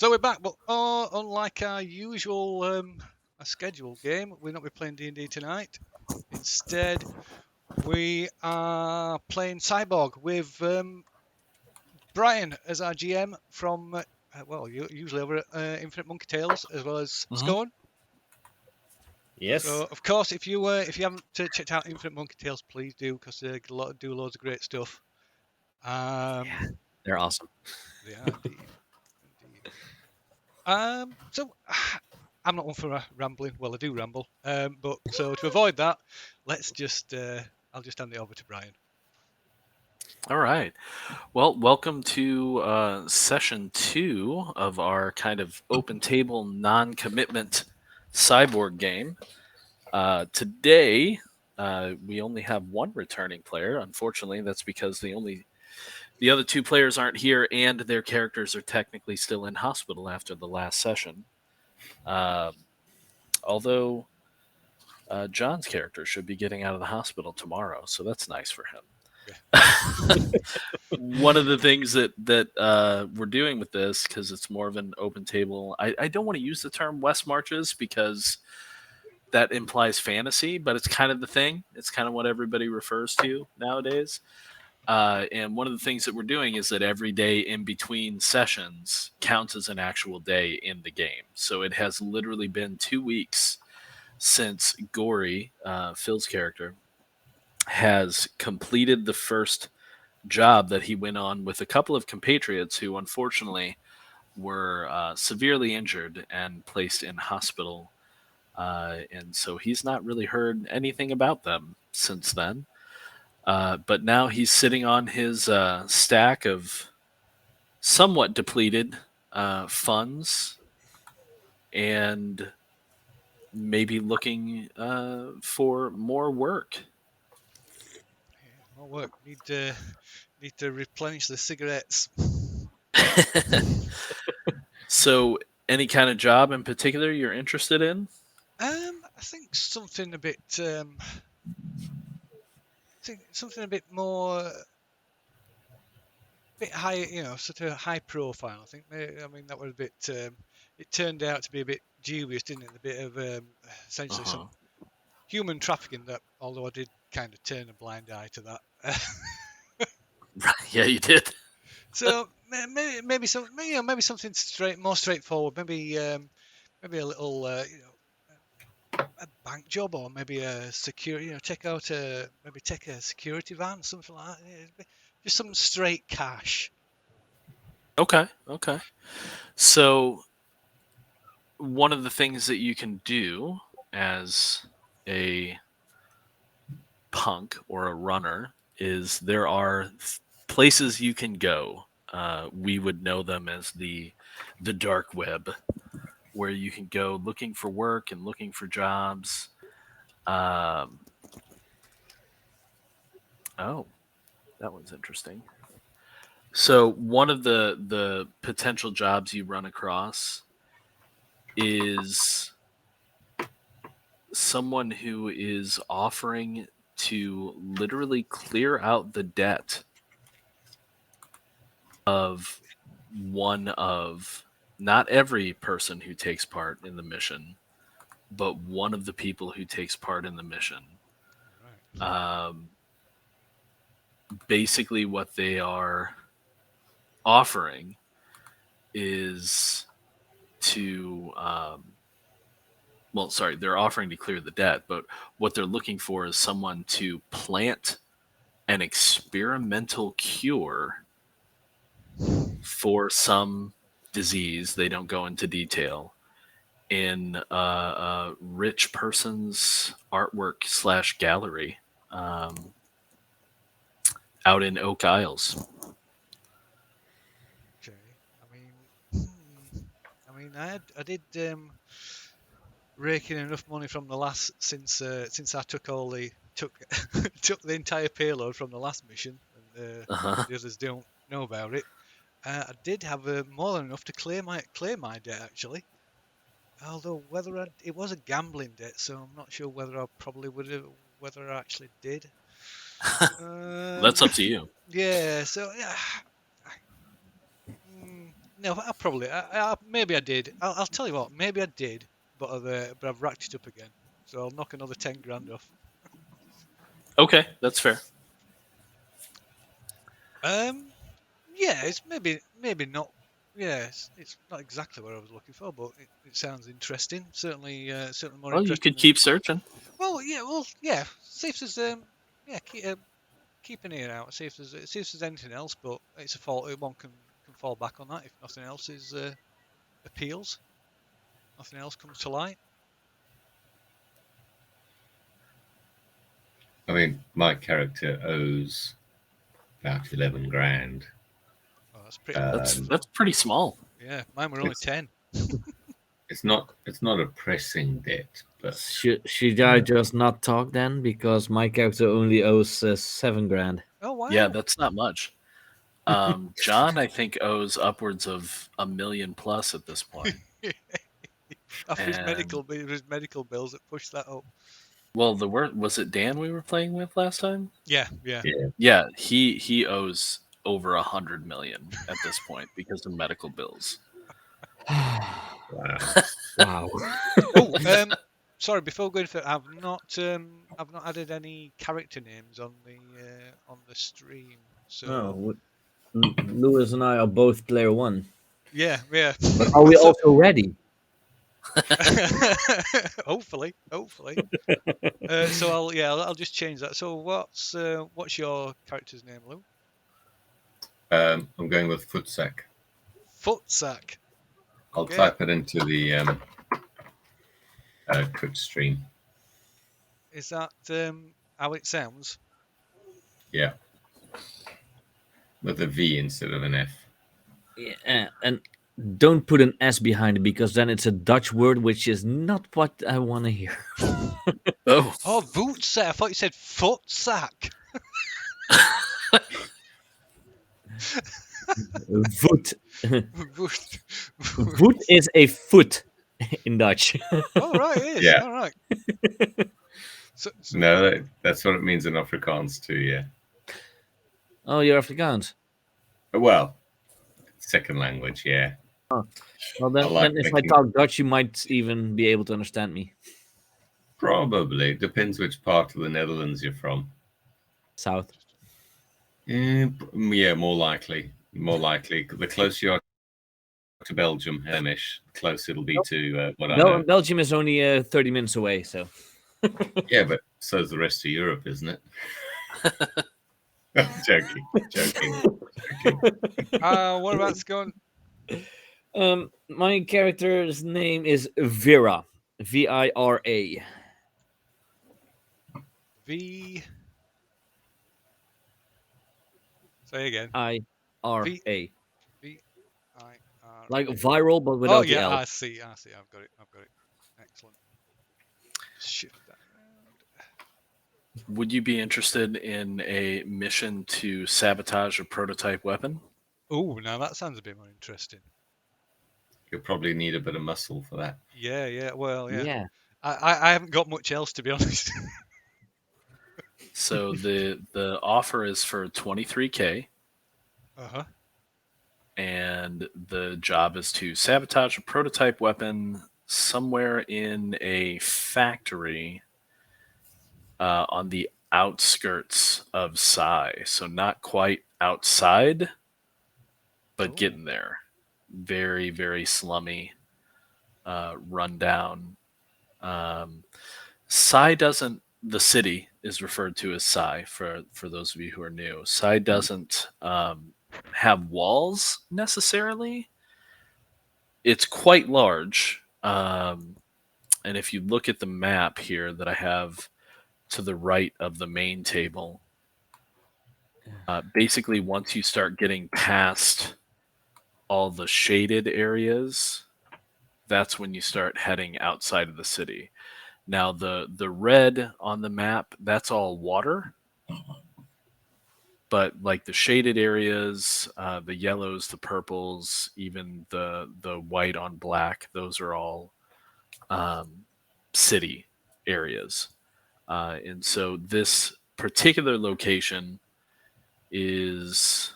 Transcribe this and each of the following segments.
So we're back, but unlike our usual our scheduled game, we're not be playing D&D tonight. Instead, we are playing Cyborg with Brian as our GM from, usually over at Infinite Monkey Tales, as well as Scone. Yes. So, of course, if you haven't checked out Infinite Monkey Tales, please do, because they do loads of great stuff. Yeah, they're awesome. They are indeed. So I'm not one for rambling. Well, I do ramble. But so to avoid that, let's just I'll just hand it over to Brian. All right. Well, welcome to session 2 of our kind of open table non-commitment cyborg game. Today, we only have one returning player. Unfortunately, that's because the other two players aren't here, and their characters are technically still in hospital after the last session. Although John's character should be getting out of the hospital tomorrow, so that's nice for him. Yeah. One of the things that we're doing with this, because it's more of an open table, I don't want to use the term West Marches because that implies fantasy, but it's kind of the thing. It's kind of what everybody refers to nowadays. And one of the things that we're doing is that every day in between sessions counts as an actual day in the game. So it has literally been 2 weeks since Gory, Phil's character, has completed the first job that he went on with a couple of compatriots who unfortunately were severely injured and placed in hospital. And so he's not really heard anything about them since then. But now he's sitting on his stack of somewhat depleted funds and maybe looking for more work. Yeah, more work. Need to replenish the cigarettes. So, any kind of job in particular you're interested in? I think something a bit something a bit more. Bit high, sort of high profile. I think. I mean, that was a bit. It turned out to be a bit dubious, didn't it? A bit of essentially some human trafficking. That, although I did kind of turn a blind eye to that. Yeah, you did. So maybe something more straightforward. Maybe a little a bank job, or maybe a security. Take a security van, something like that. Yeah, just some straight cash. Okay. So, one of the things that you can do as a punk or a runner is there are places you can go. We would know them as the dark web, where you can go looking for work and looking for jobs. Oh, that one's interesting. So one of the potential jobs you run across is someone who is offering to literally clear out the debt of one of, not every person who takes part in the mission, but one of the people who takes part in the mission. Right. Basically, what they are offering is to, they're offering to clear the debt, but what they're looking for is someone to plant an experimental cure for some disease. They don't go into detail in a rich person's artwork / gallery out in Oak Isles. Okay. I did rake in enough money from the last since I took took the entire payload from the last mission, and the others don't know about it. I did have more than enough to clear my debt, actually. Although it was a gambling debt, so I'm not sure whether I probably would have whether I actually did. That's up to you. Yeah. So No, I probably. Maybe I did. I'll tell you what. Maybe I did, but I've racked it up again. So I'll knock another 10 grand off. Okay, that's fair. Yeah, it's maybe not. Yeah, it's not exactly what I was looking for, but it sounds interesting. Certainly more Well, you interesting could than. keep searching. Well, yeah. See if there's yeah, keep an ear out. See if there's anything else. But it's a fault. One can fall back on that if nothing else is appeals. Nothing else comes to light. I mean, my character owes about 11 grand. Oh, that's pretty. That's pretty small. Yeah, mine were only 10. It's not a pressing debt, but Should I just not talk then? Because my character only owes 7 grand. Oh wow. Yeah, that's not much. John, I think, owes upwards of $1 million plus at this point. After his And- medical bills that pushed that up. Well, was it Dan we were playing with last time? Yeah. Yeah, he owes over 100 million at this point because of medical bills. wow. Wow. Oh, sorry. Before going for, I've not added any character names on the stream. So Oh, Lewis and I are both player 1. yeah. But are we also ready? hopefully. So I'll just change that. So what's your character's name, Lou? I'm going with Footsack. Footsack. I'll Okay. type it into the Twitch stream. Is that how it sounds? Yeah. With a V instead of an F. Yeah, and don't put an S behind it because then it's a Dutch word, which is not what I want to hear. Oh, Vootsack. I thought you said footsack. Voet. Voot. Voet is a foot in Dutch. Oh right, it is. Yeah. All right. So, No, that's what it means in Afrikaans too, yeah. Oh, you're Afrikaans. Well, second language, yeah. Well, then, I like then if I making- talk Dutch, you might even be able to understand me. Probably. Depends which part of the Netherlands you're from. South. Yeah, more likely. The closer you are to Belgium, Hamish, the closer it'll be to what I know. Belgium is only 30 minutes away, so. Yeah, but so's the rest of Europe, isn't it? Joking. whereabouts going? My character's name is Vira. Vira. V. Say again. IRA. V-I-R. Like viral, but without Oh yeah, the L. I see. I've got it. Excellent. Shift that around. would you be interested in a mission to sabotage a prototype weapon? Oh, now that sounds a bit more interesting. You'll probably need a bit of muscle for that. Yeah. Well, yeah. Yeah. I haven't got much else, to be honest. So the offer is for 23K, Uh-huh. and the job is to sabotage a prototype weapon somewhere in a factory on the outskirts of Psy. So not quite outside, but Oh. getting there. Very, very slummy, run down. Psy doesn't. The city is referred to as Psy for those of you who are new. Psy doesn't have walls necessarily. It's quite large, and if you look at the map here that I have to the right of the main table, basically once you start getting past all the shaded areas, that's when you start heading outside of the city. Now the red on the map, that's all water, but like the shaded areas, the yellows, the purples, even the white on black, those are all city areas. And so this particular location is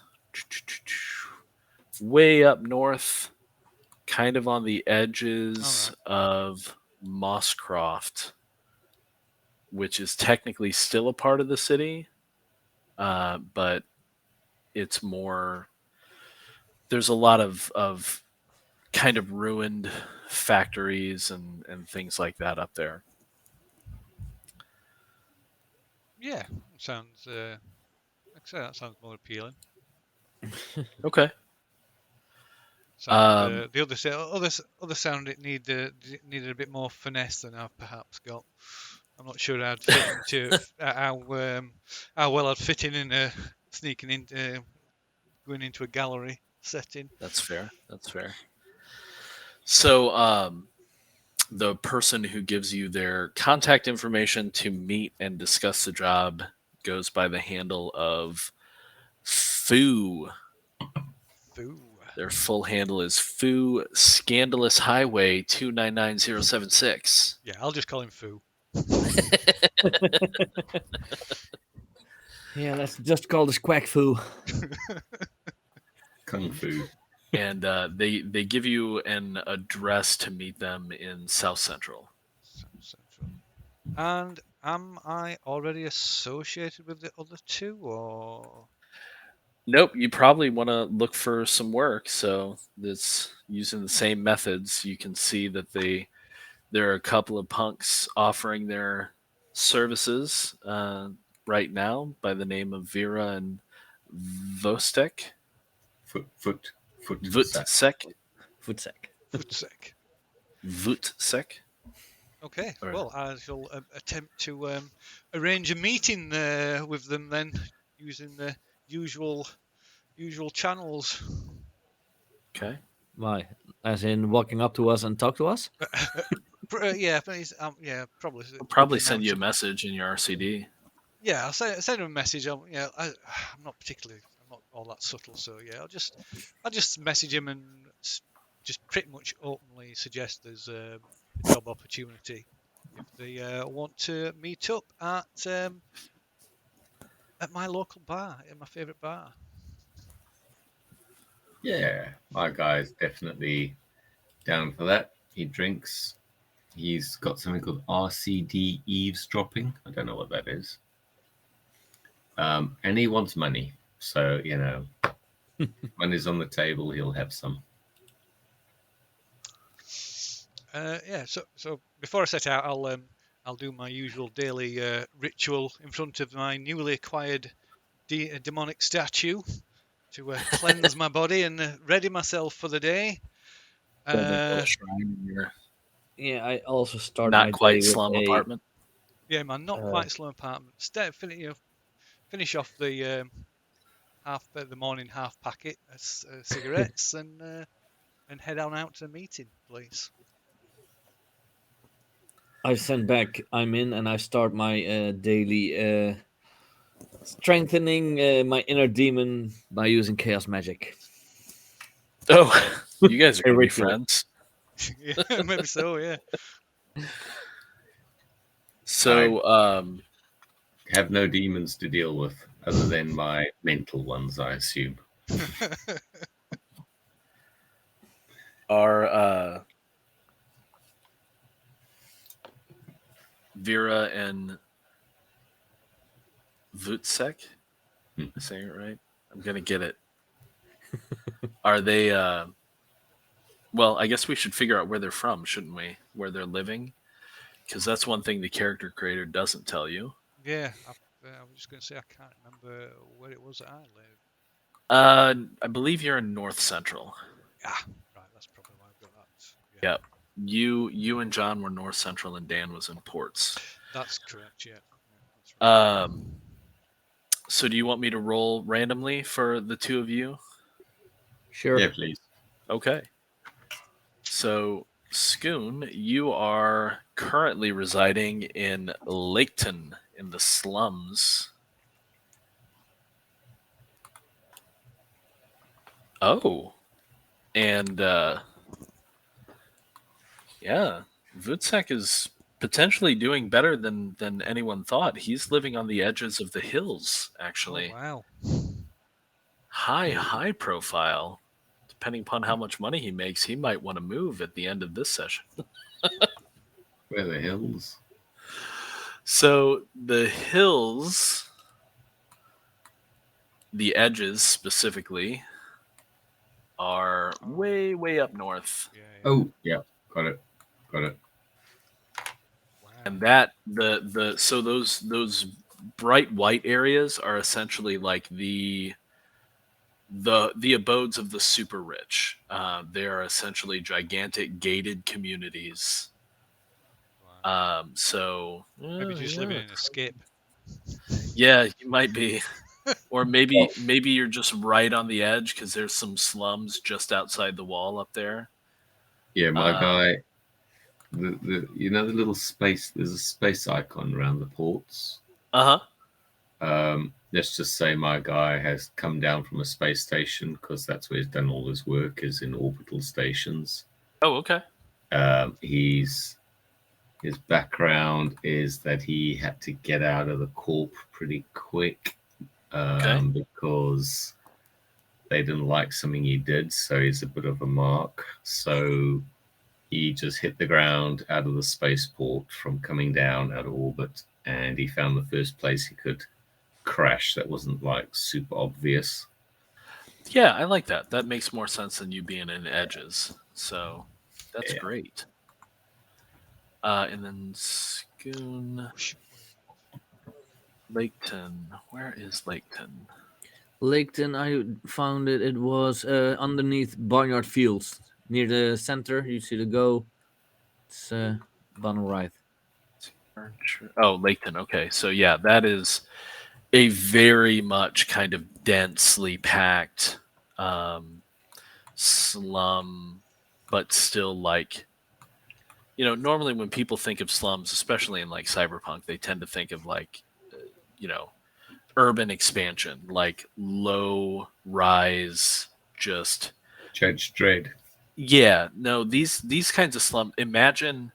way up north, kind of on the edges All right. of Mosscroft, which is technically still a part of the city, but it's more. There's a lot of kind of ruined factories and things like that up there. Yeah, sounds. Like I say, that sounds more appealing. Okay. Sounds, the other sound it needed a bit more finesse than I've perhaps got. I'm not sure I'd fit into how well I'd fit in sneaking in, going into a gallery setting. That's fair. That's fair. So, the person who gives you their contact information to meet and discuss the job goes by the handle of Foo. Foo. Their full handle is Foo Scandalous Highway 299076. Yeah, I'll just call him Foo. Yeah, let's just call this Quack Foo. Kung Fu. And they give you an address to meet them in South Central. South Central. And am I already associated with the other two, or? Nope, you probably want to look for some work. So it's using the same methods. You can see that there are a couple of punks offering their services right now by the name of Vera and Vostek. Vutsek. Futsek. Vutsek. Okay, All right. well, I shall attempt to arrange a meeting with them then, using the usual channels. Okay. Why? As in walking up to us and talk to us? Yeah, but he's, probably. I'll probably send you a message in your RCD. Yeah, I'll send him a message. I'm not all that subtle, so yeah, I'll just message him and just pretty much openly suggest there's a job opportunity if they want to meet up at my local bar, at my favourite bar. Yeah, my guy's definitely down for that. He drinks. He's got something called RCD eavesdropping. I don't know what that is. And he wants money. So, when he's on the table, he'll have some. So before I set out, I'll do my usual daily ritual in front of my newly acquired demonic statue to cleanse my body and ready myself for the day. Yeah, I also start not my quite day slum with apartment. Yeah, man, not quite slum apartment. Finish off the the morning half packet of cigarettes and head on out to the meeting, please. I send back. I'm in, and I start my daily strengthening my inner demon by using chaos magic. Oh, you guys are gonna be Ritual. friends. Yeah, maybe so. Yeah. So, Have no demons to deal with other than my mental ones, I assume. are Vera and Vutsek? Am I saying it right? I'm gonna get it. Are they? Well, I guess we should figure out where they're from, shouldn't we? Where they're living, because that's one thing the character creator doesn't tell you. Yeah, I was just going to say I can't remember where it was that I live. I believe you're in North Central. Ah, right. That's probably why I've got that. Yep. You and John were North Central, and Dan was in Ports. That's correct. Yeah. That's right. So do you want me to roll randomly for the two of you? Sure. Yeah, please. Okay. So, Scoon, you are currently residing in Laketon in the slums. Oh. And, yeah, Vutsek is potentially doing better than anyone thought. He's living on the edges of the hills, actually. Oh, wow. High profile. depending upon how much money he makes, he might want to move at the end of this session. Where are the hills? So the hills, the edges specifically, are way, way up north. Yeah, yeah. Oh, yeah, got it. Wow. And that so those bright white areas are essentially like the abodes of the super rich. They are essentially gigantic gated communities. Wow. So Maybe just living in a skip. yeah, you might be, or maybe you're just right on the edge because there's some slums just outside the wall up there. Yeah, my guy. The you know the little space. There's a space icon around the ports. Let's just say my guy has come down from a space station because that's where he's done all his work, is in orbital stations. Oh, okay. His background is that he had to get out of the corp pretty quick because they didn't like something he did, so he's a bit of a mark. So he just hit the ground out of the spaceport from coming down out of orbit, and he found the first place he could crash that wasn't like super obvious. Yeah, I like that. That makes more sense than you being in edges. So that's great. And then Scoon, Laketon. Where is Laketon? Laketon, I found it. It was underneath Barnyard Fields, near the center. You see the go. It's bottom right. Oh, Laketon. Okay, so yeah, that is a very much kind of densely packed slum, but still like, normally when people think of slums, especially in like cyberpunk, they tend to think of like, urban expansion, like low rise, just Judge Dredd. Yeah, no, these kinds of slum. Imagine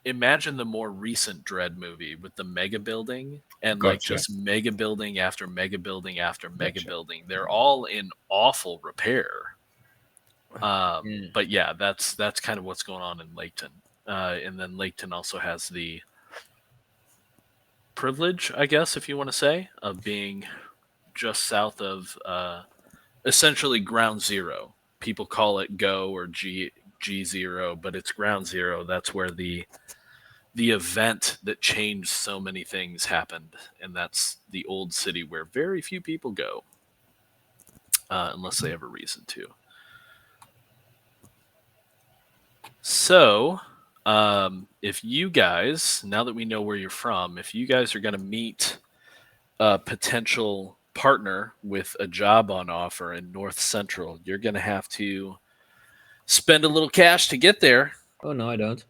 the more recent Dread movie with the mega building and like just mega building after mega building after mega building. They're all in awful repair. But yeah, that's kind of what's going on in Laketon. And then Laketon also has the privilege, I guess, if you want to say, of being just south of essentially ground zero. People call it Go or G0, but it's ground zero. That's where the event that changed so many things happened, and that's the old city where very few people go, unless they have a reason to. So, if you guys, now that we know where you're from, if you guys are going to meet a potential partner with a job on offer in North Central, you're going to have to spend a little cash to get there. Oh, no, I don't.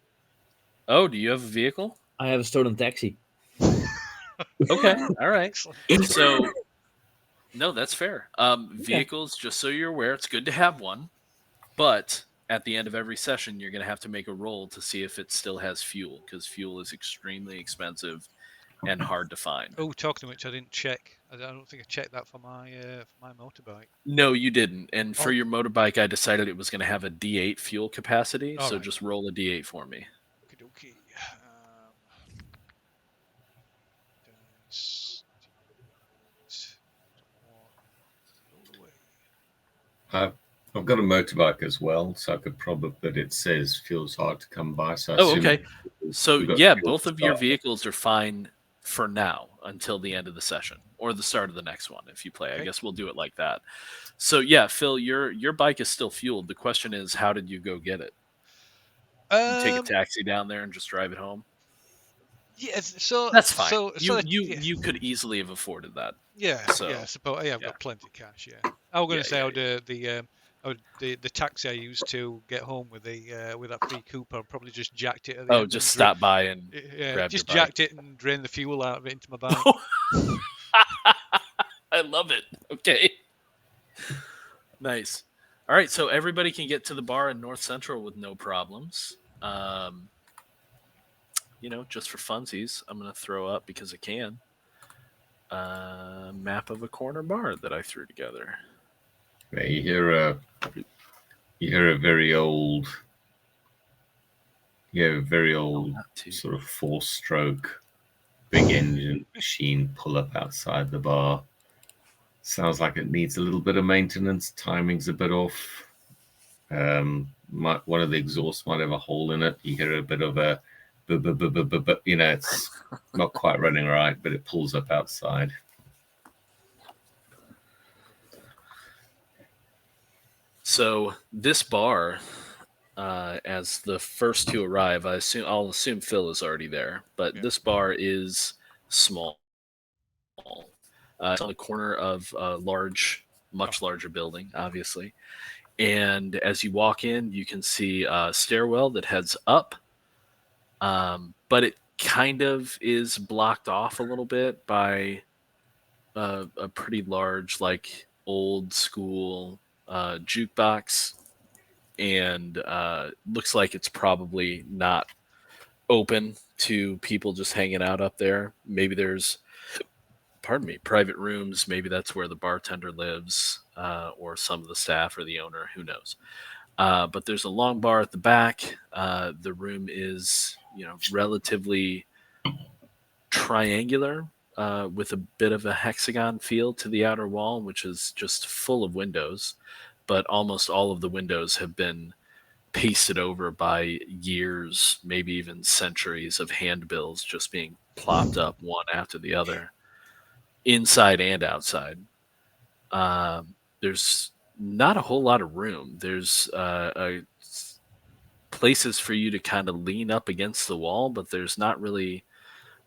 Oh, do you have a vehicle? I have a stolen taxi. Okay, all right. So, no, that's fair. Vehicles, just so you're aware, it's good to have one, but at the end of every session, you're going to have to make a roll to see if it still has fuel, because fuel is extremely expensive and hard to find. Oh, talking to which, I didn't check. I don't think I checked that for my motorbike. No, you didn't. And for your motorbike, I decided it was going to have a D8 fuel capacity, so just roll a D8 for me. Okay. I've got a motorbike as well, so I could probably, but it says fuel's hard to come by. So okay. So yeah, both of your vehicles are fine for now until the end of the session or the start of the next one if you play. Okay. I guess we'll do it like that. So yeah, Phil, your bike is still fueled. The question is, how did you go get it? You take a taxi down there and just drive it home? Yeah, so that's fine. You could easily have afforded that. Yeah, I suppose. Yeah, I've got plenty of cash. Yeah, I was going to say the taxi I used to get home with that free coupon, probably just jacked it. At the end just stop by and grab just your bike. jacked it and drained the fuel out of it into my bike. I love it. Okay, nice. All right, so everybody can get to the bar in North Central with no problems. Just for funsies, I'm going to throw up, because I can, a map of a corner bar that I threw together. Yeah, you hear a very old, sort of 4-stroke big engine machine pull up outside the bar. Sounds like it needs a little bit of maintenance. Timing's a bit off. One of the exhausts might have a hole in it. You hear a bit of a, it's not quite running right, but it pulls up outside. So this bar, as the first to arrive, I'll assume Phil is already there, but this bar is small. It's on the corner of a much larger building, obviously. And as you walk in, you can see a stairwell that heads up, but it kind of is blocked off a little bit by a pretty large, like old school jukebox, and looks like it's probably not open to people just hanging out up there. Maybe there's private rooms. Maybe that's where the bartender lives, or some of the staff or the owner. Who knows? But there's a long bar at the back. The room is, relatively triangular, with a bit of a hexagon feel to the outer wall, which is just full of windows. But almost all of the windows have been pasted over by years, maybe even centuries of handbills just being plopped up one after the other, inside and outside. There's not a whole lot of room. There's places for you to kind of lean up against the wall, but there's not really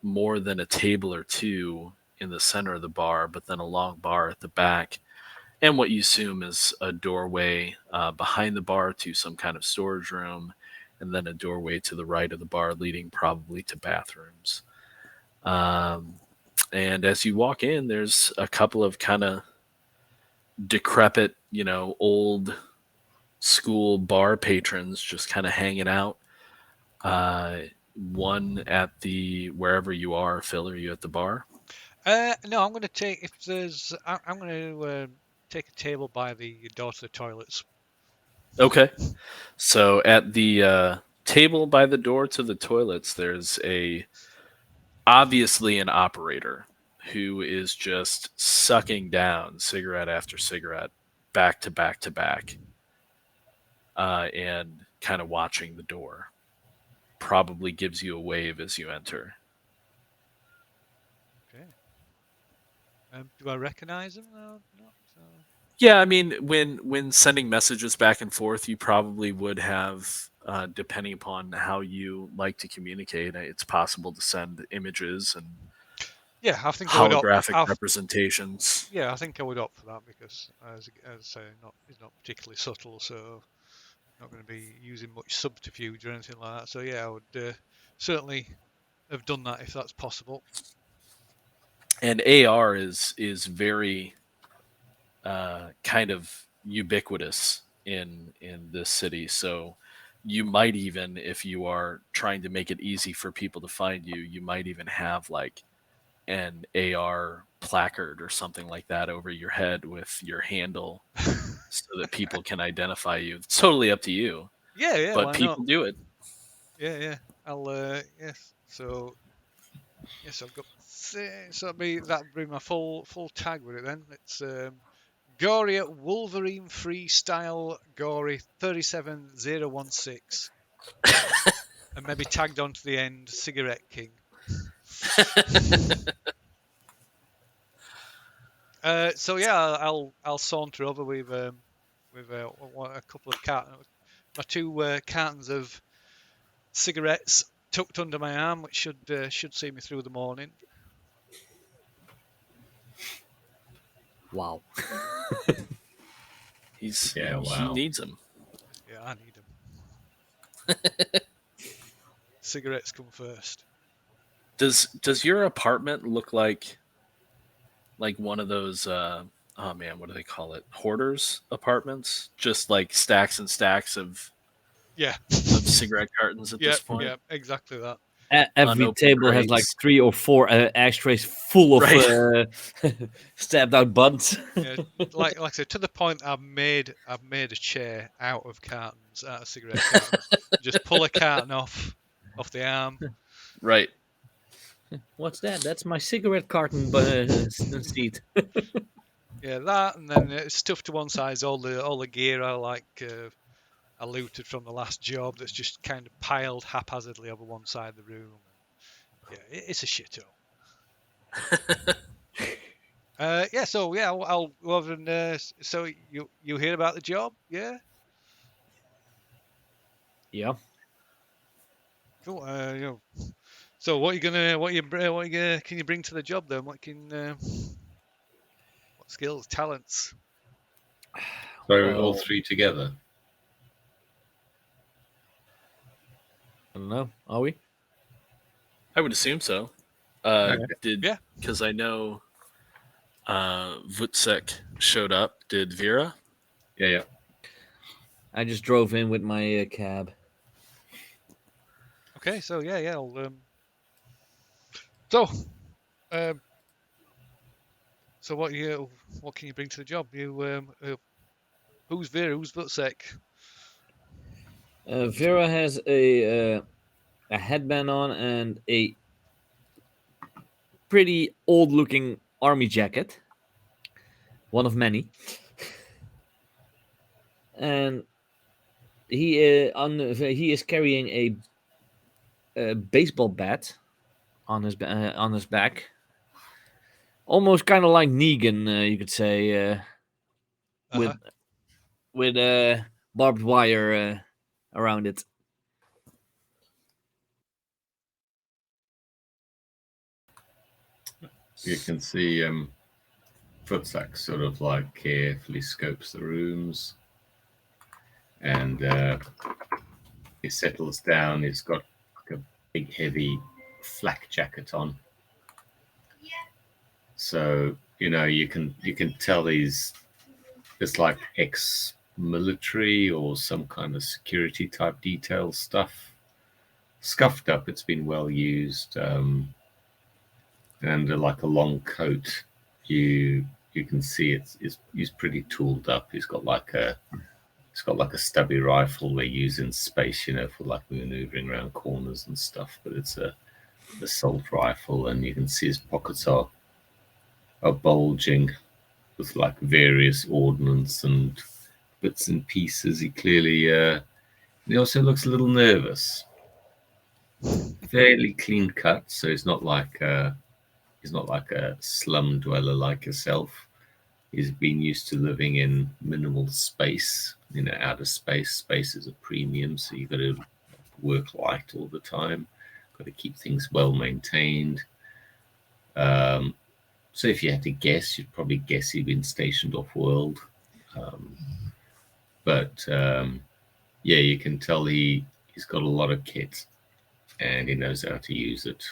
more than a table or two in the center of the bar, but then a long bar at the back, and what you assume is a doorway behind the bar to some kind of storage room, and then a doorway to the right of the bar leading probably to bathrooms. And as you walk in, there's a couple of kind of decrepit, old school bar patrons just kind of hanging out. One at wherever you are. Phil, are you at the bar? No, I'm going to take I'm going to take a table by the door to the toilets. Okay. So at the table by the door to the toilets, there's obviously an operator who is just sucking down cigarette after cigarette, back to back to back, and kind of watching the door. Probably gives you a wave as you enter. Okay. Do I recognize him? No. Yeah, I mean, when sending messages back and forth, you probably would have, depending upon how you like to communicate, it's possible to send images and I think holographic representations. Yeah, I think I would opt for that because, as I say, he's not particularly subtle, so not going to be using much subterfuge or anything like that. So yeah, I would certainly have done that if that's possible. And AR is very kind of ubiquitous in this city. So you might even, if you are trying to make it easy for people to find you, you might even have like an AR placard or something like that over your head with your handle so that people can identify you. It's totally up to you. Yeah. But people do it. Yeah. I'll yes. So yes, I've got. So that'll be my full tag with it then. It's Gory at Wolverine Freestyle Gory 37016. And maybe tagged onto the end Cigarette King. So yeah, I'll saunter over with a couple of my two cartons of cigarettes tucked under my arm, which should see me through the morning. Wow. He wow. needs them. Yeah, I need them. Cigarettes come first. Does your apartment look like one of those oh man, what do they call it? Hoarders apartments? Just like stacks and stacks of cigarette cartons at this point? Yeah, exactly that. Every unopened table has like crates. 3 or 4 ashtrays full of Right. stabbed out buns. Yeah, like I said, to the point I've made a chair out of cartons, out of cigarette cartons. Just pull a carton off the arm. Right. What's that? That's my cigarette carton seat. Yeah, that, and then stuff to one side. All the gear I looted from the last job. That's just kind of piled haphazardly over one side of the room. Yeah, it's a shithole. Yeah. So yeah, I'll go over and so you hear about the job? Yeah. Yeah. Cool. So what you gonna can you bring to the job then? What skills, talents? So all Well, 3 together. I don't know. Are we? I would assume so. Okay. Yeah. Because I know Vutsek showed up. Did Vera? Yeah. I just drove in with my cab. Okay. So yeah. So what can you bring to the job? Who's Vera? Who's Vutsek? Vera has a headband on and a pretty old-looking army jacket, one of many. And he is carrying a baseball bat on his back, almost kind of like Negan, you could say, Uh-huh. with barbed wire around it. You can see Footsack sort of like carefully scopes the rooms, and he settles down. He's got like a big, heavy flak jacket on. So you can tell it's like ex-military or some kind of security type detail stuff. Scuffed up. It's been well used, and like a long coat. You can see he's pretty tooled up. He's got like a stubby rifle they use in space, for like maneuvering around corners and stuff. But it's a assault rifle, and you can see his pockets are bulging with like various ordnance and bits and pieces. He clearly he also looks a little nervous. Fairly clean cut, so he's not like a slum dweller like yourself. He's been used to living in minimal space, outer space. Space is a premium, so you've got to work light all the time. Got to keep things well maintained. So if you had to guess, you'd probably guess he'd been stationed off-world. But yeah, you can tell he's got a lot of kit, and he knows how to use it.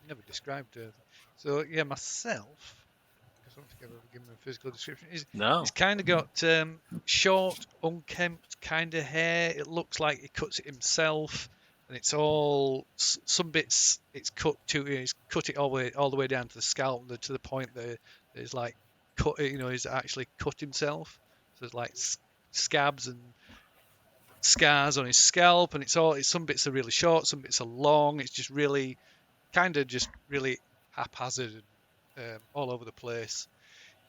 Never described her. So yeah, myself. I don't think I've ever given him a physical description. He's kind of got short, unkempt kind of hair. It looks like he cuts it himself, and it's all some bits. It's cut to. He's cut it all the way down to the scalp, to the point that there's like cut. He's actually cut himself. So there's like scabs and scars on his scalp, and it's some bits are really short, some bits are long. It's just really really haphazard and all over the place.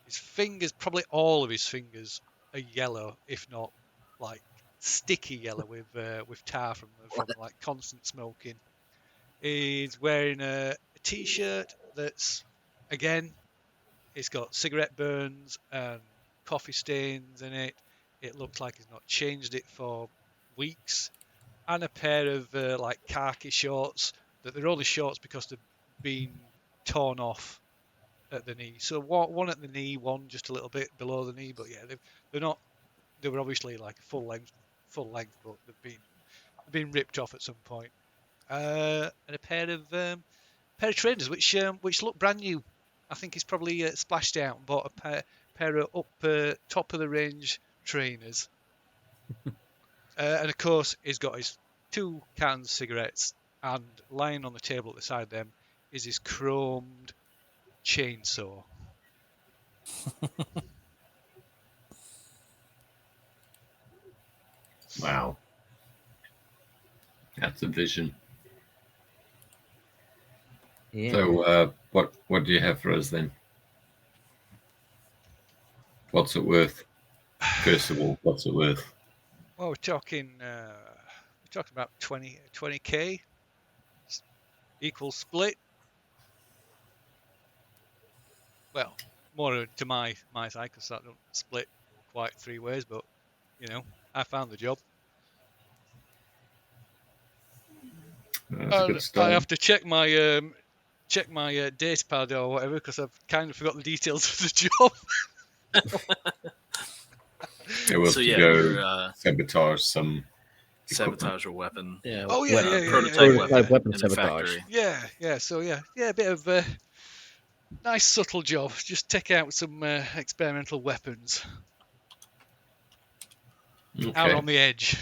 His fingers, probably all of his fingers, are yellow, if not like sticky yellow with tar from like constant smoking. He's wearing a t-shirt that's, again, it's got cigarette burns and coffee stains in it. It looks like he's not changed it for weeks. And a pair of like khaki shorts that they're only shorts because they've been torn off at the knee. So one at the knee, one just a little bit below the knee. But yeah, they're not. They were obviously like full length, but they've been ripped off at some point. And a pair of trainers which look brand new. I think he's probably splashed out and bought a pair of top of the range trainers. And of course, he's got his 2 cans of cigarettes, and lying on the table beside them is his chromed chainsaw. Wow. That's a vision. Yeah. So, what do you have for us then? What's it worth? First of all, what's it worth? Well, we're talking about 20k equal split. Well, more to my side because that don't split quite 3 ways, but you know, I found the job. That's a good I start. have to check my data pad or whatever because I've kind of forgot the details of the job. It was So to yeah, go you're sabotage some equipment. sabotage a weapon. Yeah. Oh yeah, yeah, yeah, Prototype yeah, yeah, weapon yeah. Weapon in a sabotage. factory. Yeah. So yeah, a bit of nice subtle job. Just take out some experimental weapons out Okay. on the edge.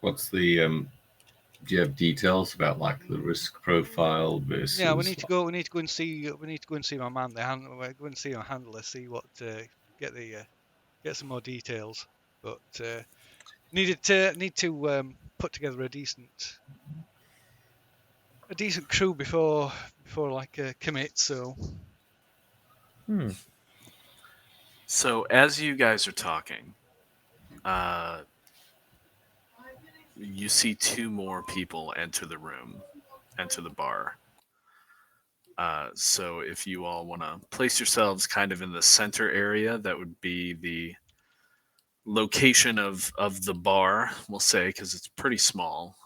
What's the do you have details about like the risk profile versus? Yeah, we need to go and see. We need to go and see my man. Go and see my handler. See what get some more details. But need to put together a decent crew before like commit. So So as you guys are talking, you see 2 more people enter the room, enter the bar. So if you all want to place yourselves kind of in the center area, that would be the location of the bar, we'll say, because it's pretty small.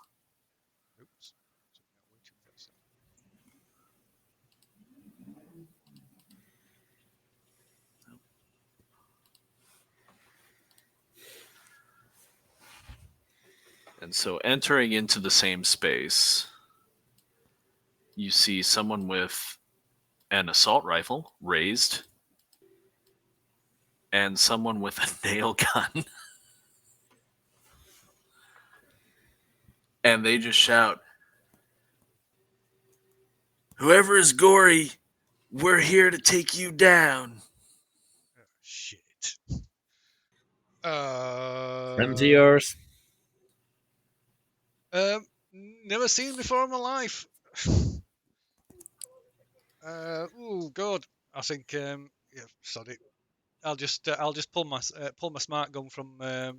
oops. And so entering into the same space, you see someone with an assault rifle raised and someone with a nail gun. And they just shout, "Whoever is Gory, we're here to take you down." Oh, shit. Friends of yours. Never seen before in my life. Oh God, I think yeah, sorry. I'll just pull my smart gun from where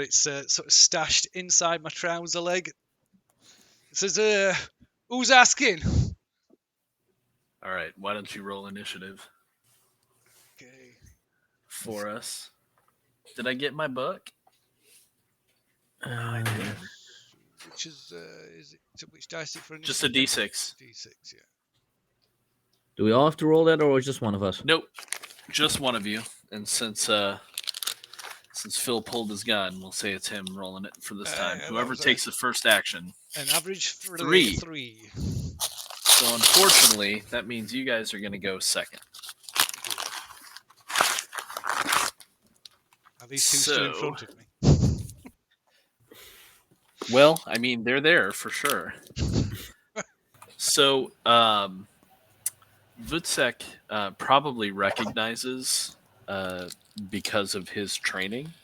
it's sort of stashed inside my trouser leg. It says, "Who's asking?" All right, why don't you roll initiative Okay. for us? Did I get my book? I did. Which is it? Which dice is it for Just a initiative? D6. D6, yeah. Do we all have to roll that, or just one of us? Nope, just one of you. And since Phil pulled his gun, we'll say it's him rolling it for this time. Yeah, Whoever takes the first action. An average for 3. 3. So unfortunately, that means you guys are going to go second. Are these 2 still in front of me? Well, I mean, they're there for sure. So, Vutsek probably recognizes, because of his training,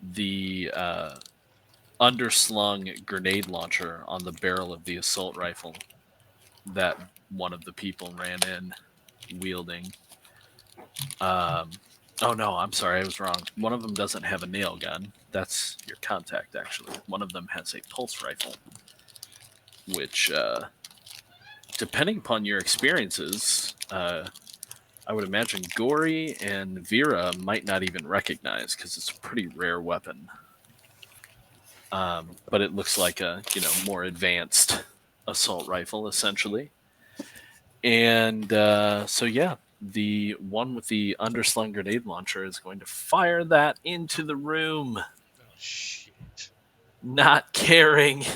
the underslung grenade launcher on the barrel of the assault rifle that one of the people ran in wielding. Oh no, I'm sorry, I was wrong. One of them doesn't have a nail gun. That's your contact, actually. One of them has a pulse rifle, which, depending upon your experiences, I would imagine Gory and Vera might not even recognize because it's a pretty rare weapon. But it looks like a more advanced assault rifle, essentially. And so yeah, the one with the underslung grenade launcher is going to fire that into the room. Oh shit! Not caring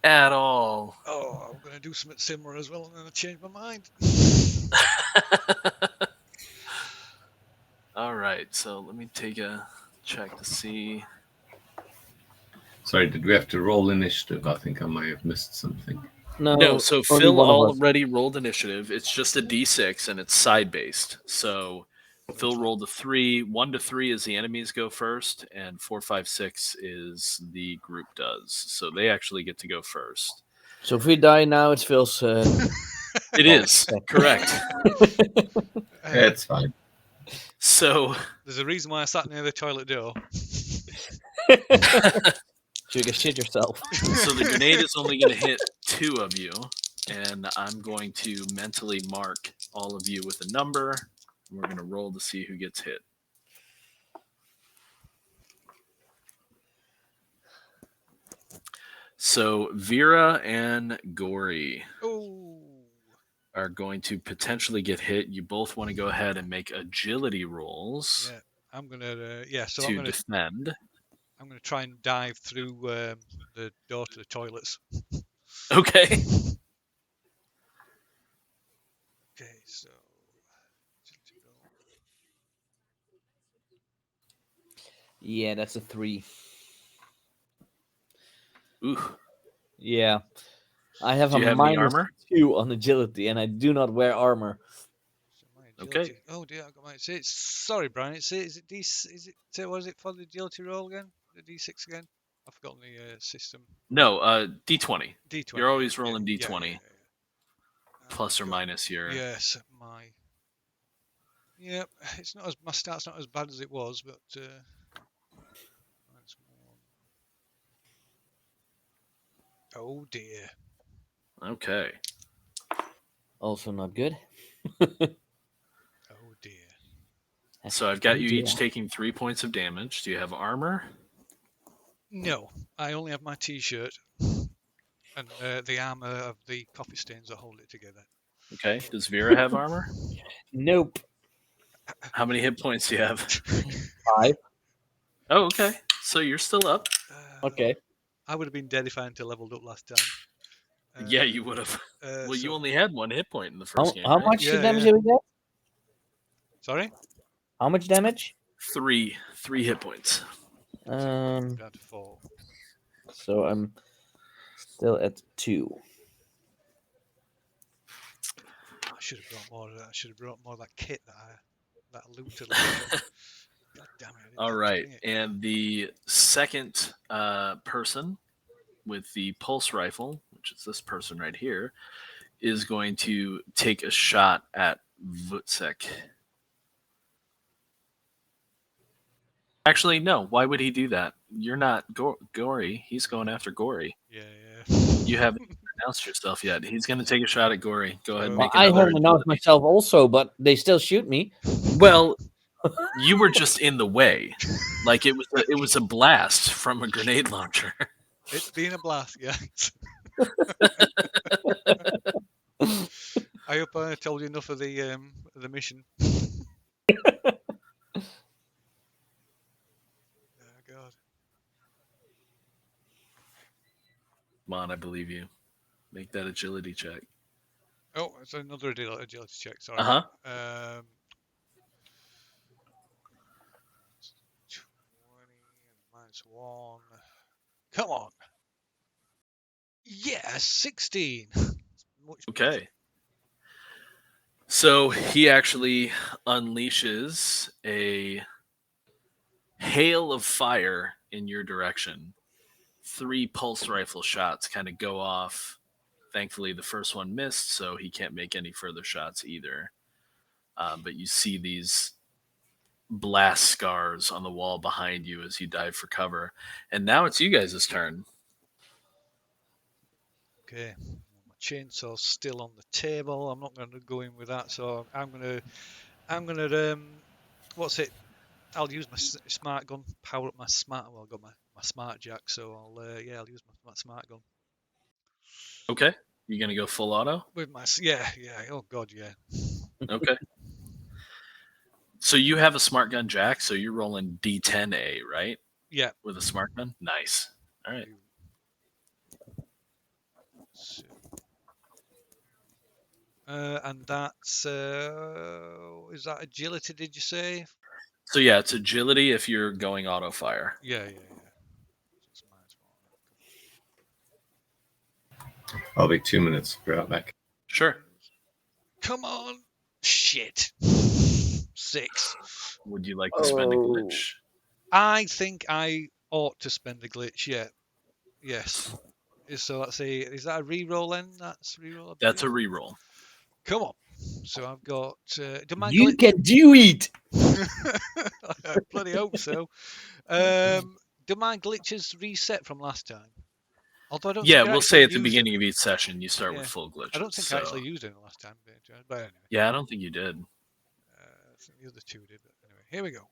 at all. Oh, I'm gonna do something similar as well, and then I change my mind. All right, so let me take a check to see. Sorry, did we have to roll initiative? I think I may have missed something. No, so only Phil one of us. already rolled initiative. It's just a d6 and it's side based. So Phil rolled a 3. 1 to 3 is the enemies go first, and 4, 5, 6 is the group does. So they actually get to go first. So if we die now, it's Phil's. It is correct. It's fine. So There's a reason why I sat near the toilet door. So you can shit yourself. So the grenade is only going to hit 2 of you, and I'm going to mentally mark all of you with a number. We're going to roll to see who gets hit. So Vera and Gory are going to potentially get hit. You both want to go ahead and make agility rolls. Yeah, I'm gonna. So to defend. I'm gonna try and dive through the door to the toilets. Okay. Okay, so. Yeah, that's a 3. Ooh. Yeah. I have Do you a have any minus armor? 2 on agility, and I do not wear armor. So my agility. Okay. Oh dear, I got my. Sorry, Brian. Is it D? Is it? What is it for the agility roll again? The D6 again? I've forgotten the system. No, D20. D20. You're always yeah, rolling yeah, D20. yeah. Plus or minus your. Yes, my. Yep, it's not as my start's not as bad as it was, but minus 1. Oh dear. Okay. Also not good. Oh dear. So I've got you each taking 3 points of damage. Do you have armor? No, I only have my T-shirt and the armor of the coffee stains that hold it together. Okay. Does Vera have armor? Nope. How many hit points do you have? 5. Oh, okay. So you're still up. Okay. I would have been dead if I hadn't leveled up last time. Yeah, you would have. Well, you only had 1 hit point in the first game. How right? much Yeah, damage yeah. did we get? Sorry? How much damage? 3 hit points. Down to 4. So I'm still at 2. I should have brought more of that. I should have brought more of that kit that I looted. God damn it. I didn't All think to right. bring it. And the second person with the pulse rifle, which is this person right here, is going to take a shot at Vutsek. Actually, no. Why would he do that? You're not Gory. He's going after Gory. Yeah. You haven't announced yourself yet. He's going to take a shot at Gory. Go ahead and Well, make I another haven't announced agility. myself also, but they still shoot me. Well, you were just in the way. Like it was a blast from a grenade launcher. It's been a blast, guys. I hope I told you enough of the mission. Oh God. Come on, I believe you. Make that agility check. Oh, it's another agility check. Sorry. Uh-huh. 20 minus 1. Come on. Yeah, 16. Much better. Okay. So he actually unleashes a hail of fire in your direction. 3 pulse rifle shots kind of go off. Thankfully, the first one missed, so he can't make any further shots either. But you see these blast scars on the wall behind you as you dive for cover. And now it's you guys' turn. Okay. My chainsaw's still on the table. I'm not going to go in with that, so I'm gonna what's it? I'll use my smart gun, power up my smart. Well, I've got my smart jack, so I'll use my smart gun. Okay. You gonna go full auto? With my yeah. Oh God, yeah. Okay. So you have a smart gun jack, so you're rolling D10A, right? Yeah. With a smart gun? Nice. All right. So, and that's is that agility? Did you say? So yeah, it's agility if you're going auto fire. Yeah. I'll be 2 minutes. Be right back. Sure. Come on. Shit. 6. Would you like to spend a glitch? I think I ought to spend a glitch, yeah. Yes. So let's see. Is that a reroll then? That's reroll. That's a reroll. Come on. So I've got. Do my You can do it. I bloody hope so. Do my glitches reset from last time? Although I don't. Yeah, think I we'll actually say at the used beginning it. of each session you start Yeah. with full glitches. I don't think I actually used it last time. But anyway. Yeah, I don't think you did. I think the other two did. But anyway, here we go.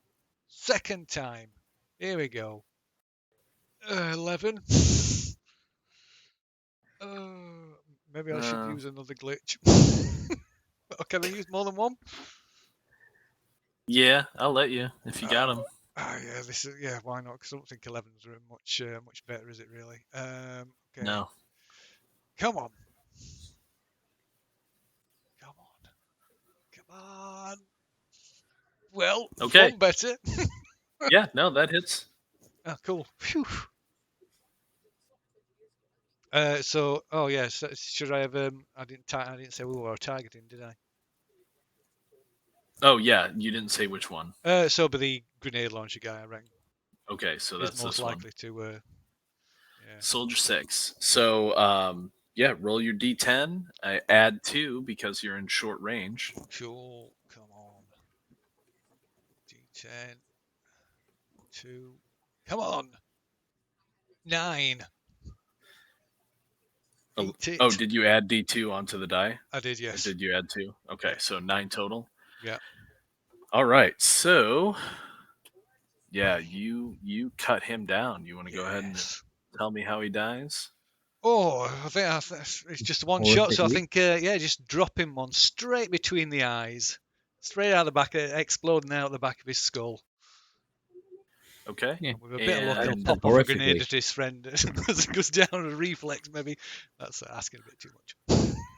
Second time. Here we go. 11. Maybe I should use another glitch. Or can I use more than one? Yeah, I'll let you if you got them. Yeah, this is why not? Because I don't think 11s are much better, is it really? Okay. No. Come on. Come on. Come on. Well, Okay. one better. Yeah, no, that hits. Oh, cool. Phew. So should I have? I didn't say we were targeting, did I? Oh yeah, you didn't say which one. So, but the grenade launcher guy, I reckon. Okay, so that's is most this likely one. to. Soldier 6. So roll your D10. I add 2 because you're in short range. Cool. Come on. D10. 2. Come on. 9. Oh, did you add D2 onto the die? I did, yes. Or did you add 2? Okay, so 9 total. Yeah. All right, so yeah, you cut him down. You want to go ahead and tell me how he dies? Oh, I think it's just one shot. So I think, just drop him one straight between the eyes, straight out the back, exploding out the back of his skull. Okay. Yeah. With a bit of luck, he'll pop off a grenade at his friend as it goes down a reflex. Maybe that's asking a bit too much.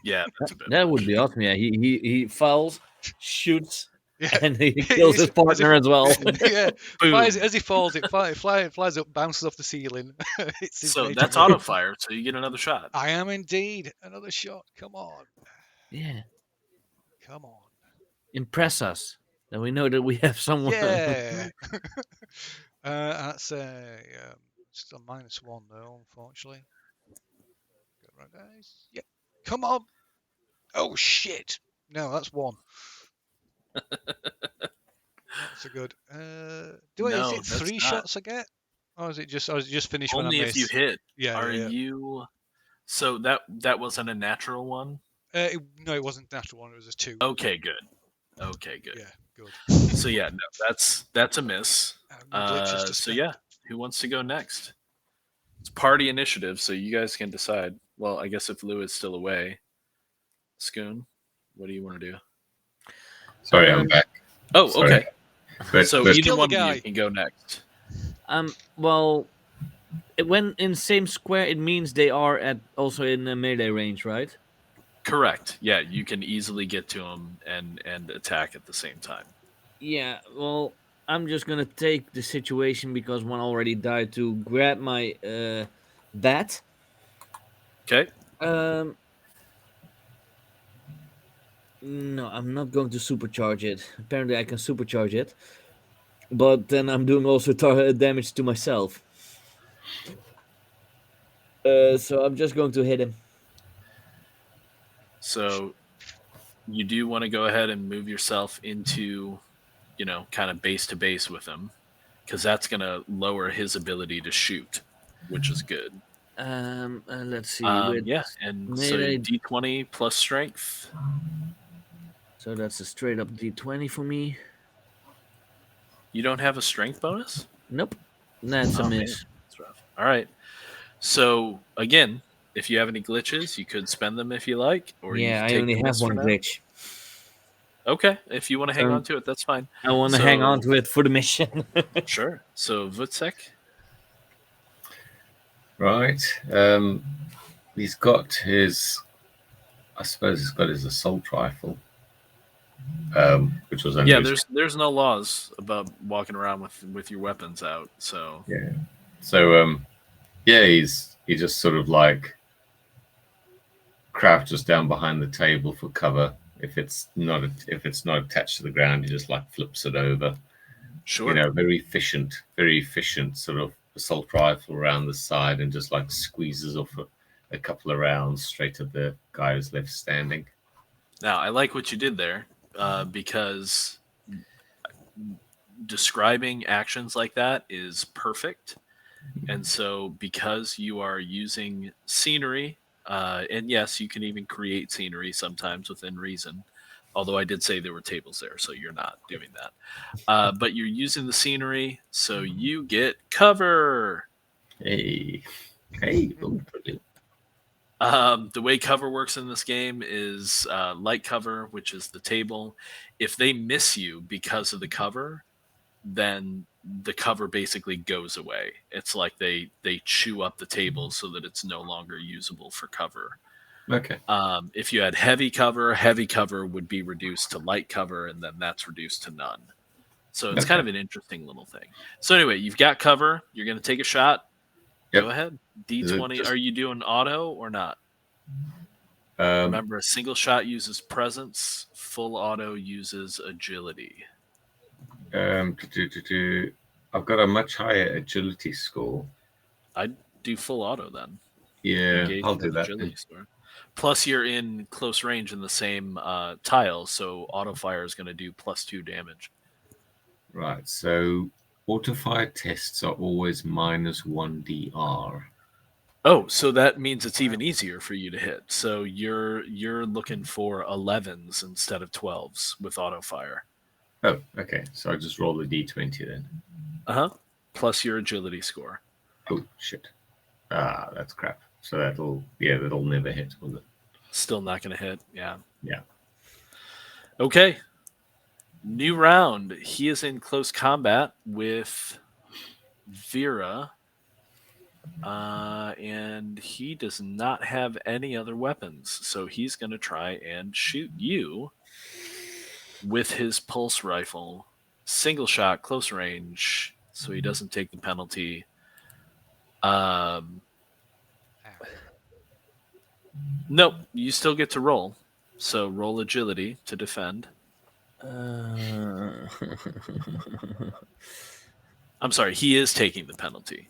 Yeah, that would be awesome. Yeah, he falls, shoots, yeah. and he kills his partner as well. Yeah, as he falls, it flies up, bounces off the ceiling. So that's auto fire, so you get another shot. I am indeed another shot. Come on. Yeah. Come on. Impress us. Then we know that we have someone. Yeah. That's just a -1 though, unfortunately. Right, guys. Yeah. Come on. Oh shit. No, that's 1. That's a good. Is it 3 shots I get? Or is it just finished when I miss? Only if you hit. Yeah. You? So that wasn't a natural one? No, it wasn't a natural one. It was a 2. Okay, good. Yeah, good. So yeah, no, that's a miss. So yeah, who wants to go next? It's party initiative, so you guys can decide. Well, I guess if Lou is still away, Scoon, what do you want to do? Sorry, I'm back. Oh, Sorry. okay. So either one of you can go next. Well, when in same square, it means they are also in the melee range, right? Correct. Yeah, you can easily get to them and attack at the same time. Yeah, well, I'm just gonna take the situation because one already died to grab my bat. Okay. No, I'm not going to supercharge it. Apparently, I can supercharge it, but then I'm doing also damage to myself. So I'm just going to hit him. So you do want to go ahead and move yourself into, kind of base to base with him, because that's going to lower his ability to shoot, which is good. Let's see. Yeah, and melee... so D20 plus strength. So that's a straight up D20 for me. You don't have a strength bonus? Nope. That's a miss. That's rough. All right. So again, if you have any glitches, you could spend them if you like. Or yeah, I only have one glitch. Okay, if you want to hang on to it, that's fine. I want to hang on to it for the mission. Sure. So Vutsek. Right. He's got his. I suppose he's got his assault rifle. Which was there's no laws about walking around with your weapons out, so he just sort of like crouch just down behind the table for cover. If it's not attached to the ground, he just like flips it over. Sure. You know, very efficient sort of assault rifle around the side, and just like squeezes off a couple of rounds straight at the guy who's left standing. Now, I like what you did there because describing actions like that is perfect. And so, because you are using scenery, and yes, you can even create scenery sometimes within reason. Although I did say there were tables there, so you're not doing that. But you're using the scenery, so you get cover. Hey, oh, brilliant. The way cover works in this game is light cover, which is the table. If they miss you because of the cover, then the cover basically goes away. It's like they chew up the table so that it's no longer usable for cover. Okay. If you had heavy cover would be reduced to light cover, and then that's reduced to none. So it's kind of an interesting little thing. So anyway, you've got cover. You're going to take a shot. Yep. Go ahead. D20. Are you doing auto or not? Remember, a single shot uses presence. Full auto uses agility. I've got a much higher agility score. I'd do full auto then. Yeah, Engage I'll with do that. agility score. Plus, you're in close range in the same tile, so auto fire is going to do +2 damage. Right. So auto fire tests are always -1 DR. Oh, so that means it's even easier for you to hit. So you're looking for 11s instead of 12s with auto fire. Oh, okay. So I just roll the D20 then. Plus your agility score. Oh shit. That's crap. So that'll never hit, will it? Still not going to hit. Yeah. Yeah. Okay. New round. He is in close combat with Vera. And he does not have any other weapons, so he's going to try and shoot you with his pulse rifle. Single shot, close range, so he doesn't take the penalty. Nope, you still get to roll. So roll agility to defend. I'm sorry, he is taking the penalty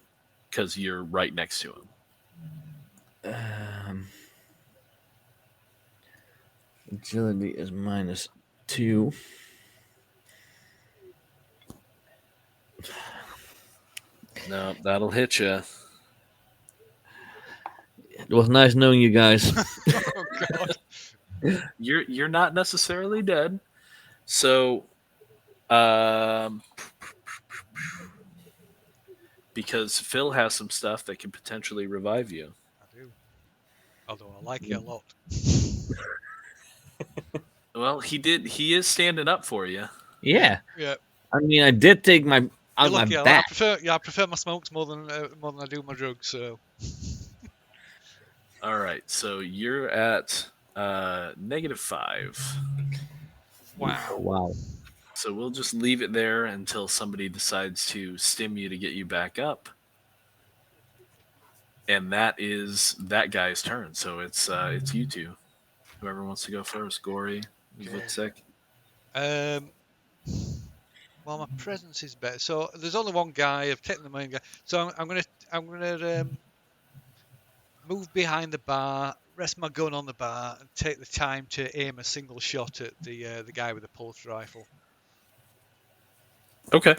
because you're right next to him. Agility is -2. No, that'll hit you. It was nice knowing you guys. Oh God. You're not necessarily dead. So, because Phil has some stuff that can potentially revive you. I do. Although I like it a lot. Well, he is standing up for you. Yeah. Yeah. I mean, I did take my out my Lucky, back. I prefer my smokes more than I do my drugs. So. All right, so you're at -5. Wow. So we'll just leave it there until somebody decides to stim you to get you back up. And that is that guy's turn. So it's you two. Whoever wants to go first. Gory, you look sick. Well, my presence is better. So there's only one guy. I've taken the main guy. So I'm gonna move behind the bar, rest my gun on the bar, and take the time to aim a single shot at the guy with the pulse rifle. Okay.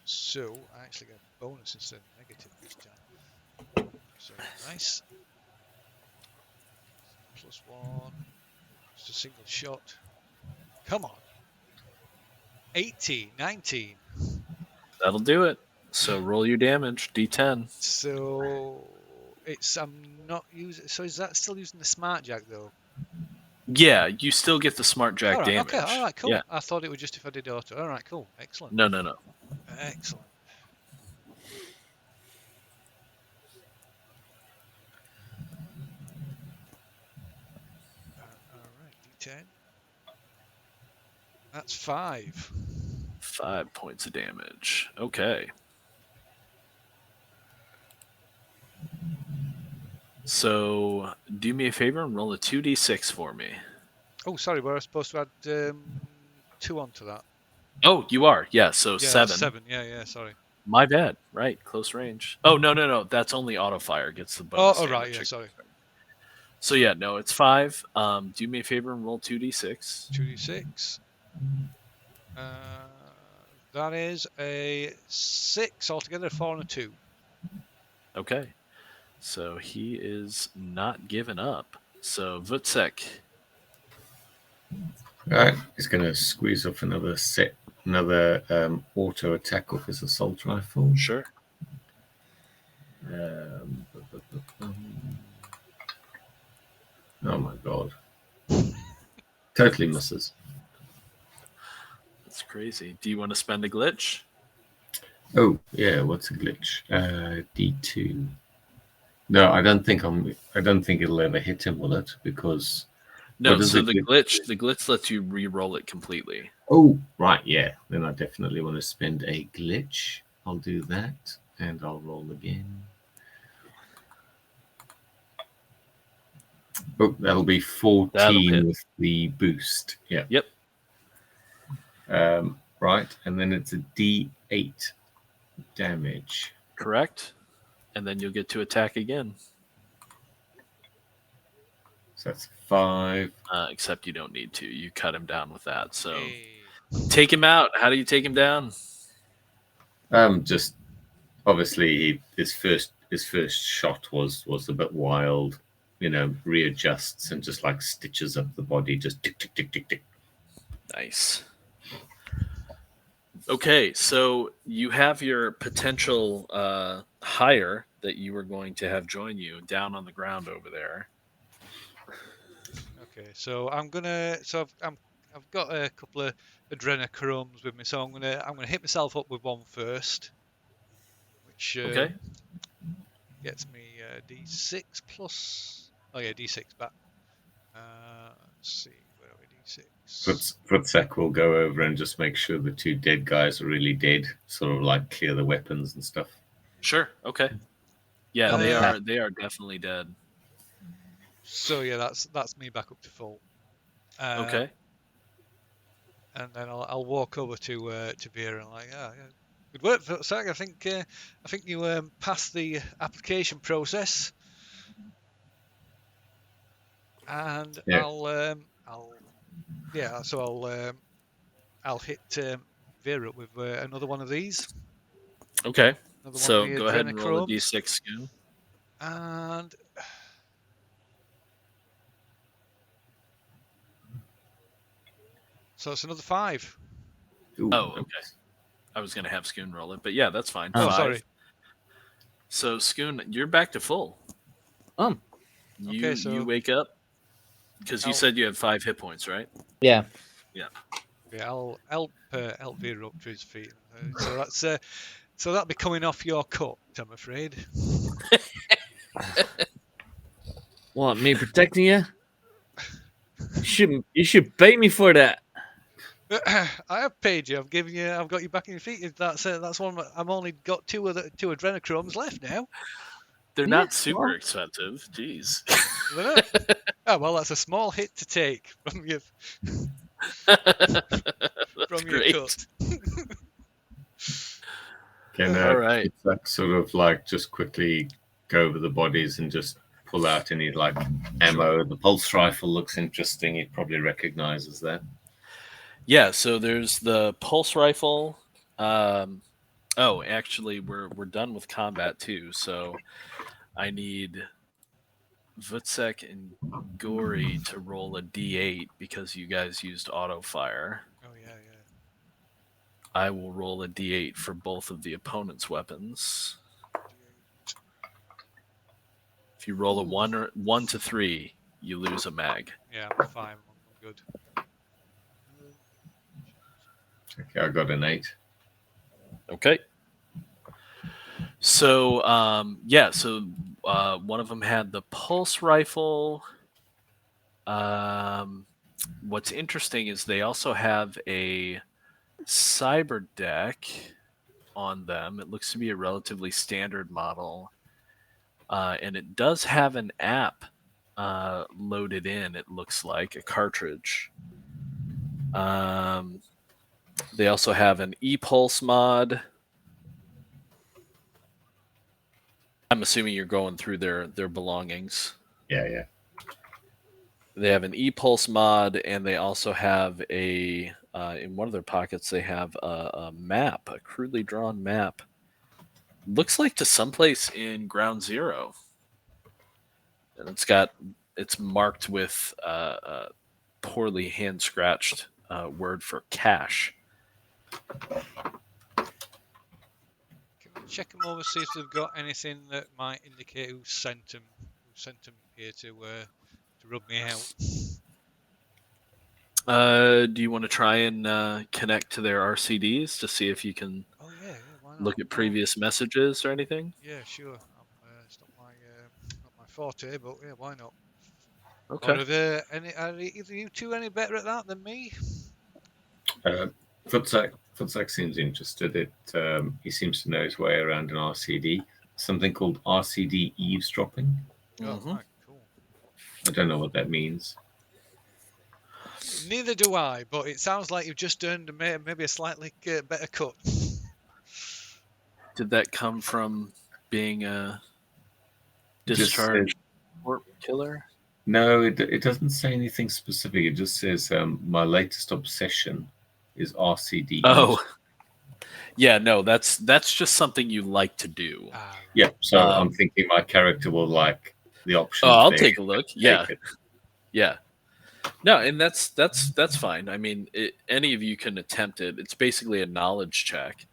So I actually get a bonus instead of negative this time. So nice. +1. Just a single shot. Come on. 18, 19. That'll do it. So roll your damage, D10. So I'm not using. So is that still using the smart jack though? Yeah, you still get the smart jack All right, damage. okay, all right, cool. Yeah. I thought it was just if I did auto. All right, cool, excellent. No. Excellent. All right, D10. That's 5. 5 points of damage. Okay. So do me a favor and roll a 2d6 for me. Oh, sorry, were I supposed to add 2 onto that? Oh, you are. Yeah, so Yeah, 7. 7. Yeah, sorry. My bad. Right, close range. Oh, no. That's only auto fire gets the bonus Oh, right, damage. yeah, sorry. So yeah, no, it's 5. Do me a favor and roll 2d6. 2d6. That is a 6 altogether, a 4 and a 2. Okay. So he is not giving up. So Vutsek. Right, he's going to squeeze off another auto attack off his assault rifle. Sure. Oh my god. Totally misses. That's crazy. Do you want to spend a glitch? Oh, yeah, what's a glitch? D2. No, I don't think it'll ever hit him, will it? Because No, so the glitch lets you re-roll it completely. Oh, right, yeah. Then I definitely want to spend a glitch. I'll do that, and I'll roll again. Oh, that'll be 14 with the boost. Yeah. Yep. Right, and then it's a D8 damage. Correct. And then you'll get to attack again. So that's 5. Except you don't need to. You cut him down with that. So take him out. How do you take him down? Just obviously his first shot was a bit wild. Readjusts and just like stitches up the body, just tick tick tick tick tick. Nice. Okay, so you have your potential hire that you were going to have join you down on the ground over there. Okay, so I've got a couple of adrenochromes with me, so I'm gonna hit myself up with one first, which Okay. gets me D6 plus. Oh yeah, D6 back. Let's see, where are we? D6. Vutsek will go over and just make sure the 2 dead guys are really dead, sort of like clear the weapons and stuff. Sure. Okay. Yeah, they are definitely dead. So yeah, that's me back up to full. Okay. And then I'll walk over to Vera and like, yeah, good work, Vutsek. I think you passed the application process. And Yeah. I'll hit Vera with another one of these. Okay. Another So one of the go ahead and roll a adrenochromes. d6, Scoon. And so it's another 5. Ooh, Oh, okay. I was going to have Scoon roll it, but yeah, that's fine. Oh, 5. sorry. So Scoon, you're back to full. Okay, so you wake up because you said you had 5 hit points, right? Yeah. Yeah, I'll help Vera up to his feet. So that'll be coming off your cut, I'm afraid. What, me protecting you? You should pay me for that. I have paid you. I've got you back on your feet. That's one. I've only got two adrenochromes left now. They're not super expensive. Jeez. Oh well, that's a small hit to take from your cut. Can all right. sort of like just quickly go over the bodies and just pull out any like ammo? The pulse rifle looks interesting. He probably recognizes that. Yeah, so there's the pulse rifle. Actually, we're done with combat too. So I need Vutsek and Gory to roll a d8 because you guys used auto fire. Oh yeah. I will roll a d8 for both of the opponent's weapons. If you roll a 1 to 3, you lose a mag. Yeah, I'm fine. I'm good. Okay, I got an 8. Okay. So, one of them had the pulse rifle. What's interesting is they also have a cyber deck on them. It looks to be a relatively standard model. and it does have an app loaded in. It looks like a cartridge. They also have an ePulse mod. I'm assuming you're going through their belongings. Yeah. They have an ePulse mod, and they also have a in one of their pockets. They have a map, a crudely drawn map. Looks like to someplace in Ground Zero, and it's marked with poorly hand scratched word for cache. Can we check them over, see if they've got anything that might indicate who sent them here to rub me out? Do you want to try and connect to their RCDs to see if you can Oh yeah, why not? look at previous messages or anything? Yeah, sure. It's not my forte, but yeah, why not? Okay. Or are either you two any better at that than me? Footsack seems interested. He seems to know his way around an RCD. Something called RCD eavesdropping. Oh, right, cool. I don't know what that means. Neither do I, but it sounds like you've just earned maybe a slightly better cut. Did that come from being a discharged court killer? No, it doesn't say anything specific. It just says my latest obsession is RCD. Oh, yeah, no, that's just something you like to do. Yeah, so I'm thinking my character will like the option. Oh, I'll take a look. Yeah. No, and that's fine. I mean, any of you can attempt it. It's basically a knowledge check.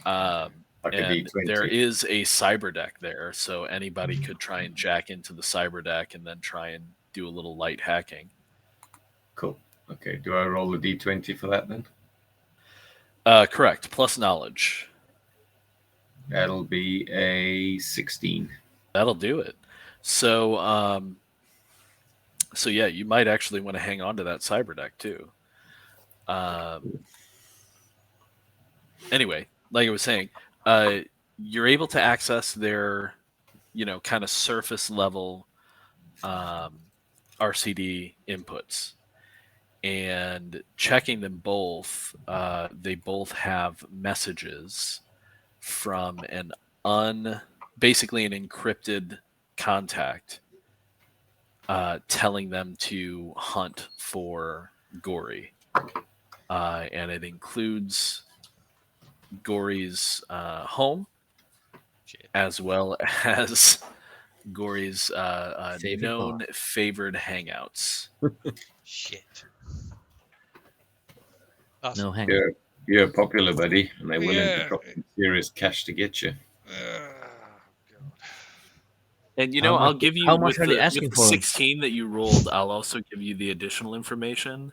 And there is a cyber deck there, so anybody could try and jack into the cyber deck and then try and do a little light hacking. Cool. Okay, do I roll a d20 for that then? Correct, plus knowledge. That'll be a 16. That'll do it. So, so yeah, you might actually want to hang on to that cyber deck too. Anyway, like I was saying, you're able to access their, kind of surface level RCD inputs, and checking them both, they both have messages from basically an encrypted contact, telling them to hunt for Gory, and it includes Gory's home, as well as Gory's known favored hangouts. Shit. No hangout. You're popular, buddy, and they're willing to drop some serious cash to get you. And I'll give you how much are they asking with the for? 16 that you rolled. I'll also give you the additional information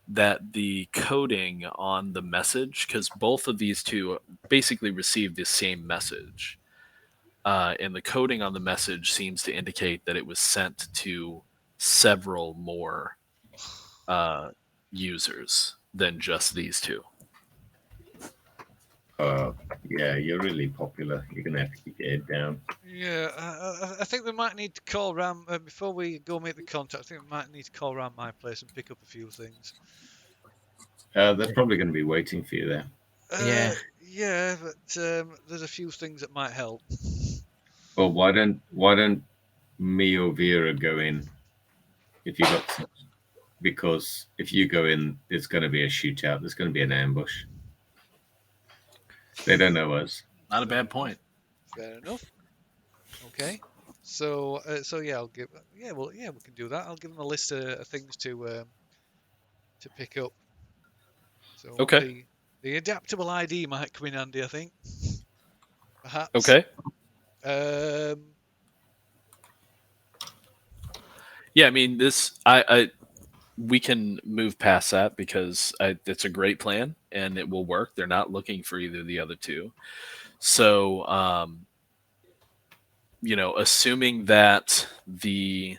that the coding on the message, because both of these two basically received the same message, and the coding on the message seems to indicate that it was sent to several more users than just these two. Yeah, you're really popular. You're gonna have to keep your head down. Yeah, I think we might need to call around before we go make the contact. I think we might need to call around my place and pick up a few things. They're probably going to be waiting for you there. Yeah, but there's a few things that might help. Well, why don't me or Vera go in? If you got, because if you go in, there's going to be a shootout. There's going to be an ambush. They don't know us. Not a bad point. Fair enough. Okay. So yeah, we can do that. I'll give them a list of things to pick up. So okay. The adaptable ID might come in handy, I think. Perhaps. Okay. Yeah, I mean, we can move past that because it's a great plan and it will work. They're not looking for either of the other two. So, assuming that the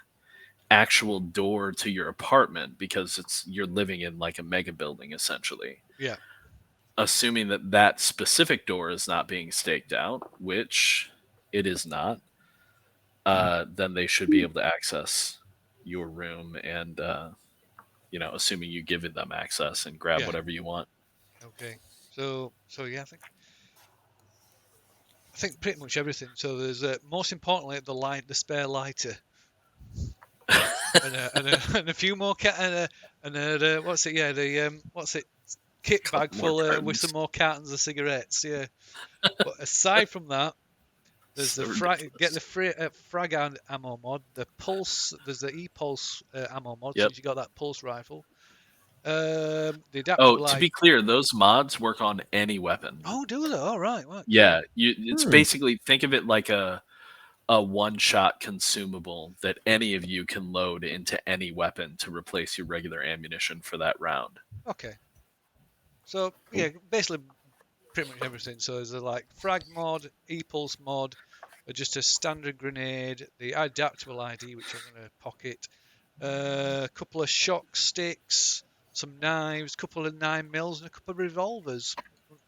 actual door to your apartment, because you're living in like a mega building essentially. Yeah. Assuming that specific door is not being staked out, which it is not. then they should be able to access your room and, assuming you give them access and grab whatever you want. Okay. So yeah, I think pretty much everything. So there's most importantly the spare lighter, and a few more what's it? Yeah, what's it? Kit bag full with some more cartons of cigarettes. Yeah. But aside from that, there's So get the frag ammo mod, the pulse. There's the e-pulse ammo mod Yep. since you got that pulse rifle. The adaptable. Oh, to be clear, those mods work on any weapon. Oh, do they? All right. Well, Yeah, it's basically, think of it like a one-shot consumable that any of you can load into any weapon to replace your regular ammunition for that round. Okay. So yeah, basically pretty much everything. So there's like frag mod, e-pulse mod, just a standard grenade, the adaptable ID, which I'm going to pocket, a couple of shock sticks, some knives, a couple of 9mm, and a couple of revolvers.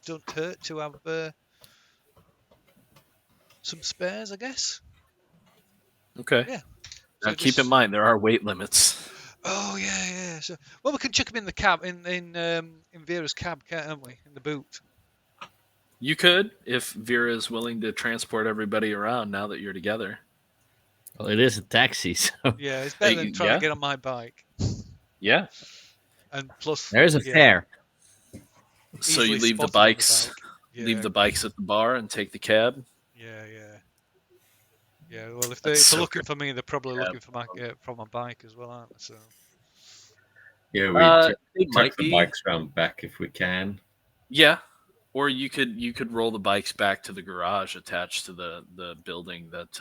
Don't hurt to have some spares, I guess. Okay. Yeah. Now keep in mind there are weight limits. Oh yeah. So we can chuck them in the cab in Vera's cab, can't we? In the boot. You could, if Vera is willing to transport everybody around now that you're together. Well, it is a taxi, so yeah, it's better than trying to get on my bike. Yeah. And plus, there is a fare. So you leave the bikes, leave the bikes at the bar, and take the cab. Yeah. Well, if they're looking for me, they're probably looking for my bike as well, aren't they? So. Yeah, we take the bikes round back if we can. Yeah. Or you could roll the bikes back to the garage attached to the building that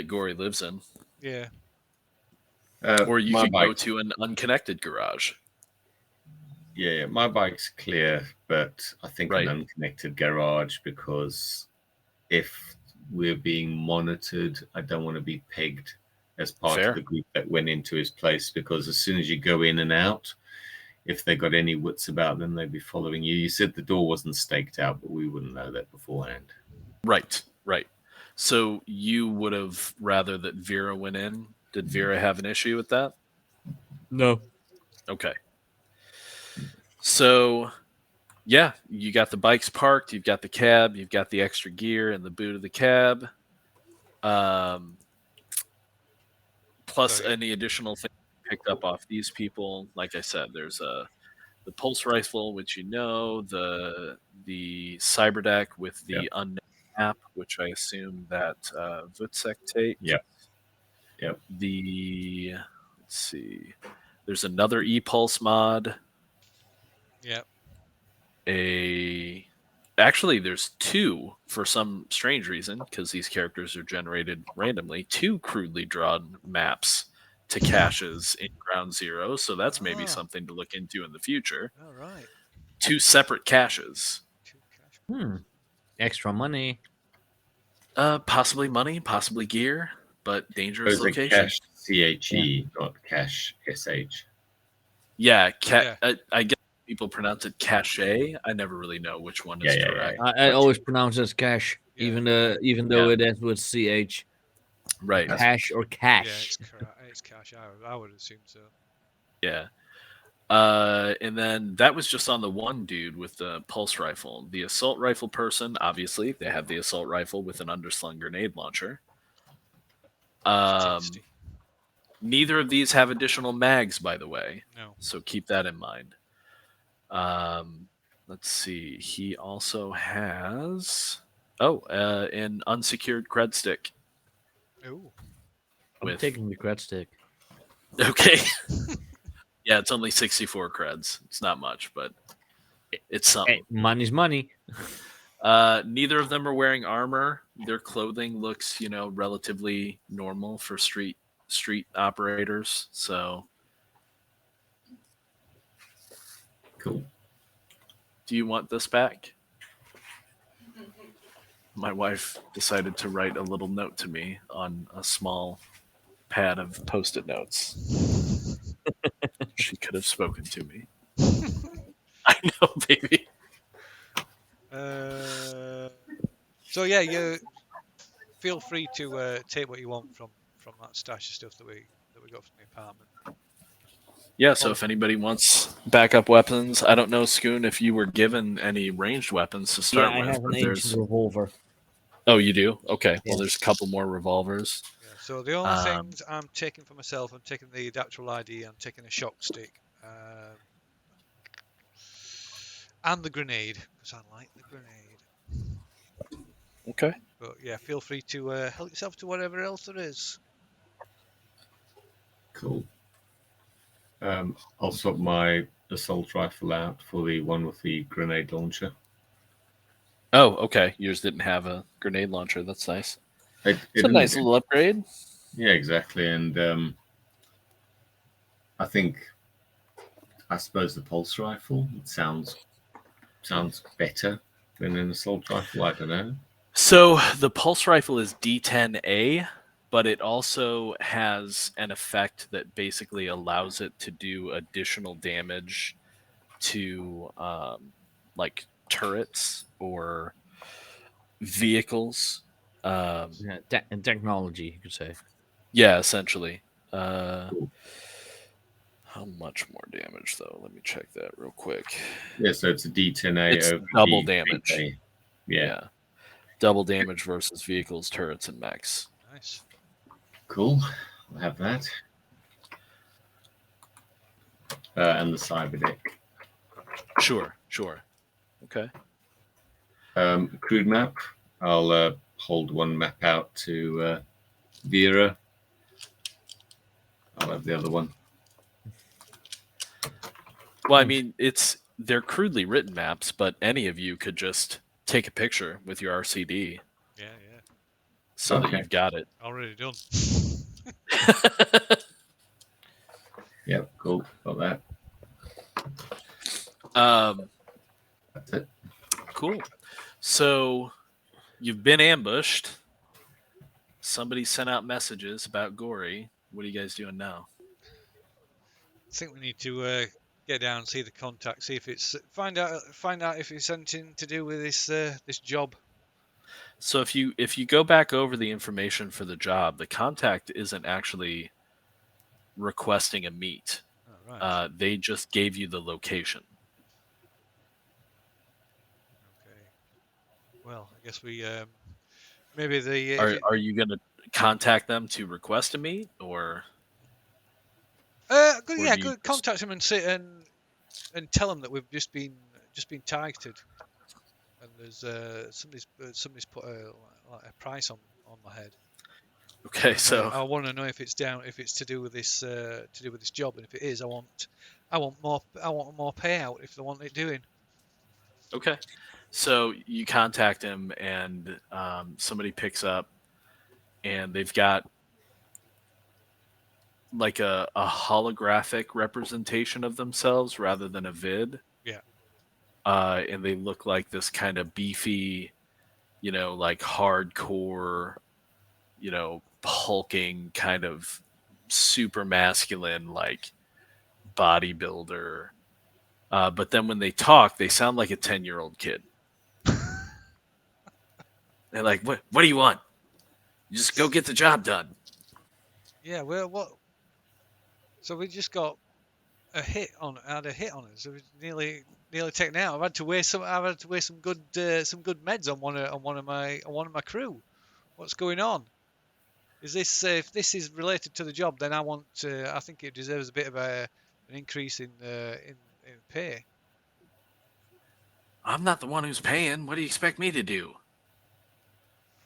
Gory lives in. Yeah. Or you could go to an unconnected garage. Yeah, my bike's clear, but I think an unconnected garage, because if we're being monitored, I don't want to be pegged as part of the group that went into his place, because as soon as you go in and out, if they got any wits about them, they'd be following you. You said the door wasn't staked out, but we wouldn't know that beforehand. Right. So you would have rather that Vera went in. Did Vera have an issue with that? No. Okay. So, yeah, you got the bikes parked, you've got the cab, you've got the extra gear in the boot of the cab. Plus any additional things picked up off these people. Like I said, there's the pulse rifle, which the cyber deck with the unknown map, which I assume that Vutsek takes. Yep. Let's see, there's another e-pulse mod. Yep. Actually, there's two, for some strange reason, because these characters are generated randomly, two crudely drawn maps to caches in Ground Zero. So that's maybe something to look into in the future. All right. Two separate caches. Extra money. Possibly money, possibly gear, but dangerous location. Cache CHE, not cache SH. Yeah, I guess people pronounce it cache. I never really know which one is correct. I always pronounce it as cache, even though it ends with CH. Right. Cache or cache. Yeah, it's cache. I would assume so. Yeah. And then that was just on the one dude with the pulse rifle. The assault rifle person, obviously, they have the assault rifle with an underslung grenade launcher. Neither of these have additional mags, by the way. No. So keep that in mind. Let's see. He also has an unsecured cred stick. Ooh. I'm taking the cred stick. Okay. Yeah, it's only 64 creds. It's not much, but it's something. Hey, money's money. Neither of them are wearing armor. Their clothing looks, relatively normal for street operators. So, cool. Do you want this back? My wife decided to write a little note to me on a small pad of Post-it notes. She could have spoken to me. I know, baby. feel free to take what you want from that stash of stuff that we got from the apartment. Yeah, so if anybody wants backup weapons, I don't know, Scoon, if you were given any ranged weapons to start I with. have an but ancient revolver. Oh, you do? Okay. Well, Yeah. there's a couple more revolvers. Yeah. So the only things I'm taking for myself, I'm taking the adaptable ID, I'm taking a shock stick, and the grenade because I like the grenade. Okay. But yeah, feel free to help yourself to whatever else there is. Cool. I'll swap my assault rifle out for the one with the grenade launcher. Oh, okay. Yours didn't have a grenade launcher. That's nice. It's a nice little upgrade. Yeah, exactly. And I suppose the pulse rifle sounds better than an assault rifle. I don't know. So the pulse rifle is D10A, but it also has an effect that basically allows it to do additional damage to like turrets or vehicles. Yeah, and technology, you could say. Yeah, essentially. Cool. How much more damage, though? Let me check that real quick. Yeah, so it's a D10A It's over double D8A. damage. Yeah. Double damage versus vehicles, turrets, and mechs. Nice. Cool. I'll have that. And the cyber deck. Sure. Okay. Crude map. I'll hold one map out to Vera. I'll have the other one. Well, I mean, they're crudely written maps, but any of you could just take a picture with your RCD. Yeah. So that you've got it. Already done. Yep, cool. Got that. That's it. Cool. So you've been ambushed. Somebody sent out messages about Gory. What are you guys doing now? I think we need to get down and see the contact, see if it's find out if it's anything to do with this job. So if you go back over the information for the job, the contact isn't actually requesting a meet. Oh, right. They just gave you the location. Okay. Well, I guess we maybe the Are you going to contact them to request a meet, or? good. Contact them and sit and tell them that we've just been targeted, and there's somebody's put a price on my head. Okay, and, so I want to know if it's to do with this job, and if it is, I want more payout if they want it doing. Okay, so you contact him, and somebody picks up, and they've got like a holographic representation of themselves rather than a vid. Yeah. And they look like this kind of beefy, like hardcore, hulking kind of super masculine, like bodybuilder. But then when they talk, they sound like a 10-year-old kid. They're like, what do you want? You just go get the job done. Yeah, well, what? So we just got had a hit on us. So we nearly taken out. I've had to wear some good meds on one of my crew. What's going on? Is this if this is related to the job? Then I think it deserves a bit of an increase in pay. I'm not the one who's paying. What do you expect me to do?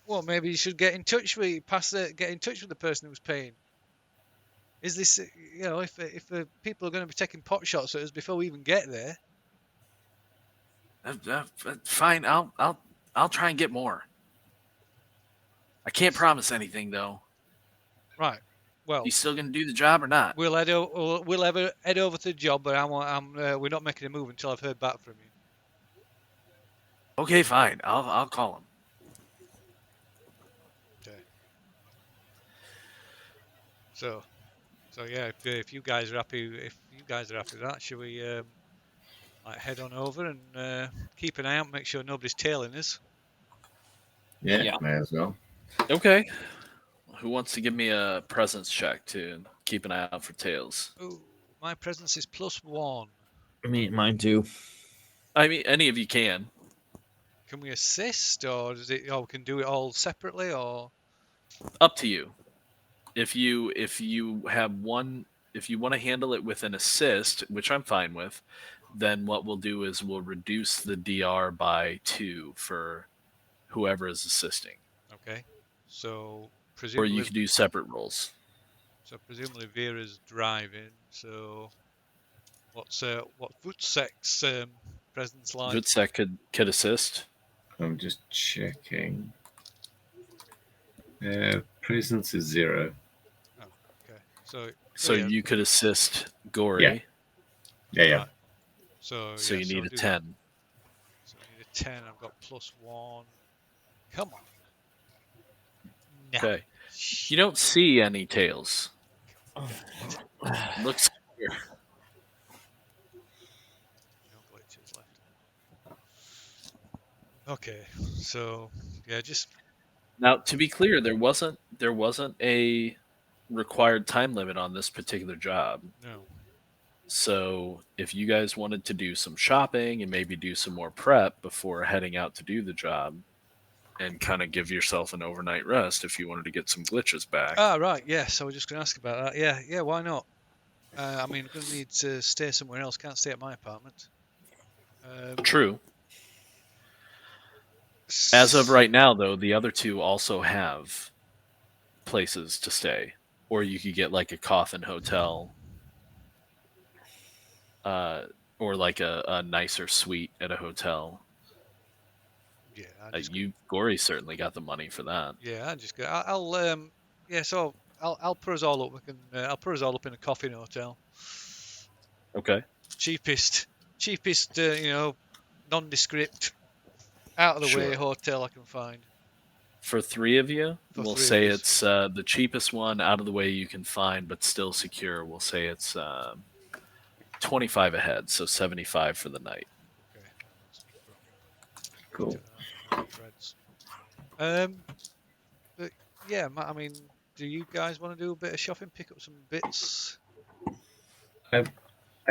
Well, maybe you should get in touch with the person who's paying. Is this if the people are going to be taking pot shots at us before we even get there? Fine, I'll try and get more. I can't promise anything though. Right. Well, you still gonna do the job or not? We'll head over to the job, but we're not making a move until I've heard back from you. Okay, fine. I'll call him. Okay. So yeah, if you guys are happy with that, should we head on over and keep an eye out, make sure nobody's tailing us? Yeah, may as well. Okay. Who wants to give me a presence check to keep an eye out for tails? Ooh, my presence is +1. Mine too. I mean, any of you can. Can we assist, or does it? Oh, we can do it all separately, or Up to you. If you have one, if you want to handle it with an assist, which I'm fine with, then what we'll do is we'll reduce the DR by 2 for whoever is assisting, okay. So or you presumably, could do separate rolls. Vera's driving. So what's what Footsek's presence like? Vutsek could assist. I'm just checking. Presence is 0. Oh, okay. So So yeah, you could assist Gory. Yeah. right. So So yeah, you so need I'll a do 10. that. So I need a 10. I've got +1. Come on. Nah. Okay. You don't see any tails. Looks clear. No glitches left. Okay, so yeah, just Now, to be clear, there wasn't a required time limit on this particular job. no. So if you guys wanted to do some shopping and maybe do some more prep before heading out to do the job and kind of give yourself an overnight rest if you wanted to get some glitches back. Ah, right. Yes, I was just going to ask about that. Yeah, yeah. Why not? I mean, I'm going to need to stay somewhere else. Can't stay at my apartment. True. As of right now, though, the other two also have places to stay, or you could get like a coffin hotel, or like a nicer suite at a hotel. Yeah, Gory certainly got the money for that. Yeah, I just go. Yeah. So I'll put us all up. We can. I'll put us all up in a coffin hotel. Okay. Cheapest. Nondescript, out of the way Sure. hotel I can find. For 3 of you, For we'll 3 of say us. it's the cheapest one out of the way you can find, but still secure. We'll say it's 25 a head, so 75 for the night. Okay, that's no problem. Cool. But yeah, I mean, do you guys want to do a bit of shopping? Pick up some bits. I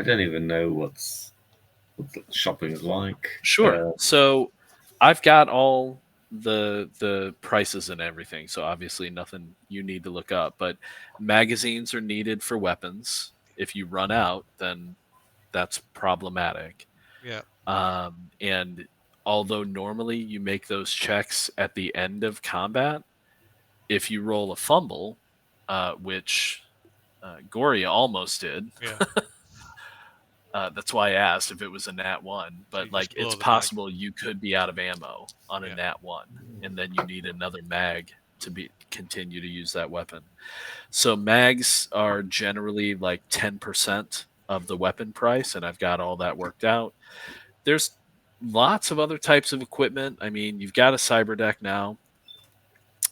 don't even know what the shopping is like. Sure. So I've got all the prices and everything, so obviously nothing you need to look up, but magazines are needed for weapons. If you run out, then that's problematic. Yeah. And although normally you make those checks at the end of combat, if you roll a fumble, which Gory almost did, Yeah. that's why I asked if it was a nat 1. But like, it's possible you could be out of ammo on a nat 1, and then you need another mag to continue to use that weapon. So mags are generally like 10% of the weapon price, and I've got all that worked out. There's lots of other types of equipment. I mean, you've got a cyber deck now,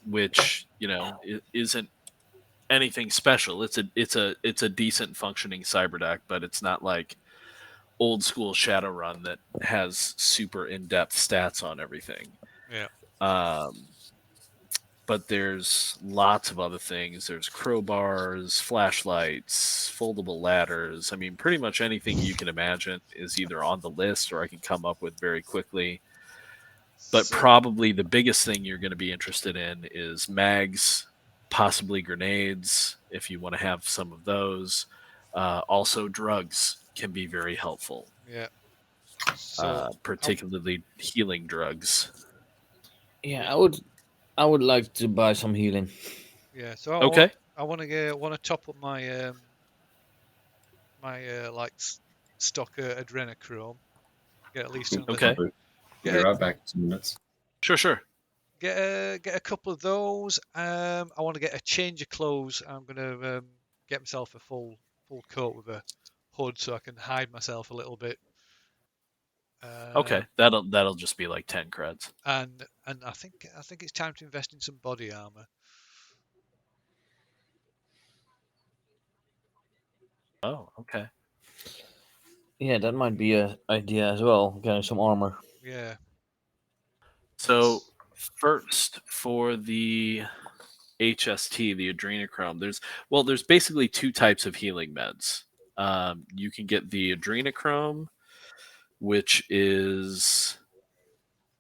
which isn't anything special. It's a decent functioning cyber deck, but it's not like old school Shadowrun that has super in-depth stats on everything. Yeah. But there's lots of other things. There's crowbars, flashlights, foldable ladders. I mean, pretty much anything you can imagine is either on the list or I can come up with very quickly. But probably the biggest thing you're going to be interested in is mags, possibly grenades, if you want to have some of those. Also, drugs can be very helpful. Yeah. Particularly healing drugs. Yeah, I would like to buy some healing. Yeah, so I want to top up my like stock adrenochrome. Get at least another. Okay. Be right back in 2 minutes. Sure. Get a couple of those. I want to get a change of clothes. I'm gonna get myself a full coat with a hood so I can hide myself a little bit. Okay, that'll just be like 10 creds. And I think it's time to invest in some body armor. Oh, okay. Yeah, that might be an idea as well. Getting some armor. Yeah. So First, for the HST, the adrenochrome, there's basically two types of healing meds. You can get the adrenochrome, which is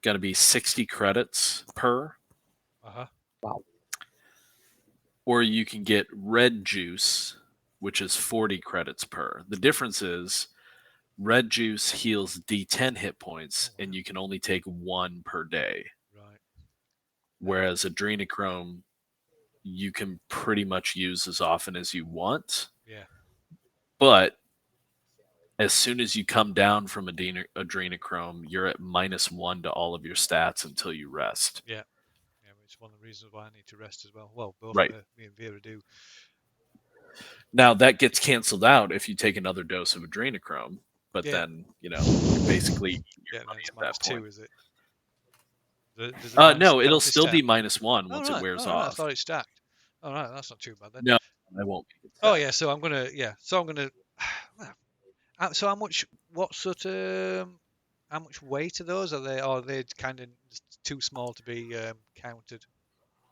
going to be 60 credits per, Wow. or you can get red juice, which is 40 credits per. The difference is red juice heals D10 hit points, and you can only take one per day. Right. Whereas adrenochrome, you can pretty much use as often as you want. Yeah. But as soon as you come down from adrenochrome, you're at -1 to all of your stats until you rest. Yeah. Yeah, which is one of the reasons why I need to rest as well. Well, both Right. me and Vera do. Now that gets canceled out if you take another dose of adrenochrome, but Yeah. then you're basically Yeah, money it's at that -2, point. is it? Does No, it'll penalty still stack? be -1 once right. it wears Right. I off. thought it stacked. All right, that's not too bad then. No, I won't. Oh yeah, so I'm gonna so how much? What sort of? How much weight are those? Are they kind of too small to be counted?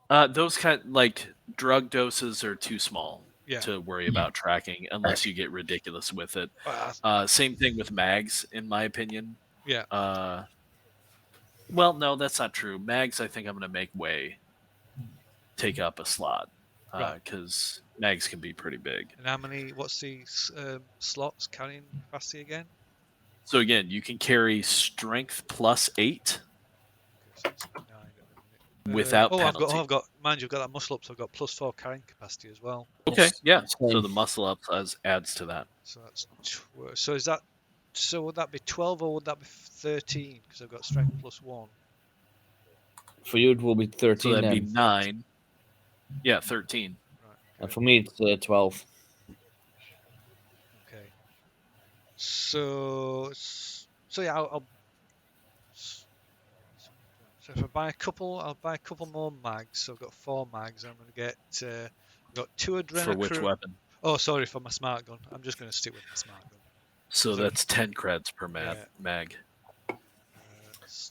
Those like drug doses are too small Yeah. to worry about tracking unless you get ridiculous with it. Well, Same thing with mags, in my opinion. yeah. Well, no, that's not true. Mags, I think I'm going to make way take up a slot Right. because mags can be pretty big. And how many? What's the slots carrying capacity again? So again, you can carry strength +8 Okay, so it's 9 at the minute. without penalty. I've got. Mind you, I've got that muscle up, so I've got +4 carrying capacity as well. Okay, yeah. So Same. the muscle up adds to that. So that's so is that? So would that be 12 or would that be 13? Because I've got strength +1. For you, it will be 13. So that'd be then. 9. Yeah, 13. Right. And for me, it's 12. Okay. So yeah, so if I buy a couple, I'll buy a couple more mags. So I've got 4 mags. I'm going to get. I've got 2 adrenochrome. For which weapon? Oh, sorry, for my smart gun. I'm just going to stick with my smart gun. So that's 10 creds per Yeah. mag.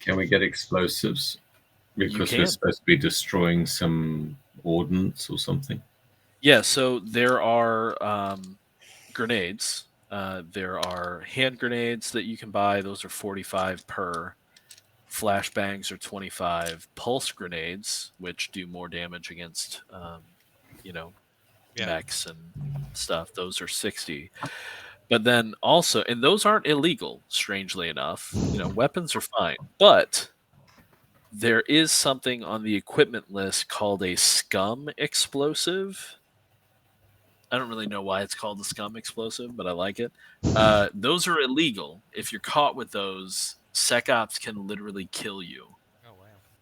Can we get explosives? Because can. we're supposed to be destroying some ordnance or something. Yeah, so there are grenades. There are hand grenades that you can buy. Those are 45 per. Flashbangs are 25. Pulse grenades, which do more damage against, mechs and stuff. Those are 60. But then also, and those aren't illegal, strangely enough. Weapons are fine. But there is something on the equipment list called a scum explosive. I don't really know why it's called the scum explosive, but I like it. Those are illegal. If you're caught with those, SecOps can literally kill you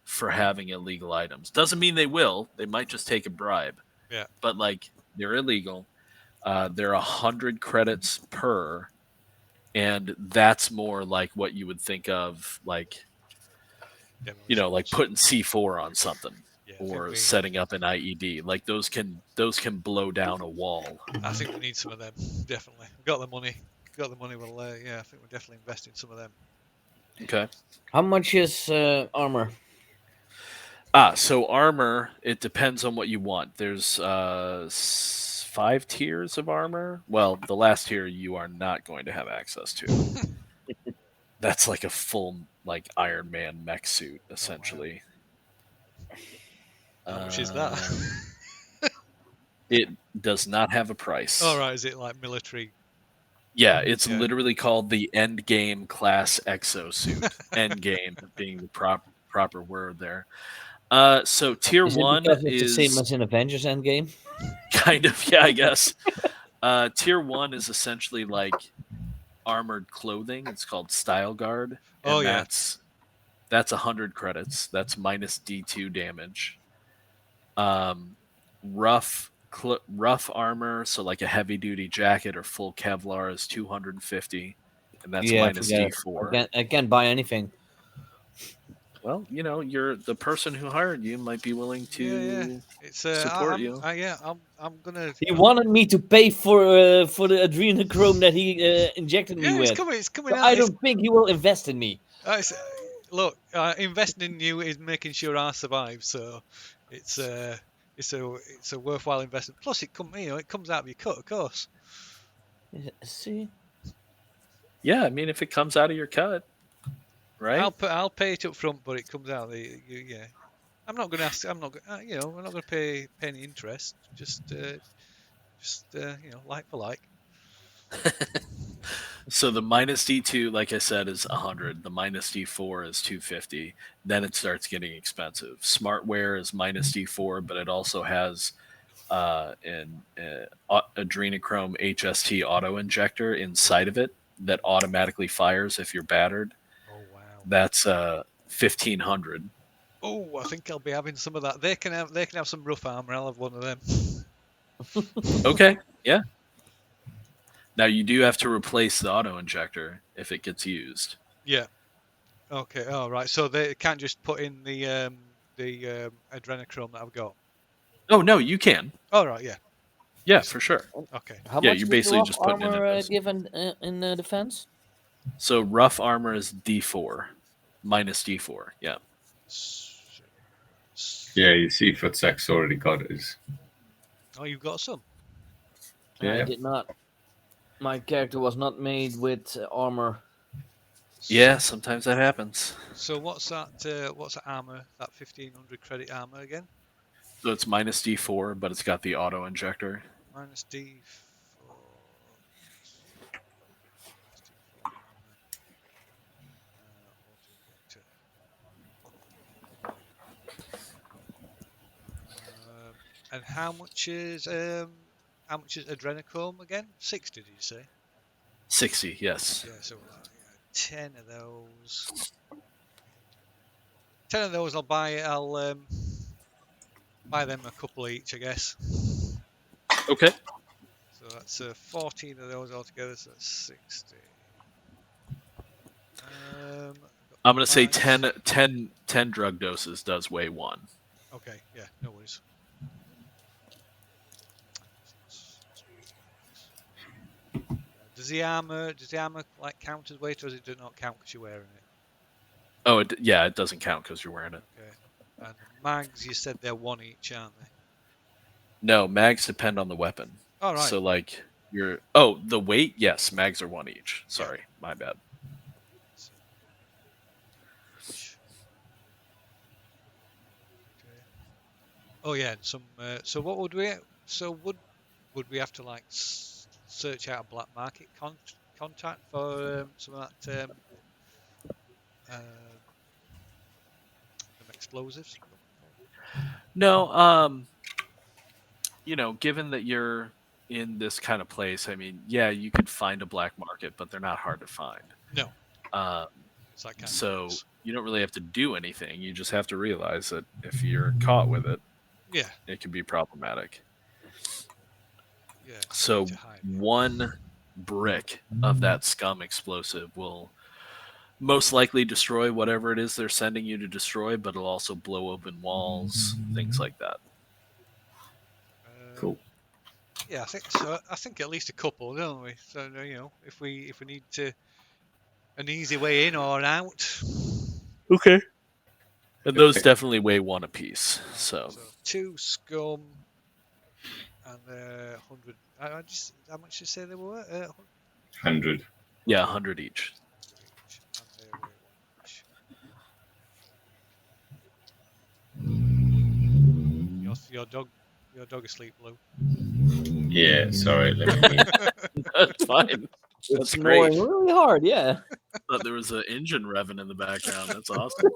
for having illegal items. Doesn't mean they will. They might just take a bribe. Yeah. But they're illegal. They're 100 credits per, and that's more like what you would think of, like putting C4 on something. Or setting up an IED, like those can blow down a wall. I think we need some of them, definitely. We've got the money. Well, I think we're definitely investing some of them. Okay. How much is armor? So armor, it depends on what you want. There's 5 tiers of armor. Well, the last tier you are not going to have access to. That's like a full Iron Man mech suit, essentially. How much is that? It does not have a price. Oh, right. Is it like military? Yeah, it's literally called the Endgame class exosuit. Endgame being the proper word there. So tier Is 1 it's is the same as in Avengers Endgame. Kind of, yeah, I guess. Tier 1 is essentially like armored clothing. It's called Style Guard. And that's 100 credits. That's minus D2 damage. Rough armor, so like a heavy duty jacket or full Kevlar is 250, and that's minus D4. I can't buy anything. Well, you're the person who hired you might be willing to support you. I'm gonna. He wanted me to pay for the adrenochrome that he injected me with. It's coming out. I don't think he will invest in me. look, investing in you is making sure I survive. So it's a worthwhile investment. Plus, it comes out of your cut, of course. See, Yeah, I mean, if it comes out of your cut, right? I'll pay it up front, but it comes out. Yeah. I'm not going to ask. I'm not. We're not going to pay any interest. Just like for like. So the minus D2, like I said, is 100. The minus D4 is 250. Then it starts getting expensive. Smartwear is minus D4, but it also has an adrenochrome HST auto injector inside of it that automatically fires if you're battered. Oh wow. That's 1500. Oh, I think I'll be having some of that. They can have some rough armor. I'll have one of them. Okay, yeah. Now you do have to replace the auto injector if it gets used. Yeah. Okay. All right. So they can't just put in the adrenochrome that I've got. Oh no, you can. All right. Yeah. Yeah, for sure. Okay. how Yeah, much you're is basically rough just putting it in armor this. given in defense? So rough armor is D4, minus D4. Yeah. Yeah, you see, Footsack's already got his. Oh, you've got some. I Yeah. did not. My character was not made with armor. Yeah, sometimes that happens. So what's that? What's that armor? That 1500 credit armor again? So it's minus D4, but it's got the auto injector. Minus D4. And how much is adrenochrome again? 60, did you say? 60, yes. Yeah, so 10 of those. 10 of those I'll buy. I'll buy them a couple each, I guess. Okay. So that's 14 of those altogether. So that's 60. I'm going to say Nice. 10 drug doses does weigh 1. Okay, yeah, no worries. Does the armor like count as weight, or does it do not count because you're wearing it? Oh, it doesn't count because you're wearing it. Okay. And the mags, you said they're 1 each, aren't they? No, mags depend on the weapon. All right. So like the weight, yes, mags are 1 each. Sorry, my bad. Oh yeah, and some. So what would we? So would we have to like search out a black market contact for some of that explosives? No, given that you're in this kind of place, I mean, yeah, you could find a black market, but they're not hard to find. No. It's that kind So of you don't really have to do anything. You just have to realize that if you're caught with it, yeah, it can be problematic. yeah. So to hide, 1 brick of that scum explosive will most likely destroy whatever it is they're sending you to destroy, but it'll also blow open walls, things like that. Cool. Yeah, I think so. I think at least a couple, don't we? So if we need an easy way in or out. Okay. And those definitely weigh 1 apiece. So 2 scum and 100. How much did you say they were? 100. yeah, 100 each. And they weigh 1 each. Your dog asleep, Blue. Yeah, sorry. Let me. That's fine. That's It's great. snoring really hard, yeah. Thought there was an engine revving in the background. That's awesome.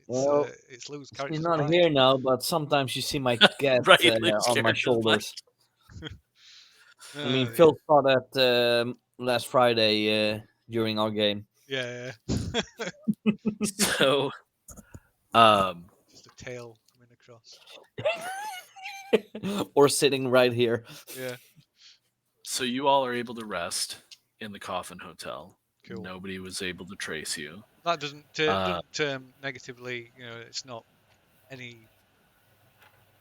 Well, It's Lou's She's character's not mind. here now, but sometimes you see my cat Right, Lou's on my character's shoulders. I mean, Yeah. Phil saw that last Friday during our game. Yeah. So, Just a tail coming across. Or sitting right here. Yeah. so you all are able to rest in the Coffin Hotel. Cool. Nobody was able to trace you. That doesn't negatively. It's not any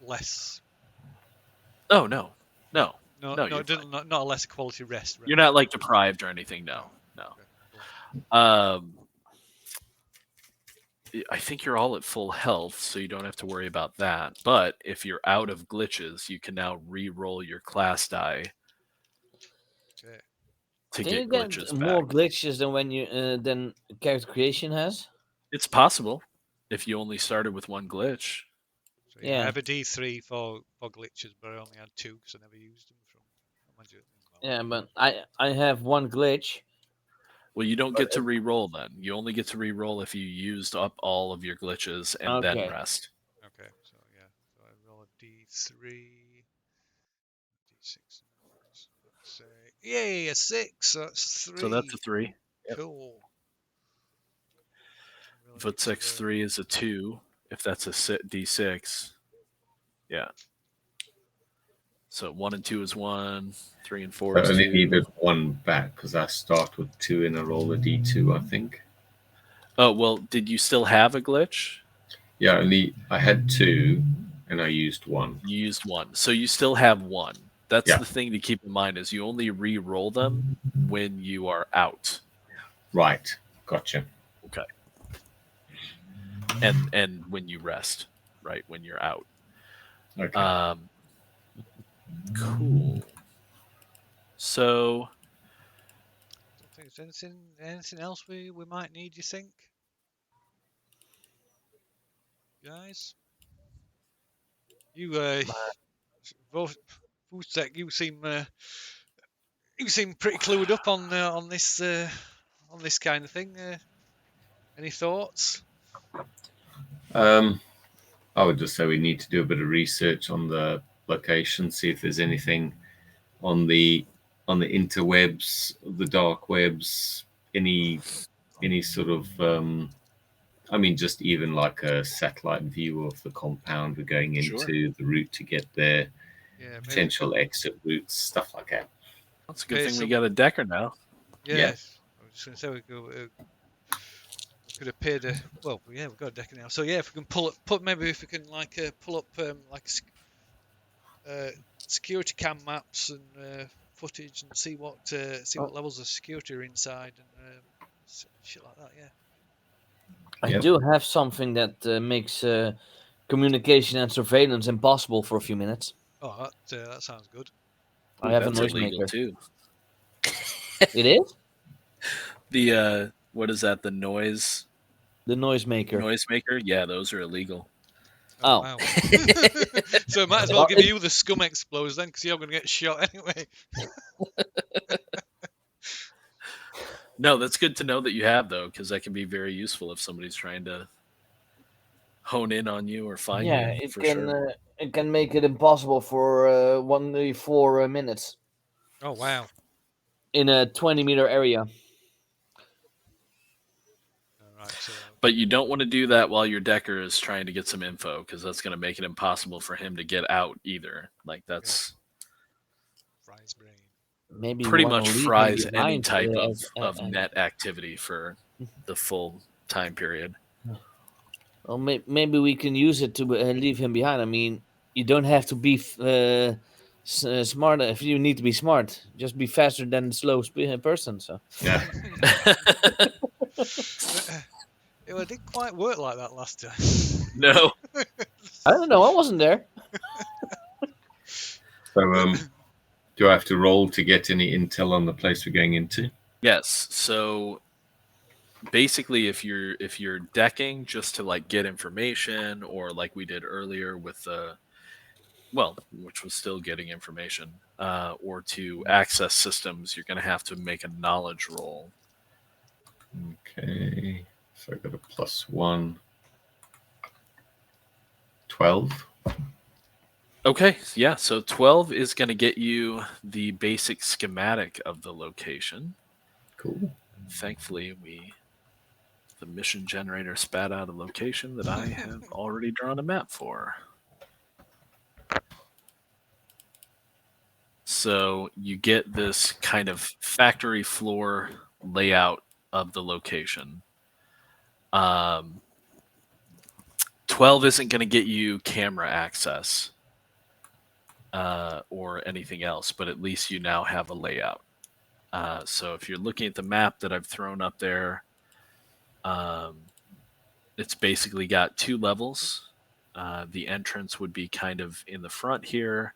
less. Oh no. No, you're it doesn't. Not a less quality rest. Right? You're not like deprived or anything. No. Okay, I think you're all at full health, so you don't have to worry about that. But if you're out of glitches, you can now re-roll your class die Okay. to Can you get get glitches more back. glitches than when you than character creation has? It's possible if you only started with one glitch. So yeah, I Yeah. have a D3 for glitches, but I only had 2 because I never used them from. Yeah, but I have one glitch. Well, you don't get to re-roll then. You only get to re-roll if you used up all of your glitches and then Okay. rest. Okay, so yeah, so I roll a D3, D6. Say, yay, a 6. So that's 3. So that's a 3. Yep. Cool. Really Foot need 6 to, 3 is a 2. If that's a D6, yeah. So 1 and 2 is 1. 3 and 4 I is only 2. needed one back because I start with 2 and I roll a D2, I think. Oh well, did you still have a glitch? Yeah, I had 2 and I used 1. You used 1, so you still have 1. That's Yeah. the thing to keep in mind is you only re-roll them when you are out. Right. Gotcha. Okay. And when you rest, right? When you're out. Okay. Cool. So don't think there's anything else we might need, you think? Guys? You, both, Fustek, you seem pretty clued up on this kind of thing. Any thoughts? I would just say we need to do a bit of research on the location, see if there's anything on the interwebs, the dark webs, any sort of I mean, just even like a satellite view of the compound we're going into, the route to get there, Yeah, potential exit routes, stuff like that. that's a good thing we got a Decker now. Yes, I was just going to say we could have paid a. Well, yeah, we've got a Decker now. So yeah, if we can maybe if we can pull up security cam maps and footage and see what levels of security are inside and shit like that. Yeah. I Yep. do have something that makes communication and surveillance impossible for a few minutes. Oh, that sounds good. I have a That's illegal noisemaker. too. It is? The what is that? The noise Noisemaker. noisemaker? Yeah, those are illegal. Oh. Wow. So I might as well give you the scum exploders then, because you're going to get shot anyway. No, that's good to know that you have though, because that can be very useful if somebody's trying to hone in on you or find Yeah, you. it For can sure. it can make it impossible for 1 to 4 minutes Oh wow. in a 20-meter area. All right. So. But you don't want to do that while your Decker is trying to get some info, because that's going to make it impossible for him to get out either. Like that's Fry's brain. Maybe pretty you want much to leave fries him any behind, type of net activity for the full time period. Well, maybe we can use it to leave him behind. I mean, you don't have to be smart if you need to be smart. Just be faster than the slow person. So Yeah. It didn't quite work like that last time. No. I don't know. I wasn't there. So, do I have to roll to get any intel on the place we're going into? Yes. So basically, if you're decking just to like get information, or like we did earlier with which was still getting information, or to access systems, you're going to have to make a knowledge roll. Okay. So I got a +1. 12. Okay, yeah, so 12 is going to get you the basic schematic of the location. Cool. Thankfully, the mission generator spat out a location that I have already drawn a map for. So you get this kind of factory floor layout of the location. 12 isn't going to get you camera access or anything else, but at least you now have a layout. So if you're looking at the map that I've thrown up there, it's basically got 2 levels. The entrance would be kind of in the front here,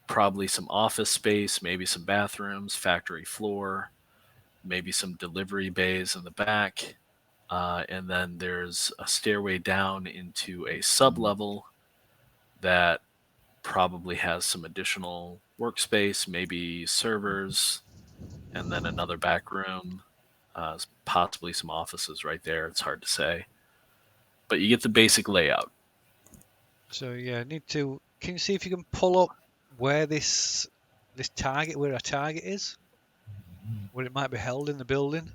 probably some office space, maybe some bathrooms, factory floor, maybe some delivery bays in the back. And then there's a stairway down into a sub-level that probably has some additional workspace, maybe servers, and then another back room, possibly some offices right there. It's hard to say. But you get the basic layout. So yeah, need to. Can you see if you can pull up where this target, where our target is, where it might be held in the building?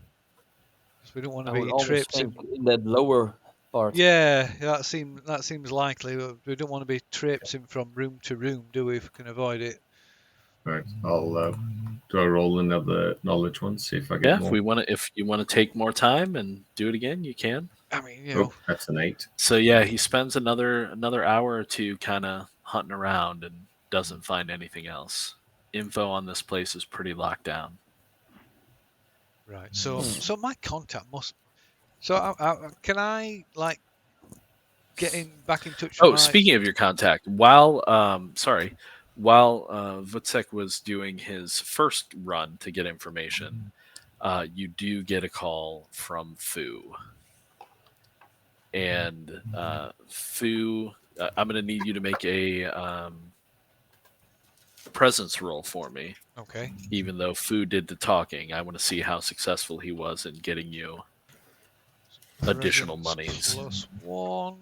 Because we don't want to I would be almost traipsing. think in that lower part. Yeah, that seems likely. We don't want to be traipsing from room to room, do we? If we can avoid it. Right. I'll do a roll another knowledge one, see if I get more. If you want to take more time and do it again, you can. I mean, you know. Oh, that's an 8. So yeah, he spends another hour or two kind of hunting around and doesn't find anything else. Info on this place is pretty locked down. Right. So my contact must. So can I like get back in touch? Oh, with speaking of your contact, while Vutsek was doing his first run to get information, you do get a call from Fu. And Fu, I'm going to need you to make a presence roll for me. Okay. Even though Fu did the talking, I want to see how successful he was in getting you additional monies. +1.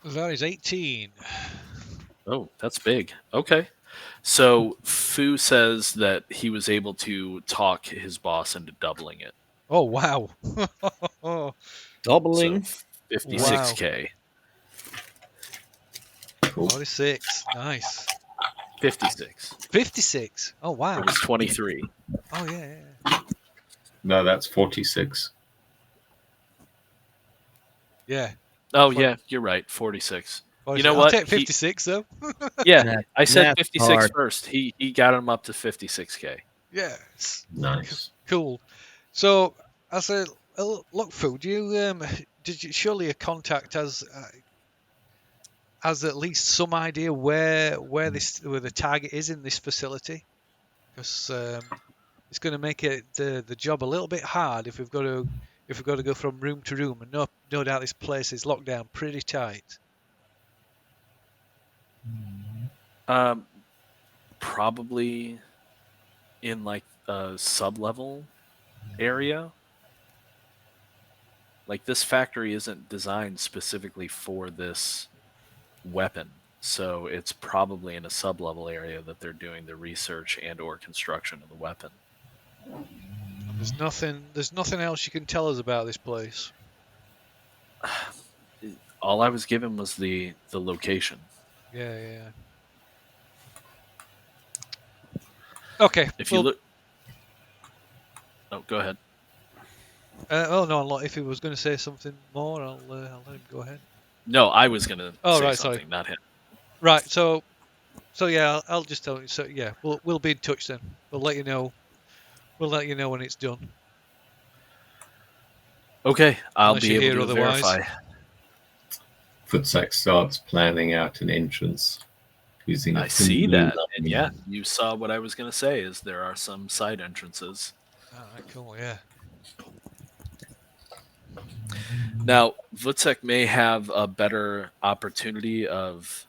That is 18. Oh, that's big. Okay. So Fu says that he was able to talk his boss into doubling it. Oh wow. Doubling. So 56K. Cool. 46. Nice. 56. 56. Oh wow. It was 23. Oh yeah. No, that's 46. Yeah. Oh, yeah, you're right. 46. You know I'll what? take 56 though. Yeah, I said That's 56 hard. first. He got him up to 56K. Yes. Nice. Cool. So, as a look, Fu, did you surely a contact has at least some idea where the target is in this facility? Because it's going to make it the job a little bit hard if we've got to go from room to room, and no doubt this place is locked down pretty tight. Probably in like a sub-level area. Like this factory isn't designed specifically for this weapon, so it's probably in a sub-level area that they're doing the research and or construction of the weapon. There's nothing else you can tell us about this place. All I was given was the location. Yeah. Okay. If you look, oh, go ahead. Oh no! If he was going to say something more, I'll let him go ahead. No, I was going to say right, something, sorry. not him. Right. So yeah, I'll just tell you. So yeah, we'll be in touch then. We'll let you know. We'll let you know when it's done. Okay, I'll Unless be you able hear to otherwise. verify. Footsack starts planning out an entrance using a I see blue that, line. and yeah, you saw what I was going to say. Is there are some side entrances. All right. Cool. Yeah. Now, Vutsek may have a better opportunity of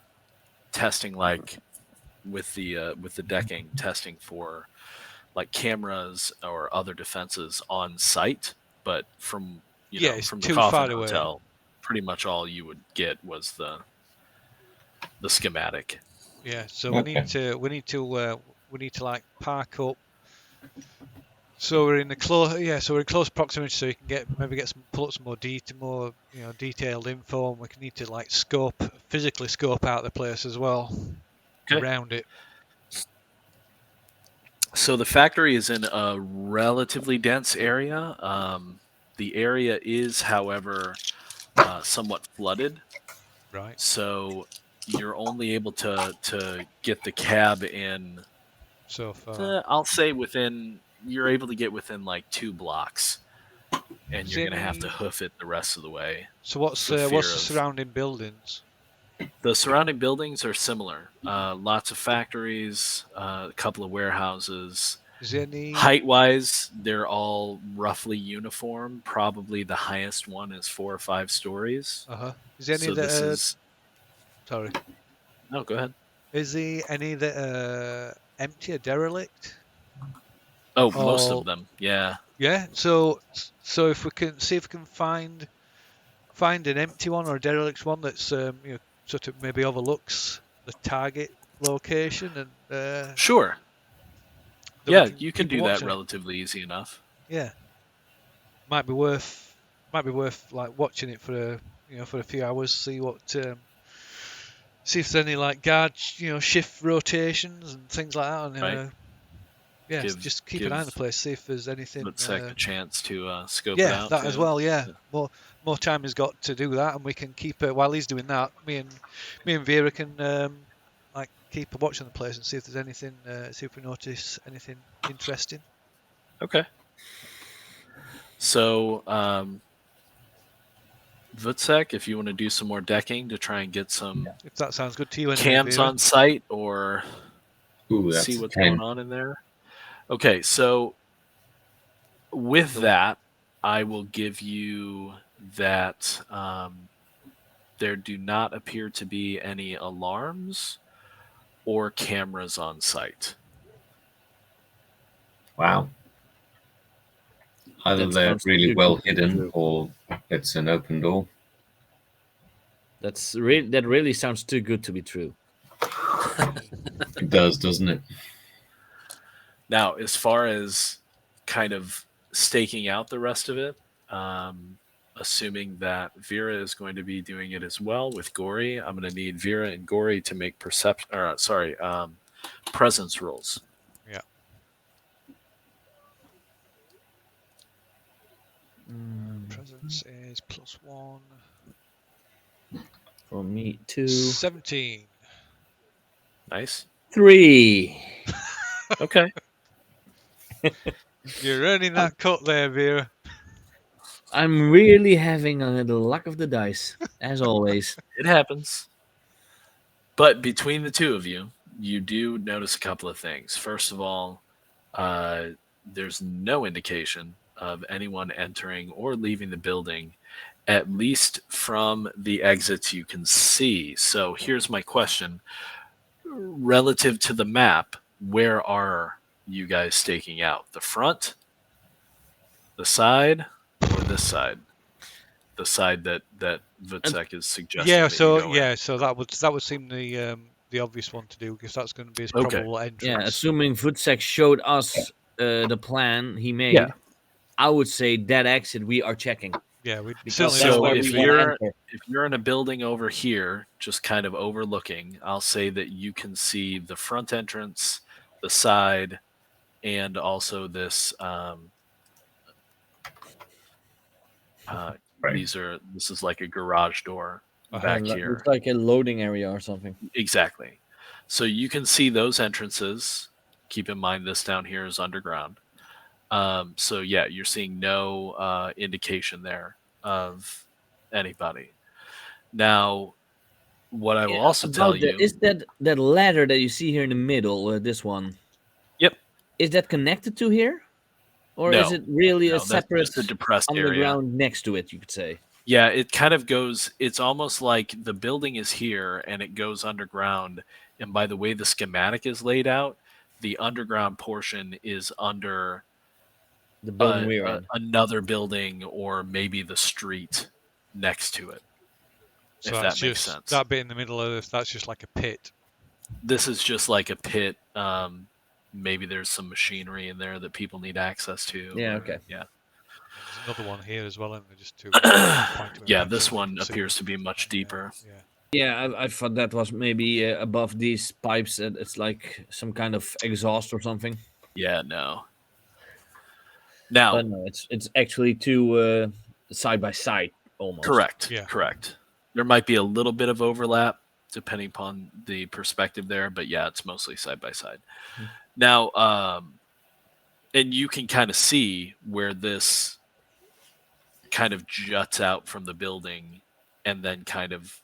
testing, like with the decking, testing for like cameras or other defenses on site. But from It's from the too Coffin far away. Hotel, pretty much all you would get was the schematic. Yeah. So Okay. we need to like park up. So we're in close proximity, so you can pull up some more detailed info, and we need to like physically scope out the place as well. Okay. Around it. So the factory is in a relatively dense area. The area is, however, somewhat flooded. Right. So you're only able to get the cab in so far? I'll say you're able to get within like 2 blocks, and Is you're going to have to any- hoof it the rest of the way. So what's for the fear of- surrounding buildings? The surrounding buildings are similar. Lots of factories, a couple of warehouses. Is there any? Height-wise, they're all roughly uniform. Probably the highest one is 4 or 5 stories. Is there any So that? this is. Sorry. No, go ahead. Is there any that are empty or derelict? Oh, most Or- of them. Yeah. Yeah. So if we can see if we can find an empty one or a derelict one that's sort of maybe overlooks the target location and Sure. then we Yeah, can you can keep do that watching it. relatively easy enough. Yeah. Might be worth like watching it for a few hours, see if there's any like guard shift rotations and things like that, and Right. just keep an eye on the give place, see if there's anything. Let's take a chance to scope it Yeah, out. that too. as well. Yeah, more time he's got to do that, and we can keep it while he's doing that. Me and Vera can like keep a watch on the place and see if there's anything. See if we notice anything interesting. Okay. So, Vutsek, if you want to do some more decking to try and get some If that sounds good to you, anyway, cams Vera. on site or Ooh, that's see a what's 10. going on in there. Okay, so with that, I will give you that there do not appear to be any alarms or cameras on site. Wow. Either That they're sounds really too well good to be hidden true. or it's an open door. That really sounds too good to be true. It does, doesn't it? Now, as far as kind of staking out the rest of it, assuming that Vera is going to be doing it as well with Gory, I'm going to need Vera and Gory to make presence rolls. Yeah. Presence is +1. For me, 2, 17. Nice. 3. Okay. You're earning that cut there, Vera. I'm really having the luck of the dice, as always. It happens. But between the two of you, you do notice a couple of things. First of all, there's no indication of anyone entering or leaving the building, at least from the exits you can see. So here's my question. Relative to the map, where are you guys staking out? The front, the side, or this side? The side that Vutsek is suggesting. Yeah, that you go in. so that would seem the obvious one to do, because that's going to be his Okay. probable entrance. Yeah, assuming Vutsek showed us the plan he made, Yeah. I would say that exit we are checking. Yeah, we Because certainly that's So where if we want to you're enter. if you're in a building over here, just kind of overlooking, I'll say that you can see the front entrance, the side, and also this. Right. This is like a garage door back here. It's like a loading area or something. Exactly. So you can see those entrances. Keep in mind this down here is underground. So yeah, you're seeing no indication there of anybody. Now, what I will also tell you is that ladder that you see here in the middle, this one. Yep. Is that connected to here? Or is No. it really No, a that's separate just a depressed area. underground next to it, you could say? Yeah, it kind of goes, it's almost like the building is here and it goes underground. And by the way the schematic is laid out, the underground portion is under The building we're in. another building or maybe the street next to it. So if that's that makes just sense. that bit in the middle of this. That's just like a pit. This is just like a pit. Maybe there's some machinery in there that people need access to. Yeah, or- okay. Yeah. There's another one here as well, and they're just two. Yeah, this one appears to be much deeper. Yeah. Yeah, I thought that was maybe above these pipes. It's like some kind of exhaust or something. Yeah, no. Now, But no, it's actually two side by side almost. correct. Yeah. Correct. There might be a little bit of overlap depending upon the perspective there. But yeah, it's mostly side by side. Mhm. Now, and you can kind of see where this kind of juts out from the building and then kind of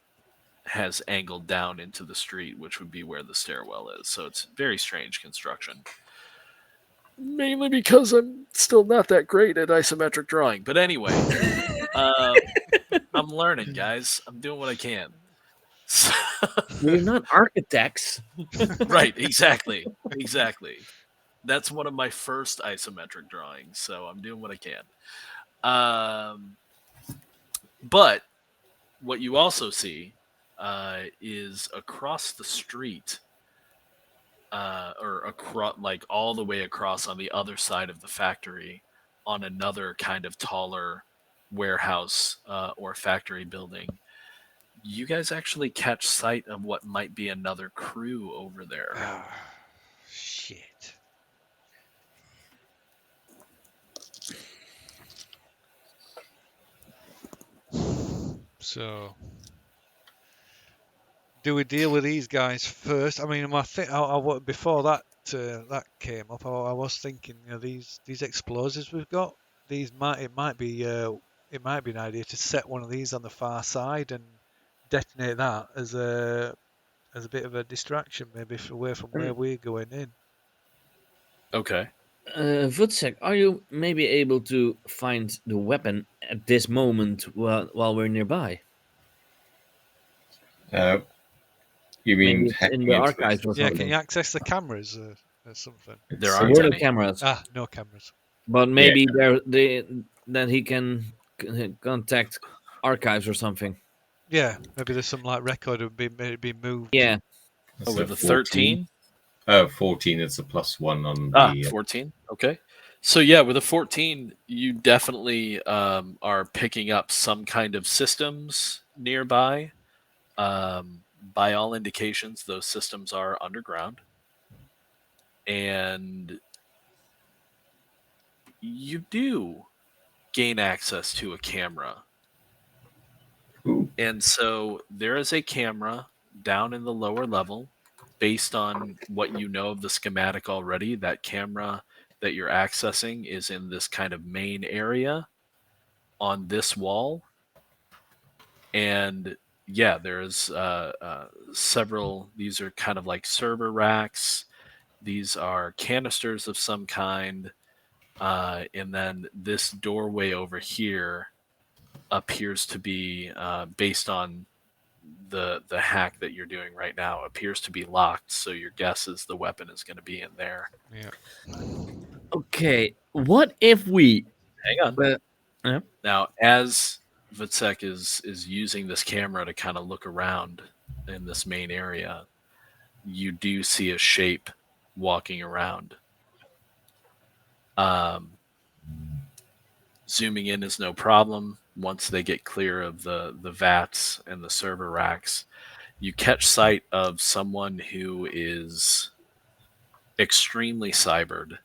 has angled down into the street, which would be where the stairwell is. So it's very strange construction. Mainly because I'm still not that great at isometric drawing. But anyway, I'm learning, guys. I'm doing what I can. So, We're not architects. right, exactly. That's one of my first isometric drawings, so I'm doing what I can. But what you also see is across the street, or across, like all the way across on the other side of the factory, on another kind of taller warehouse or factory building, you guys actually catch sight of what might be another crew over there. Shit. So, do we deal with these guys first? I mean, before that that came up, I was thinking, these explosives we've got, it might be an idea to set one of these on the far side and detonate that as a bit of a distraction, maybe away from where we're going in. Okay. Vutsek, are you maybe able to find the weapon at this moment while we're nearby? You mean Maybe it's in hacking the into archives or Yeah, something. can you access the cameras or something? There There aren't were no any. cameras, No cameras. but maybe then he can contact archives or something. Yeah, maybe there's some like record of being moved. Yeah. That's With a the 13? 14, it's a +1 on the 14. Okay. So yeah, with a 14, you definitely are picking up some kind of systems nearby. By all indications, those systems are underground. And you do gain access to a camera. Ooh. And so there is a camera down in the lower level. Based on what you know of the schematic already, that camera that you're accessing is in this kind of main area on this wall. And yeah, there's several, these are kind of like server racks. These are canisters of some kind. And then this doorway over here appears to be, based on the hack that you're doing right now, appears to be locked. So your guess is the weapon is going to be in there. Yeah. Okay. What if we Hang on. Yeah. Now, as Vutsek is using this camera to kind of look around in this main area, you do see a shape walking around. Zooming in is no problem. Once they get clear of the vats and the server racks, you catch sight of someone who is extremely cybered,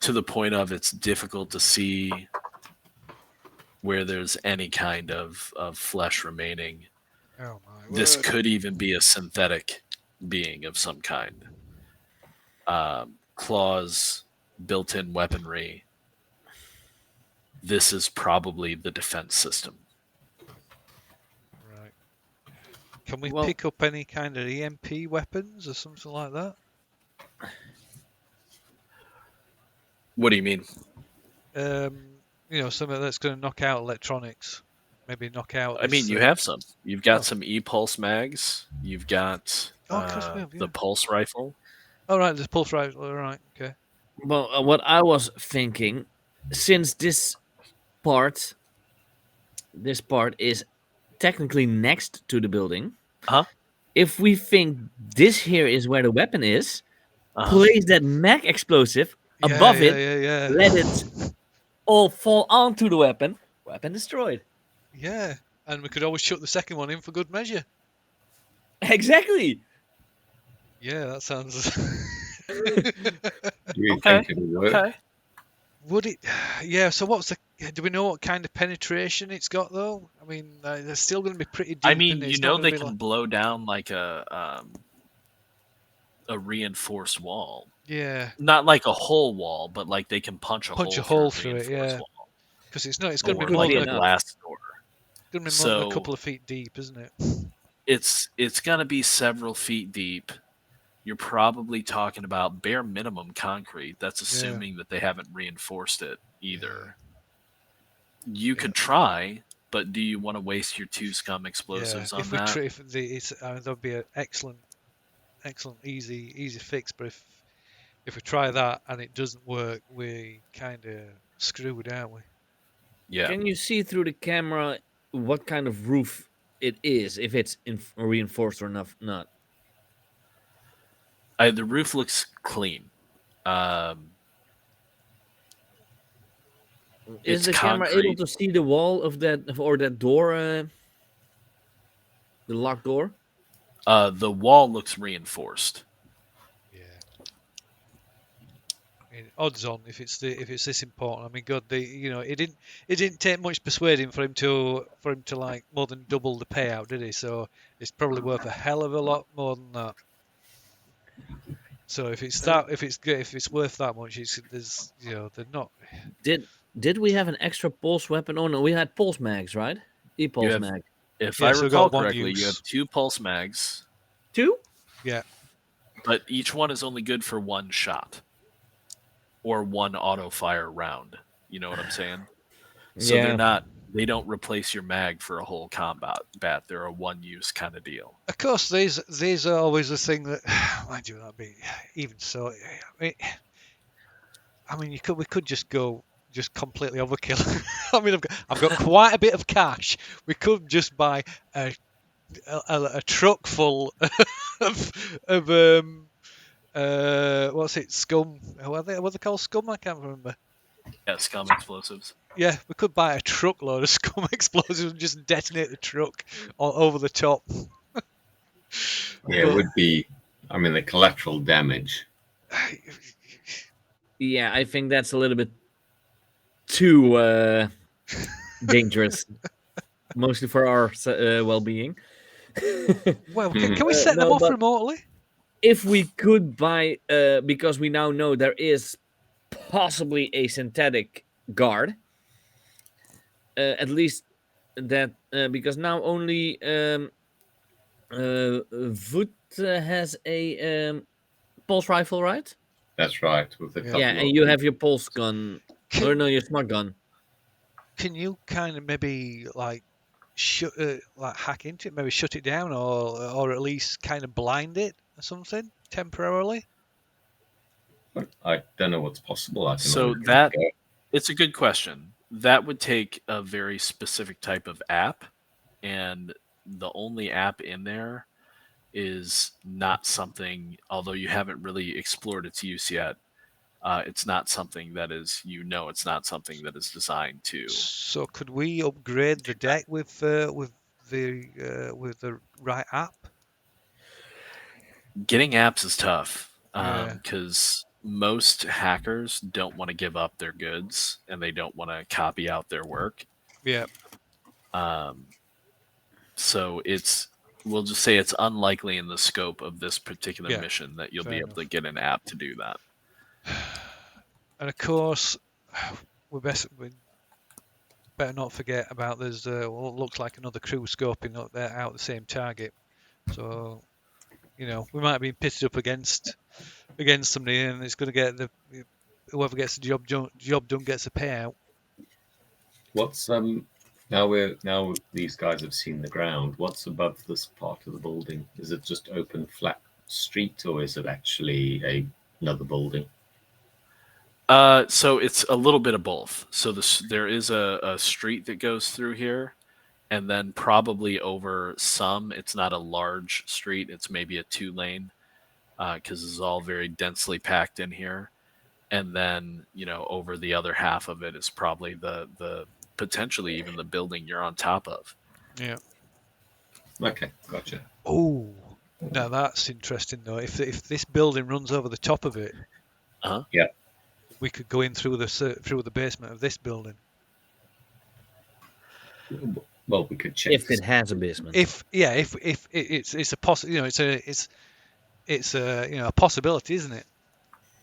to the point of it's difficult to see where there's any kind of flesh remaining. Oh my This word. could even be a synthetic being of some kind. Claws, built-in weaponry. This is probably the defense system. Right. Can we Well- pick up any kind of EMP weapons or something like that? What do you mean? Something that's going to knock out electronics. Maybe knock out. I mean, this, you have some. You've got oh. some e-pulse mags. You've got of course we have, yeah. the pulse rifle. Oh right, there's pulse rifle. All right, okay. Well, what I was thinking, since this part is technically next to the building, if we think this here is where the weapon is, place that mag explosive above it, Yeah. let it all fall onto the weapon destroyed. Yeah, and we could always shut the second one in for good measure. Exactly. Yeah, that sounds. Do you think it'll work? Okay. Would it? Yeah. So what's the? do we know what kind of penetration it's got though? I mean, they're still going to be pretty deep. I mean, isn't it? you It's know not gonna they be can like, blow down like a reinforced wall. yeah, Not like a whole wall, but like they can punch a punch a hole hole through through a it. reinforced Yeah, wall. because it's not. It's going to Or be more like than a enough. glass door. going to be more than a So couple of feet deep, isn't it? it's gonna be several feet deep. You're probably talking about bare minimum concrete. That's assuming that they haven't reinforced it either. You could try, but do you want to waste your 2 scum explosives on if we that? if the it's that'd be an excellent, easy fix. But if we try that and it doesn't work, we kind of screwed, aren't we? Yeah. Can you see through the camera what kind of roof it is, if it's reinforced or not? The roof looks clean. Is It's the camera able concrete. to see the wall of that or that door, the locked door? The wall looks reinforced. Yeah. I mean, odds on if it's this important. I mean, God, it didn't take much persuading for him to like more than double the payout, did he? So it's probably worth a hell of a lot more than that. So if it's worth that much, they're not. Did we have an extra pulse weapon? Oh no, we had pulse mags, right? E-pulse have- mag. If Yeah, I so we recall got one correctly, you have use. 2 pulse mags, 2? Yeah. but each one is only good for 1 shot or 1 auto fire round. You know what I'm saying? So Yeah. They don't replace your mag for a whole combat. They're a 1-use kind of deal. Of course, these are always the thing that, mind you, that'd be even so. I mean, we could just go completely overkill. I mean, I've got quite a bit of cash. We could just buy a truck full of what's it, scum? What are they called? Scum? I can't remember. Yeah, scum explosives. Yeah, we could buy a truckload of scum explosives and just detonate the truck over the top. Yeah, it would be. I mean, the collateral damage. Yeah, I think that's a little bit too dangerous, mostly for our well-being. Well, can we set them no, off but- remotely? If we could buy, because we now know there is possibly a synthetic guard, at least that, because now only Voet has a pulse rifle, right? That's right. With a couple Yeah, of and you have your pulse gun, or no, your smart gun. Can you kind of maybe like hack into it, maybe shut it down, or at least kind of blind it or something temporarily? I don't know what's possible. I can So only that go. it's a good question. That would take a very specific type of app, and the only app in there is not something. Although you haven't really explored its use yet, it's not something that is. It's not something that is designed to. So could we upgrade the deck with the right app? Getting apps is tough Yeah. because most hackers don't want to give up their goods and they don't want to copy out their work. Yeah. So we'll just say it's unlikely in the scope of this particular Yeah, mission that you'll fair be able enough. to get an app to do that. And of course, we better not forget about there's what looks like another crew scoping out the same target. So, we might be pitted up against somebody, and it's going to get whoever gets the job done gets a payout. What's now these guys have seen the ground. What's above this part of the building? Is it just open flat street, or is it actually another building? So it's a little bit of both. So there is a street that goes through here, and then probably over some, it's not a large street. It's maybe a 2-lane because it's all very densely packed in here. And then, over the other half of it is probably the potentially even the building you're on top of. Yeah. Okay, gotcha. Oh, now that's interesting though. If this building runs over the top of it, Uh-huh. Yeah. we could go in through the basement of this building. Well, we could check. If it has a basement. If it's a it's a possibility, isn't it?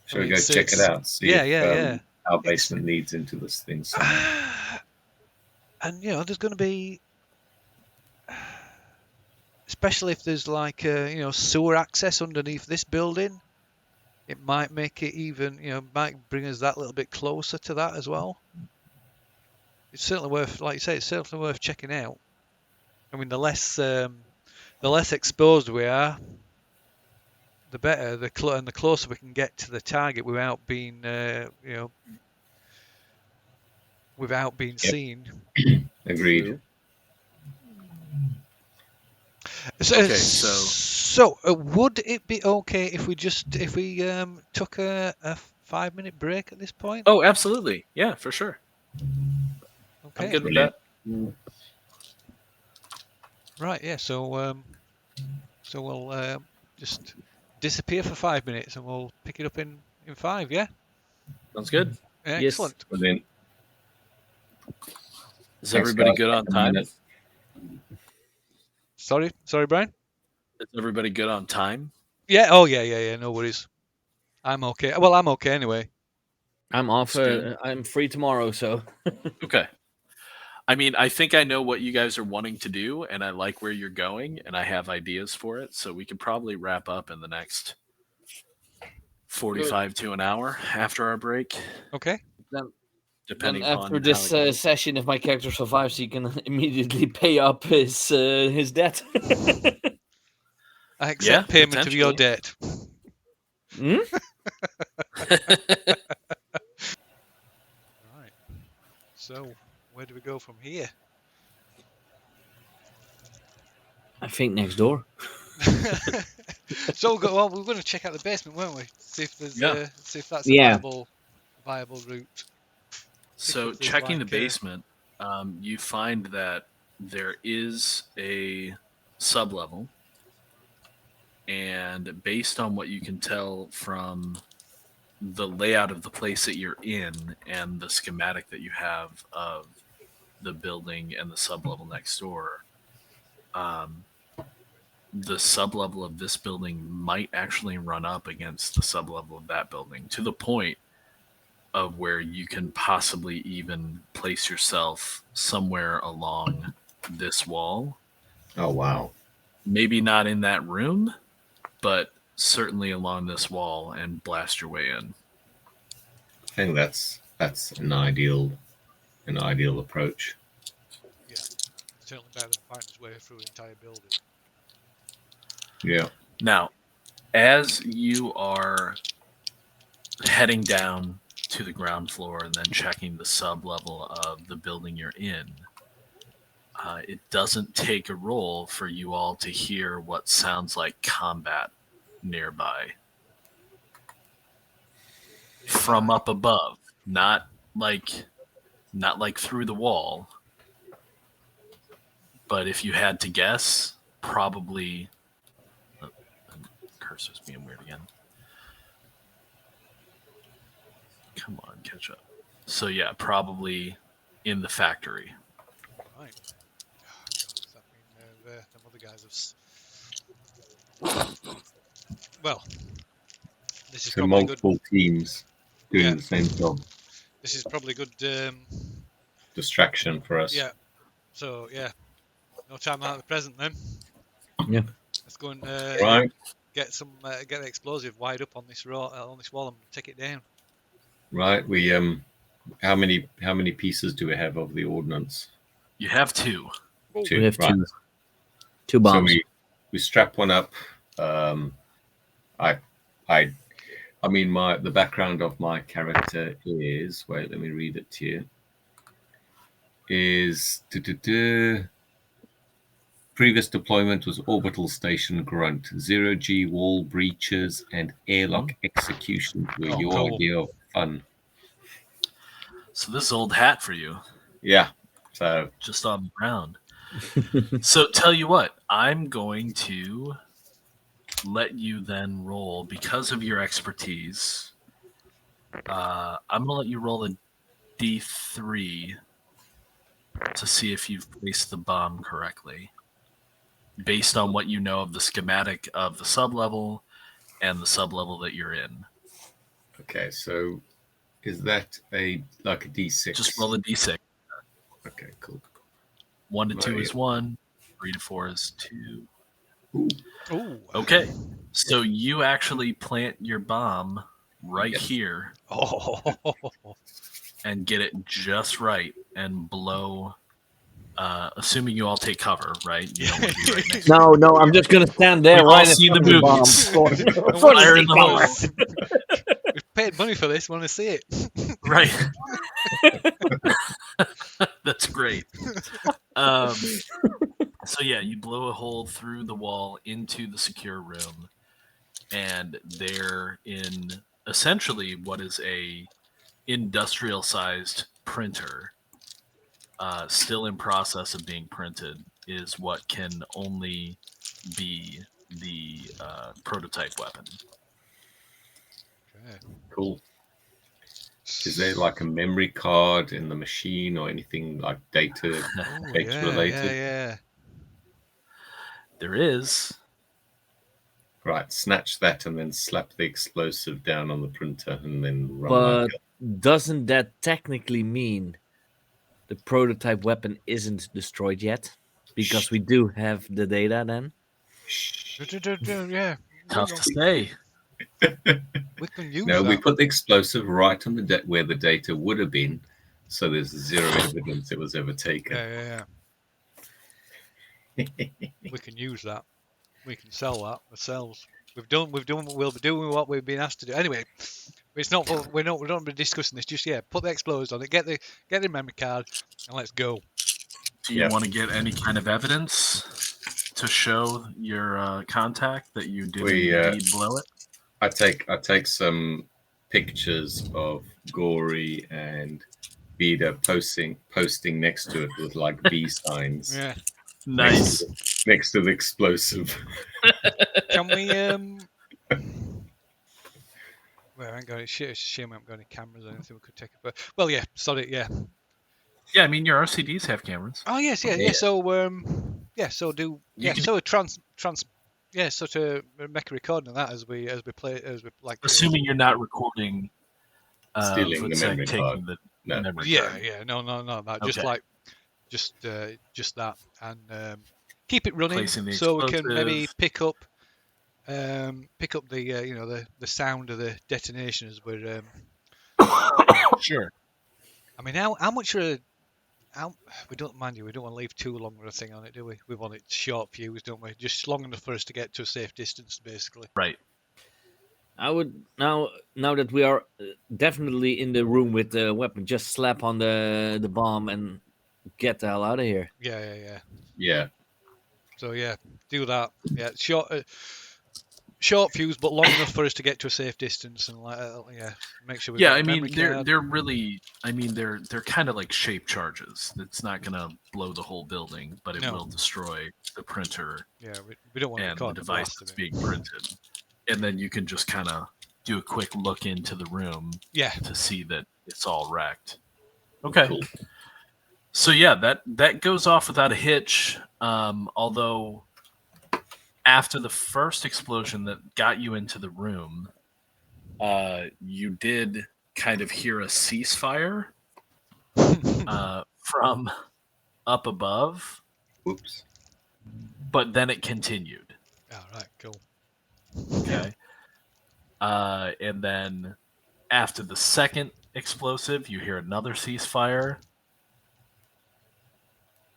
Shall we go check it out? See yeah, if our basement leads into this thing. And there's going to be, especially if there's like sewer access underneath this building, it might make it even might bring us that little bit closer to that as well. It's certainly worth, like you say, it's certainly worth checking out. I mean, the less exposed we are, the better. The closer we can get to the target without being seen. Agreed. So would it be okay if we took a 5-minute break at this point? Oh, absolutely. Yeah, for sure. Okay. I'm good with that. Right. Yeah. So we'll just disappear for 5 minutes and we'll pick it up in 5. Yeah. Sounds good. Excellent. Yes. Brilliant. Is everybody good on time? Sorry, Brian. Is everybody good on time? Yeah. Oh, yeah. No worries. I'm okay. Well, I'm okay anyway. I'm off. I'm free tomorrow, so. Okay. I mean, I think I know what you guys are wanting to do, and I like where you're going, and I have ideas for it. So we could probably wrap up in the next 45 to an hour after our break. Okay. Depending after on this session, if my character survives, he can immediately pay up his debt. I accept payment of your debt. Hmm? Right. So, where do we go from here? I think next door. So we're going to check out the basement, weren't we? See if there's see if that's a viable route. So checking the basement, you find that there is a sub-level, and based on what you can tell from the layout of the place that you're in and the schematic that you have of the building and the sub-level next door, the sub-level of this building might actually run up against the sub-level of that building to the point of where you can possibly even place yourself somewhere along this wall. Oh, wow. Maybe not in that room, but certainly along this wall and blast your way in. I think that's an ideal approach. Yeah, certainly better than finding his way through the entire building. Yeah. Now, as you are heading down to the ground floor and then checking the sub-level of the building you're in, it doesn't take a roll for you all to hear what sounds like combat nearby. From up above, not like through the wall, but if you had to guess, probably... cursor's being weird again. Come on, catch up. So yeah, probably in the factory. Right. Does that mean them other guys have... Well, this is So probably multiple teams doing the same job. This is probably good distraction for us. Yeah. So yeah, no time out of the present then. Yeah. Let's go and get the explosive wired up on this wall and take it down. Right. We how many pieces do we have of the ordnance? You have 2. We have 2. 2 bombs. So we strap one up. I mean the background of my character is, wait, let me read it to you. Is previous deployment was orbital station grunt. 0G wall breaches and airlock executions were your idea of fun. So this is old hat for you. Yeah. So just on the ground. So tell you what, I'm going to let you then roll, because of your expertise. I'm going to let you roll a D3 to see if you've placed the bomb correctly, based on what you know of the schematic of the sublevel and the sublevel that you're in. Okay, so is that like a D6? Just roll a d6. Okay, cool. 1 to 2 Right. is 1. 3 to 4 is 2. Ooh. Okay, so you actually plant your bomb right Yes. here Oh. and get it just right and blow. Assuming you all take cover, right? You don't want to be right next to No, I'm just gonna stand there We've right all in seen front the of the bomb. movies. For Fire in the the hole. We've paid money for this. Want to see it? Right. That's great. So yeah, you blow a hole through the wall into the secure room, and they're in essentially what is a industrial-sized printer, still in process of being printed, is what can only be the prototype weapon. Okay. Cool. Is there like a memory card in the machine or anything like data Oh, related? yeah. There is. Right, snatch that and then slap the explosive down on the printer and then run But like doesn't that technically mean the prototype weapon isn't destroyed yet? Because we do have the data then. Yeah. Tough to say. We can use No, that. we put the explosive right on the where the data would have been, so there's zero evidence it was ever taken. Yeah. We can use that. We can sell that ourselves. We'll be doing what we've been asked to do. Anyway, it's not. We don't be discussing this just yet. Put the explosives on it. Get the memory card, and let's go. Do you Yep. want to get any kind of evidence to show your contact that you did We, indeed blow it? I take some pictures of Gory and Vida posting next to it with like B signs. Yeah. Nice. Next to the explosive. Can we? Well, I ain't got any shit. It's a shame I haven't got any cameras or anything we could take. But well, yeah. Sorry. Yeah. Yeah, I mean your RCDs have cameras. Oh yes. Yeah. Yeah. So So do. You Yeah. can- So trans. Yeah. So to make a recording of that as we like. Assuming you're not recording. Stealing the let's say memory taking card. the No. memory Yeah. card. Yeah. No. That. Okay. Just that, and keep it running Placing the so we can maybe explosive. pick up the the sound of the detonation as we're. Sure. I mean, how much are we don't mind you. We don't want to leave too long with a thing on it, do we? We want it short fuse, don't we? Just long enough for us to get to a safe distance, basically. Right. I would now that we are definitely in the room with the weapon, just slap on the bomb and get the hell out of here. Yeah. So yeah, do that. Yeah, short fuse, but long enough for us to get to a safe distance, and make sure. Yeah, I mean they're really. I mean they're kind of like shape charges. It's not gonna blow the whole building, but it will destroy the printer. Yeah, we don't want and to the device that's being printed. And then you can just kind of do a quick look into the room. Yeah. To see that it's all wrecked. Okay. Cool. So yeah, that goes off without a hitch. Although after the first explosion that got you into the room, you did kind of hear a ceasefire from up above. Oops. But then it continued. All right, cool. Okay. And then after the second explosive, you hear another ceasefire.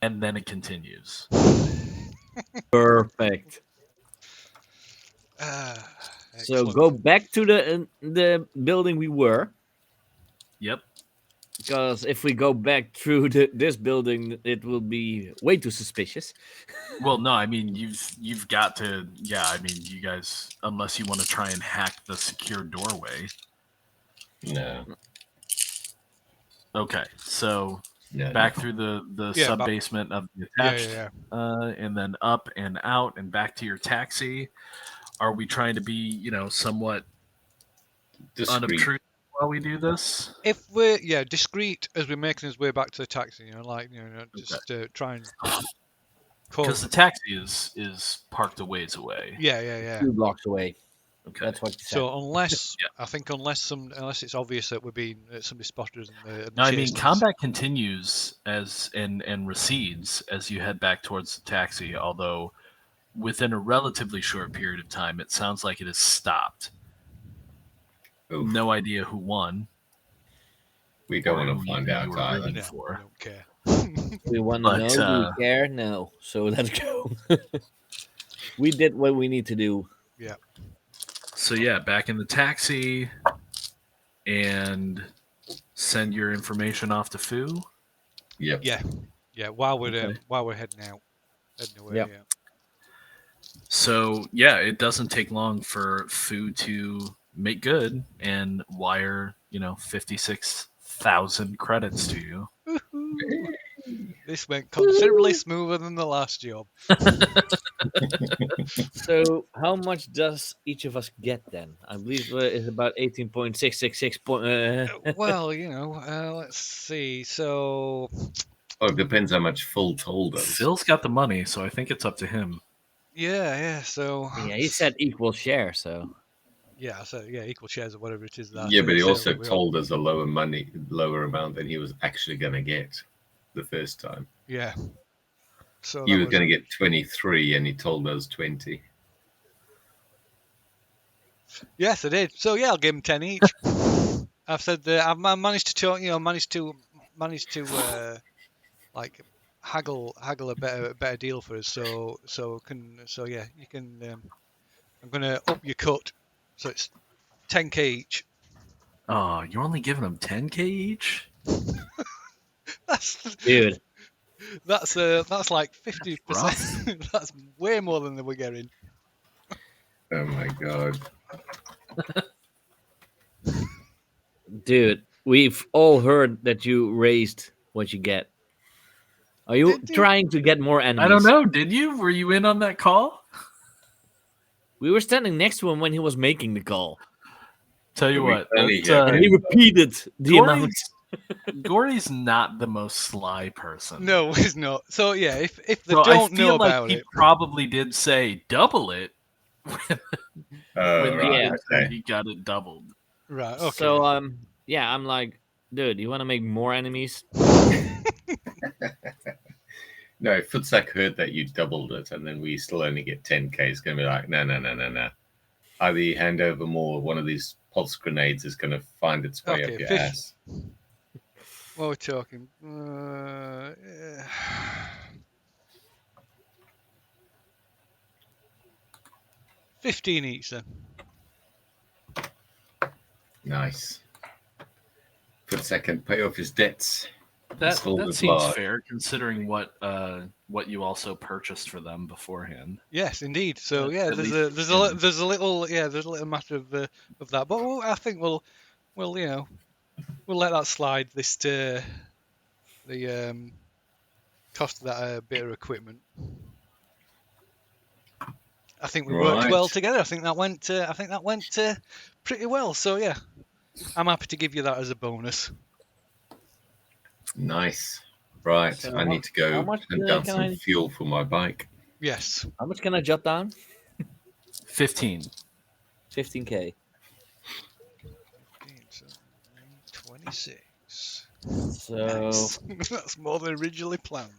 And then it continues. Perfect. So go back to the building we were. Yep. Because if we go back through this building, it will be way too suspicious. Well, no, I mean you've got to. Yeah, I mean you guys, unless you want to try and hack the secure doorway. No. Okay, so back through the sub basement of the attached, and then up and out and back to your taxi. Are we trying to be, somewhat unobtrusive while we do this? If we're discreet as we're making his way back to the taxi, just try and Because the taxi is parked a ways away. Yeah. 2 blocks away. Okay. That's what you said. So unless Yeah. I think unless it's obvious that we're being somebody spotted us and No, I mean chasing us. combat continues and recedes as you head back towards the taxi. Although within a relatively short period of time, it sounds like it has stopped. Oof. No idea who won. We don't Or want who to find you out were either. rooting Yeah, for. I don't care. We want to But, know. Do we care? No. So let's go. We did what we need to do. So yeah, back in the taxi, and send your information off to Foo. Yep. Yeah. While we're heading out, away. Yep. Yeah. So yeah, it doesn't take long for Foo to make good and wire 56,000 credits to you. Woohoo. This went considerably smoother than the last job. So how much does each of us get then? I believe it's about 18.666. Well, let's see. So Oh, it depends how much Full told us. Phil's got the money, so I think it's up to him. yeah. So Yeah, he said equal share, so equal shares or whatever it is. Yeah, but he also we all- told us a lower amount than he was actually going to get the first time. Yeah. So He was going to get 23, and he told us 20. Yes, I did. So yeah, I'll give him 10 each. I've said that I've managed to talk. Managed to like haggle a better deal for us. So yeah, you can. I'm gonna up your cut, so it's 10k each. Oh, you're only giving them 10k each? That's dude. that's like 50%. That's way more than we're getting. Oh my god. Dude, we've all heard that you raised what you get. Are you Did you? trying to get more enemies? I don't know. Did you? Were you in on that call? We were standing next to him when he was making the call. Tell you what, Really, And he repeated the amount. Gory's not the most sly person. No, it's not. So yeah, if they So don't I feel know like about he it, probably did say double it when Right, okay. he got it doubled. right? Okay. So yeah, I'm like, dude, you want to make more enemies? No, if Futsak heard that you doubled it and then we still only get 10k, it's going to be like, no. Either you hand over more, one of these pulse grenades is going to find its way Okay, up your 50. ass. What are we talking? 15 each then. Nice. Futsak can pay off his debts. That Sold his seems lot. fair considering what you also purchased for them beforehand. Yes, indeed. So yeah, At there's least a little matter of that, but I think we'll let that slide. The cost of that bit of equipment. I think we worked Right. well together. I think that went pretty well. So yeah, I'm happy to give you that as a bonus. Nice. Right, So I need to how go much, and down can some I- fuel for my bike. Yes. How much can I jot down? 15. 15k. 26. So Nice. That's more than originally planned.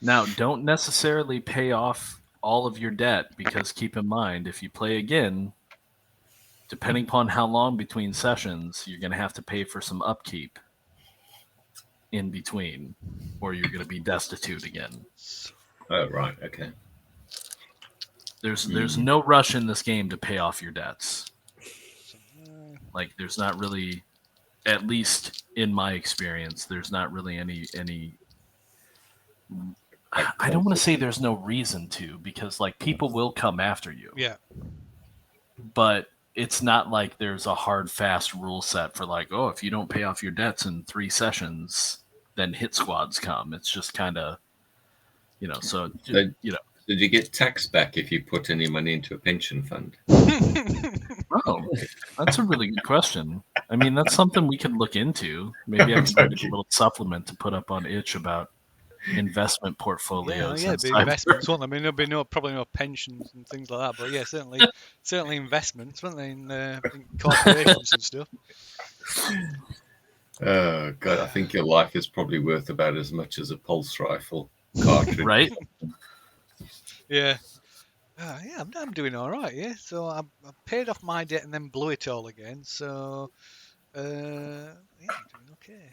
Now, don't necessarily pay off all of your debt because keep in mind, if you play again, depending upon how long between sessions, you're going to have to pay for some upkeep in between, or you're going to be destitute again. Oh, right, okay. There's no rush in this game to pay off your debts. So, Like, there's not really, at least in my experience, there's not really any. I don't want to say there's no reason to, because like people will come after you. yeah. But it's not like there's a hard, fast rule set for like, oh, if you don't pay off your debts in 3 sessions, then hit squads come. It's just kind of, so, Did you get tax back if you put any money into a pension fund? Oh, that's a really good question. I mean, that's something we could look into. Maybe I can write a little supplement to put up on Itch about investment portfolios. Yeah, and the cyber. investments, won't there? I mean, there'll be probably no pensions and things like that, but yeah, certainly investments, won't they, in corporations and stuff. Oh God, I think your life is probably worth about as much as a pulse rifle cartridge. Right? Yeah. Yeah, I'm doing all right. Yeah, so I paid off my debt and then blew it all again. So, yeah, I'm doing okay.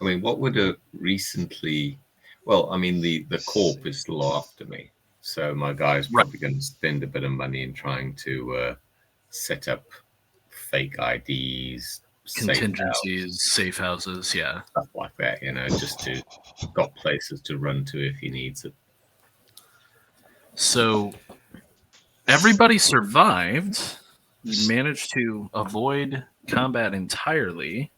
I mean, what would a recently? Well, I mean, the corp is still after me, so my guy's probably going to spend a bit of money in trying to set up fake IDs, Contingencies, safe houses, yeah. stuff like that. Just to got places to run to if he needs it. So everybody survived. You managed to avoid combat entirely.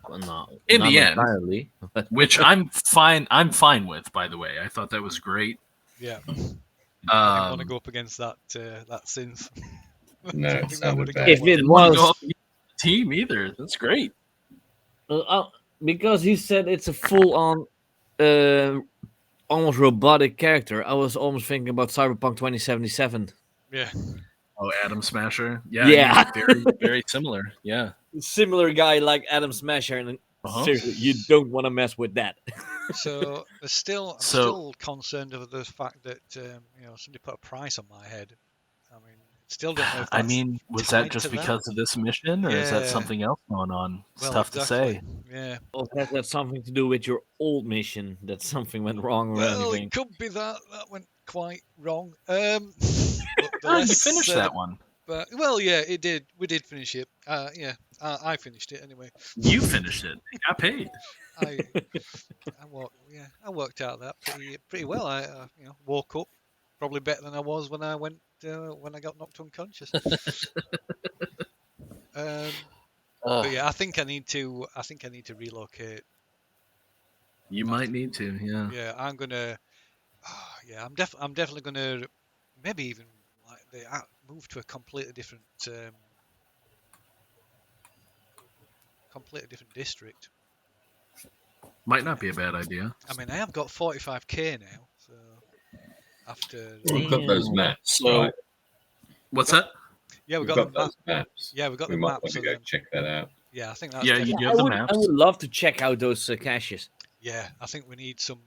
Well, no, In not the end. entirely. Which I'm fine with, by the way. I thought that was great. Yeah. I didn't want to Um, go up against that synth. No, I it think that sounded would've bad. got If well. it didn't want to go was up against the team either. That's great. because he said it's a full-on, almost robotic character, I was almost thinking about Cyberpunk 2077. Yeah. Oh, Atom Smasher. Yeah, Yeah. he's very, very similar. Yeah. Similar guy like Adam Smasher, and Uh-huh. seriously, you don't want to mess with that. So I'm still concerned over the fact that somebody put a price on my head. I mean, still don't know if I that's mean, was tied that just to that. because of this mission, or is that Yeah. something else going on? It's Well, tough exactly. to say. Yeah. Or has that something to do with your old mission that something went wrong or Well, anything? it could be that went quite wrong. But the Oh, you less, finished that one. But yeah, it did. We did finish it. Yeah, I finished it anyway. You finished it. You got paid. I worked out that pretty well. I woke up probably better than I was when I got knocked unconscious. But yeah, I think I need to relocate. You might need to, yeah. Yeah, I'm gonna. I'm definitely gonna maybe even move to a completely different district. Might not be a bad idea. I mean, I have got 45k now, so after We've got those maps. So, right? what's that? yeah, We've got got the map. those maps. Yeah, we got We the might maps. want to So go check that out. yeah, I think that's Yeah, you definitely. do have the I maps. would love to check out those caches. Yeah, I think we need some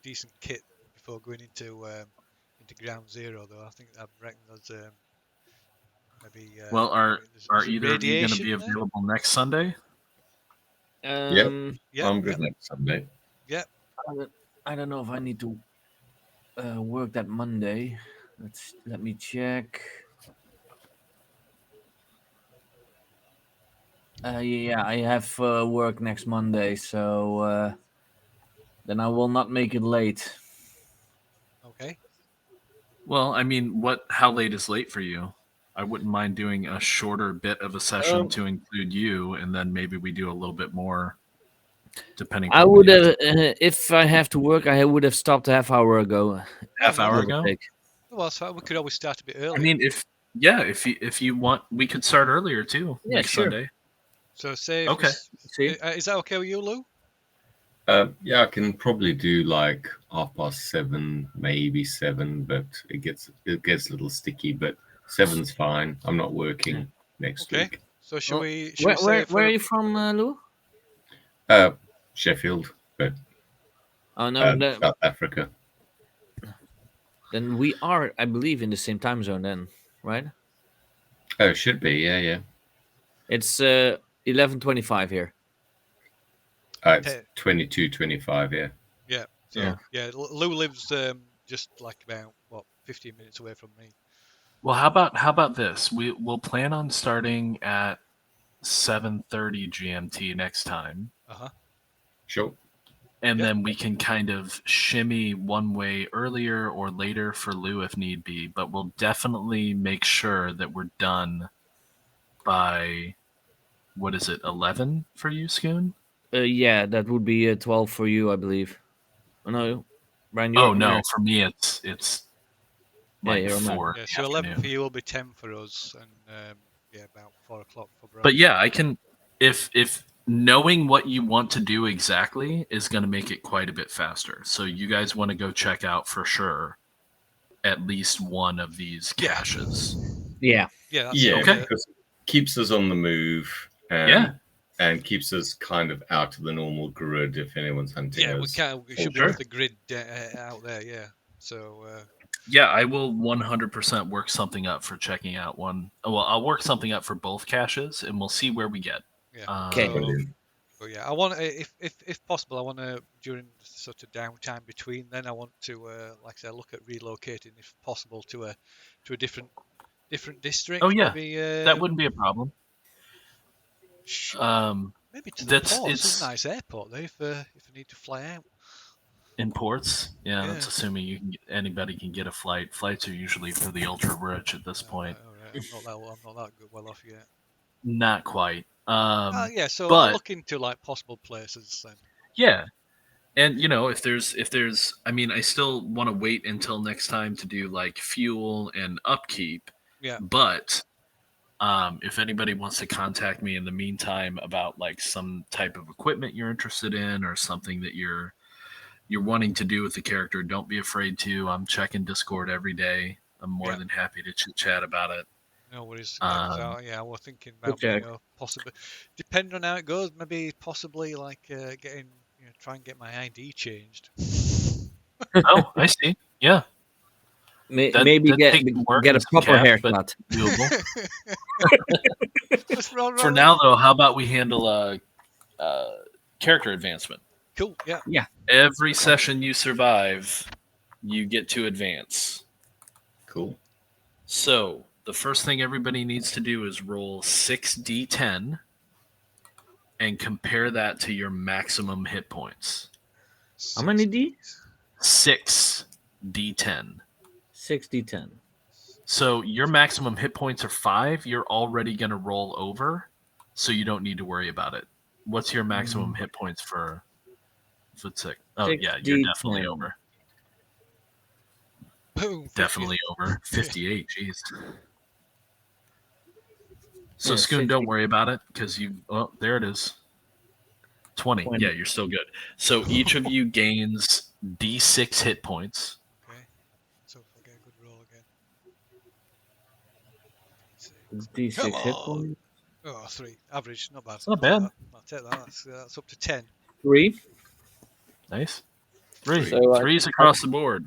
decent kit before going into Ground Zero, though. I reckon there's maybe. Well, are there's either of you going to be radiation there? available next Sunday? Yeah, I'm good yeah. next Sunday. I don't know if I need to work that Monday. Let me check. Yeah, I have work next Monday, so then I will not make it late. Okay. Well, I mean, how late is late for you? I wouldn't mind doing a shorter bit of a session to include you, and then maybe we do a little bit more, depending. I would have, if I have to work, I would have stopped a half hour ago. Half hour ago? Well, so we could always start a bit early. I mean, if you want, we could start earlier too. Yeah, next sure. Sunday. So say. Okay. Is that okay with you, Lou? Yeah, I can probably do like 7:30, maybe 7, but it gets a little sticky. But 7's fine. I'm not working next week. So should we? Where are you from, Lou? Sheffield, but Oh no, South Africa. then we are, I believe, in the same time zone. Then, right? Oh, it should be. Yeah. It's 11:25 here. It's 22:25. Yeah. Yeah. So yeah, Lou lives just like about 15 minutes away from me. Well, how about this? We'll plan on starting at 7:30 GMT next time. Sure. And then we can kind of shimmy one way earlier or later for Lou if need be, but we'll definitely make sure that we're done by, 11 for you, Scoon? Yeah, that would be 12 for you, I believe. Oh, no, Brian. No, for me it's like you're 4. Yeah, so 11 for you will be 10 for us, and about 4 o'clock for Brian. But yeah, I can if knowing what you want to do exactly is going to make it quite a bit faster. So you guys want to go check out for sure at least one of these Yeah. caches. Yeah. Yeah, that's Yeah, Okay. because it keeps us on the move and keeps us kind of out of the normal grid if anyone's hunting yeah, us. we should be sure. off the grid out there. Yeah, so Yeah, I will 100% work something up for checking out one. Well, I'll work something up for both caches, and we'll see where we get. yeah. Okay. So, Brilliant. but yeah, I want if possible, I want to during the sort of downtime between. Then I want to, like I said, look at relocating if possible to a different district. Oh, yeah, maybe that wouldn't be a problem. maybe to the That's port. It's it's a nice airport there if I need to fly out. in ports. Yeah, Yeah. that's assuming anybody can get a flight. Flights are usually for the ultra rich at this point. All right. I'm not that good, well off yet. Not quite. Yeah, so but I'll look into like possible places then. yeah, and if there's, I mean, I still want to wait until next time to do like fuel and upkeep. Yeah. But if anybody wants to contact me in the meantime about like some type of equipment you're interested in or something that you're wanting to do with the character, don't be afraid to. I'm checking Discord every day. I'm more than happy to chit chat about it. No worries. Yeah, we're thinking about possibly, depending on how it goes, maybe possibly like getting, try and get my ID changed. Oh, I see. Yeah. Maybe that get takes work a and some proper cash, but haircut. doable. Just roll. For now, though, how about we handle character advancement? Cool. Yeah. Every session you survive, you get to advance. Cool. So the first thing everybody needs to do is roll 6d10 and compare that to your maximum hit points. How many D? 6d10. 6d10. So your maximum hit points are 5. You're already going to roll over, so you don't need to worry about it. What's your maximum hit points for 6? Oh, yeah, you're definitely 6d10. over. Boom. Definitely over. 58, jeez. So, Yeah, Scoon, 60. don't worry about it, because there it is. 20. 20. Yeah, you're still good. So each of you gains d6 hit points. Okay. So if I get a good roll again. D6 Come hit on. points. Oh, 3. Average. Not bad. It's not bad. I'll take that. That's up to 10. 3. Nice. 3. So, 3's across the board.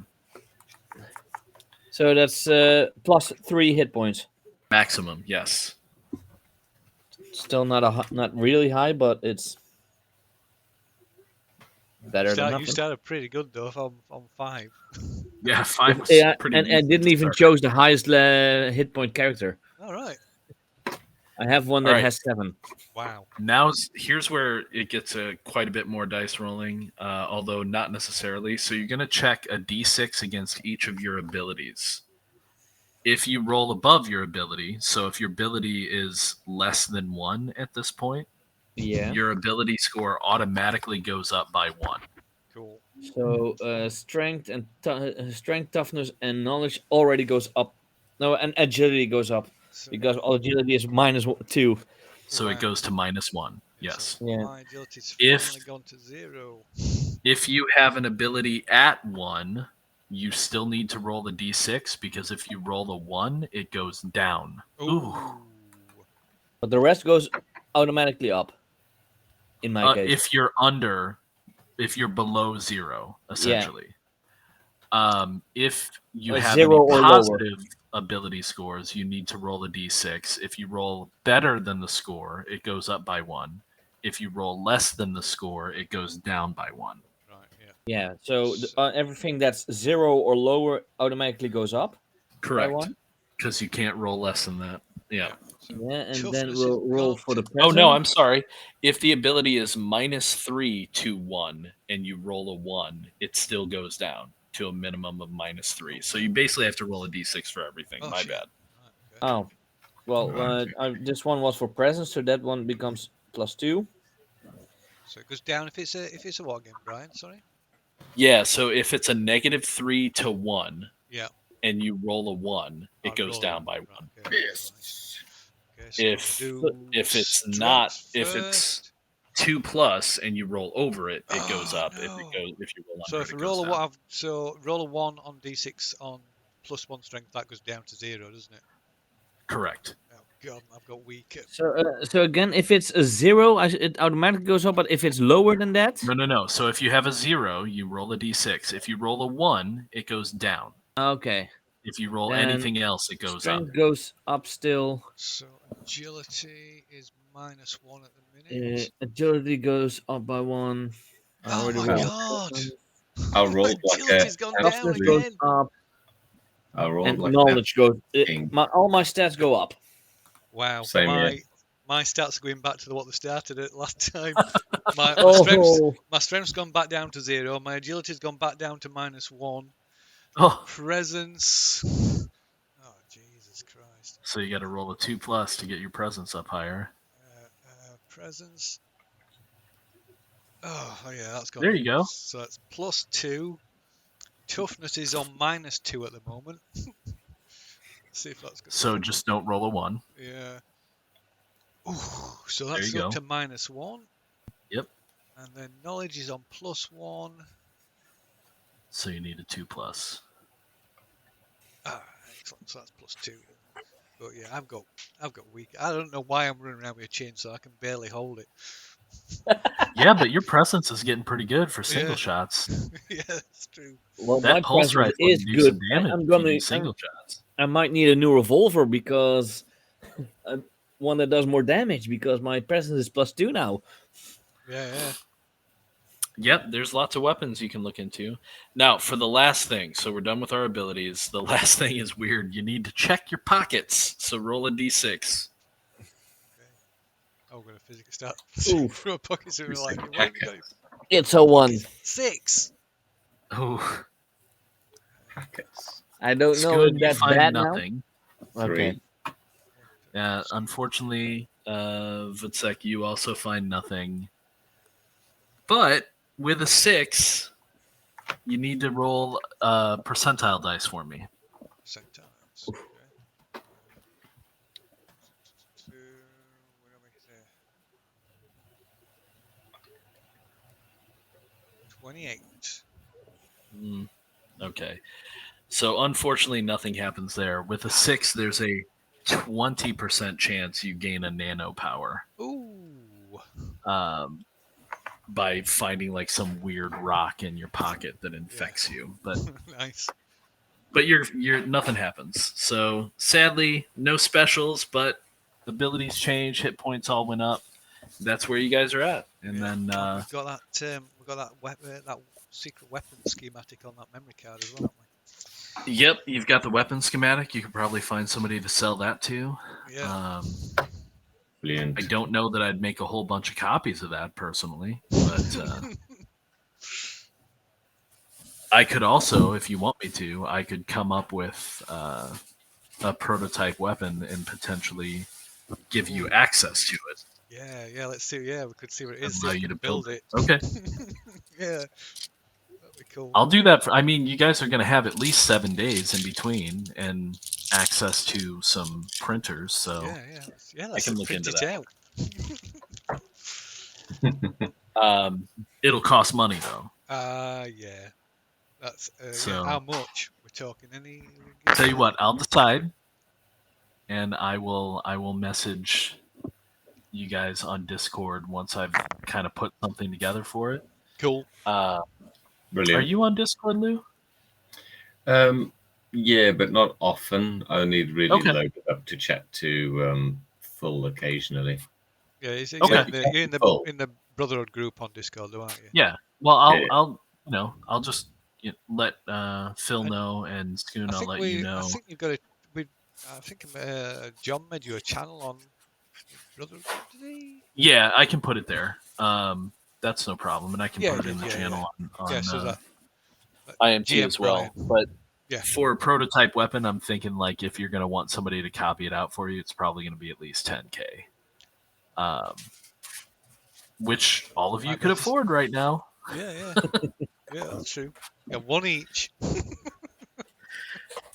So that's plus 3 hit points. Maximum, yes. Still not really high, but it's better than nothing. You started pretty good though. If I'm 5. Yeah, 5 was Yeah, pretty and I easy didn't to even start. choose the highest hit point character. All right. I have one that Alright. has 7. Wow. Now, here's where it gets quite a bit more dice rolling, although not necessarily. So you're going to check a d6 against each of your abilities. If you roll above your ability, so if your ability is less than 1 at this point, Yeah. your ability score automatically goes up by 1. Cool. So strength and strength, toughness, and knowledge already goes up. No, and agility goes up So, because agility is -2. So Wow. it goes to -1. Yes. So Yeah. my agility's If- finally gone to 0. If you have an ability at 1, you still need to roll the d6 because if you roll the 1, it goes down. Ooh. But the rest goes automatically up. In my case. If you're below 0, essentially. If you have 0 any or lower. positive ability scores, you need to roll a d6. If you roll better than the score, it goes up by 1. If you roll less than the score, it goes down by 1. Right. Yeah. Yeah. So everything that's 0 or lower automatically goes up. Correct. one? Because you can't roll less than that. Yeah. So Yeah, and toughness then is we'll roll gone for the to- present. Oh, no, I'm sorry. If the ability is -3 to 1 and you roll a 1, it still goes down to a minimum of -3. So you basically have to roll a d6 for everything. Oh, My shit. bad. Right, okay. Oh, well, this one was for present, so that one becomes +2. So it goes down if it's a what again, Brian? Sorry. Yeah, so if it's a -3 to 1 Yeah. and you roll a 1, it I'll goes roll down it. by Right, 1. okay, Yes. right. so If do it's strength not, if first. it's 2+ and you roll over it, it goes Oh, up. no. If you roll So under if it, I it roll goes a down. one, so roll a 1 on d6 on +1 strength, that goes down to 0, doesn't it? Correct. Oh god, I've got weaker. So again, if it's a 0, it automatically goes up. But if it's lower than that, No. So if you have a 0, you roll a d6. If you roll a 1, it goes down. okay, If you roll then anything else, it goes up. strength goes up still. So agility is -1 at the minute. Agility goes up by 1. I Oh already my rolled. god! I'll roll like a Agility's gone down Toughness goes again. up, I'll roll and like knowledge goes. king. All my stats go up. Wow, Same here. my stats are going back to what they started at last time. My Oh, strength's gone back down to 0. My agility's gone back down to -1. Oh, Presence. Oh Jesus Christ. so you got to roll a 2+ to get your presence up higher. Presence. Oh yeah, that's gone. There you go. So that's +2. Toughness is on -2 at the moment. See if that's good. So just don't roll a 1. Yeah. Ooh, so There that's you up go. to -1. Yep. And then knowledge is on +1. So you need a 2+. Ah, excellent. So that's +2. But yeah, I've got weak. I don't know why I'm running around with a chainsaw. I can barely hold it. Yeah, but your presence is getting pretty good for single Yeah. shots. Yeah, that's true. well, That my pulse presence rifle is can do good. some damage I'm if you gonna. do single shots. I might need a new revolver because one that does more damage because my presence is +2 now. Yeah. Yep, there's lots of weapons you can look into. Now, for the last thing, so we're done with our abilities. The last thing is weird. You need to check your pockets. So roll a d6. Okay. I'm gonna physically start Oof. through a pocket so It's like, like where have you got it? It's a 1. 6. Oh, Packets. I don't it's know good. if You that's find bad nothing. now. Okay. 3. Unfortunately, Vutsek, you also find nothing. But with a 6, you need to roll percentile dice for me. Percentiles. Okay. What am I there? 28. Okay. So unfortunately, nothing happens there. With a 6, there's a 20% chance you gain a nano power Ooh. by finding like some weird rock in your pocket that infects you. But Nice. you're nothing happens. So sadly, no specials, but abilities change, hit points all went up. That's where you guys are at. And then we've got that secret weapon schematic on that memory card as well, haven't yep, you've got the weapon schematic. You could probably find somebody to sell that to. we? Yeah. Brilliant. I don't know that I'd make a whole bunch of copies of that personally, but I could also, if you want me to, I could come up with a prototype weapon and potentially give you access to it. Yeah. Let's see. Yeah, we could see what it is. Allow See if you we to can build it. Okay, Yeah. That'd be cool. I'll do that. I mean, you guys are going to have at least 7 days in between and access to some printers, so Yeah. Let's can look print into it that. out. It'll cost money though. Yeah. That's So- how much we're talking. Tell you what, I'll decide, and I will message you guys on Discord once I've kind of put something together for it. Cool. Are Brilliant. you on Discord, Lou? Yeah, but not often. Only really Okay. loaded up to chat to full occasionally. Yeah. Okay. You're in the Brotherhood group on Discord, though, aren't you? Yeah. Well, Yeah. I'll just let Phil know, and Scoon, I'll let you know. I think you've got a. I think John made you a channel on Brotherhood. Did he? Yeah, I can put it there. That's no problem, and I can Yeah, put it in the yeah. channel on Yeah. So that. IMT GM as well. Brian. But Yeah. for a prototype weapon, I'm thinking like if you're going to want somebody to copy it out for you, it's probably going to be at least 10K. Which all of you Might could be. afford right now. Yeah. Yeah, that's true. Yeah, one each.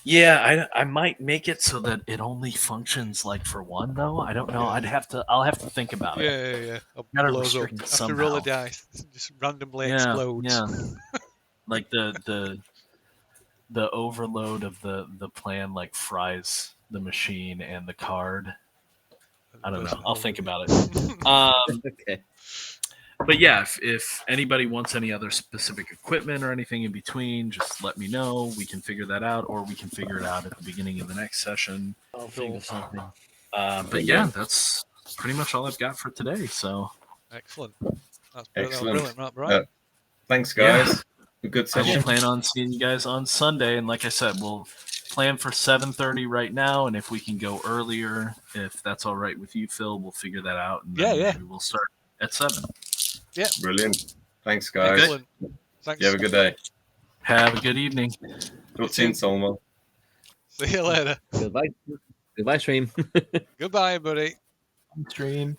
Yeah, I might make it so that it only functions like for one though. I don't know. Yeah. I'll have to think about it. Yeah. It Gotta blows up. restrict it Have to roll a somehow. dice. Just randomly Yeah, explodes. yeah. Like the overload of the plan like fries the machine and the card. I don't know. I'll think about it. Okay. But yeah, if anybody wants any other specific equipment or anything in between, just let me know. We can figure that out, or we can figure it out at the beginning of the next session. I'll think of something. But yeah, that's pretty much all I've got for today. So Excellent. That's Excellent. brilliant, right, Brian? Thanks, Yeah. guys. A good I will session. plan on seeing you guys on Sunday, and like I said, we'll plan for 7:30 right now, and if we can go earlier, if that's all right with you, Phil, we'll figure that out, and then Yeah. maybe we'll start at 7. Brilliant. Thanks, guys. Excellent. Thanks. You have a good day. Have a good evening. Talk to you in Solomon. See you later. Goodbye. Goodbye, stream. Goodbye, buddy. Stream.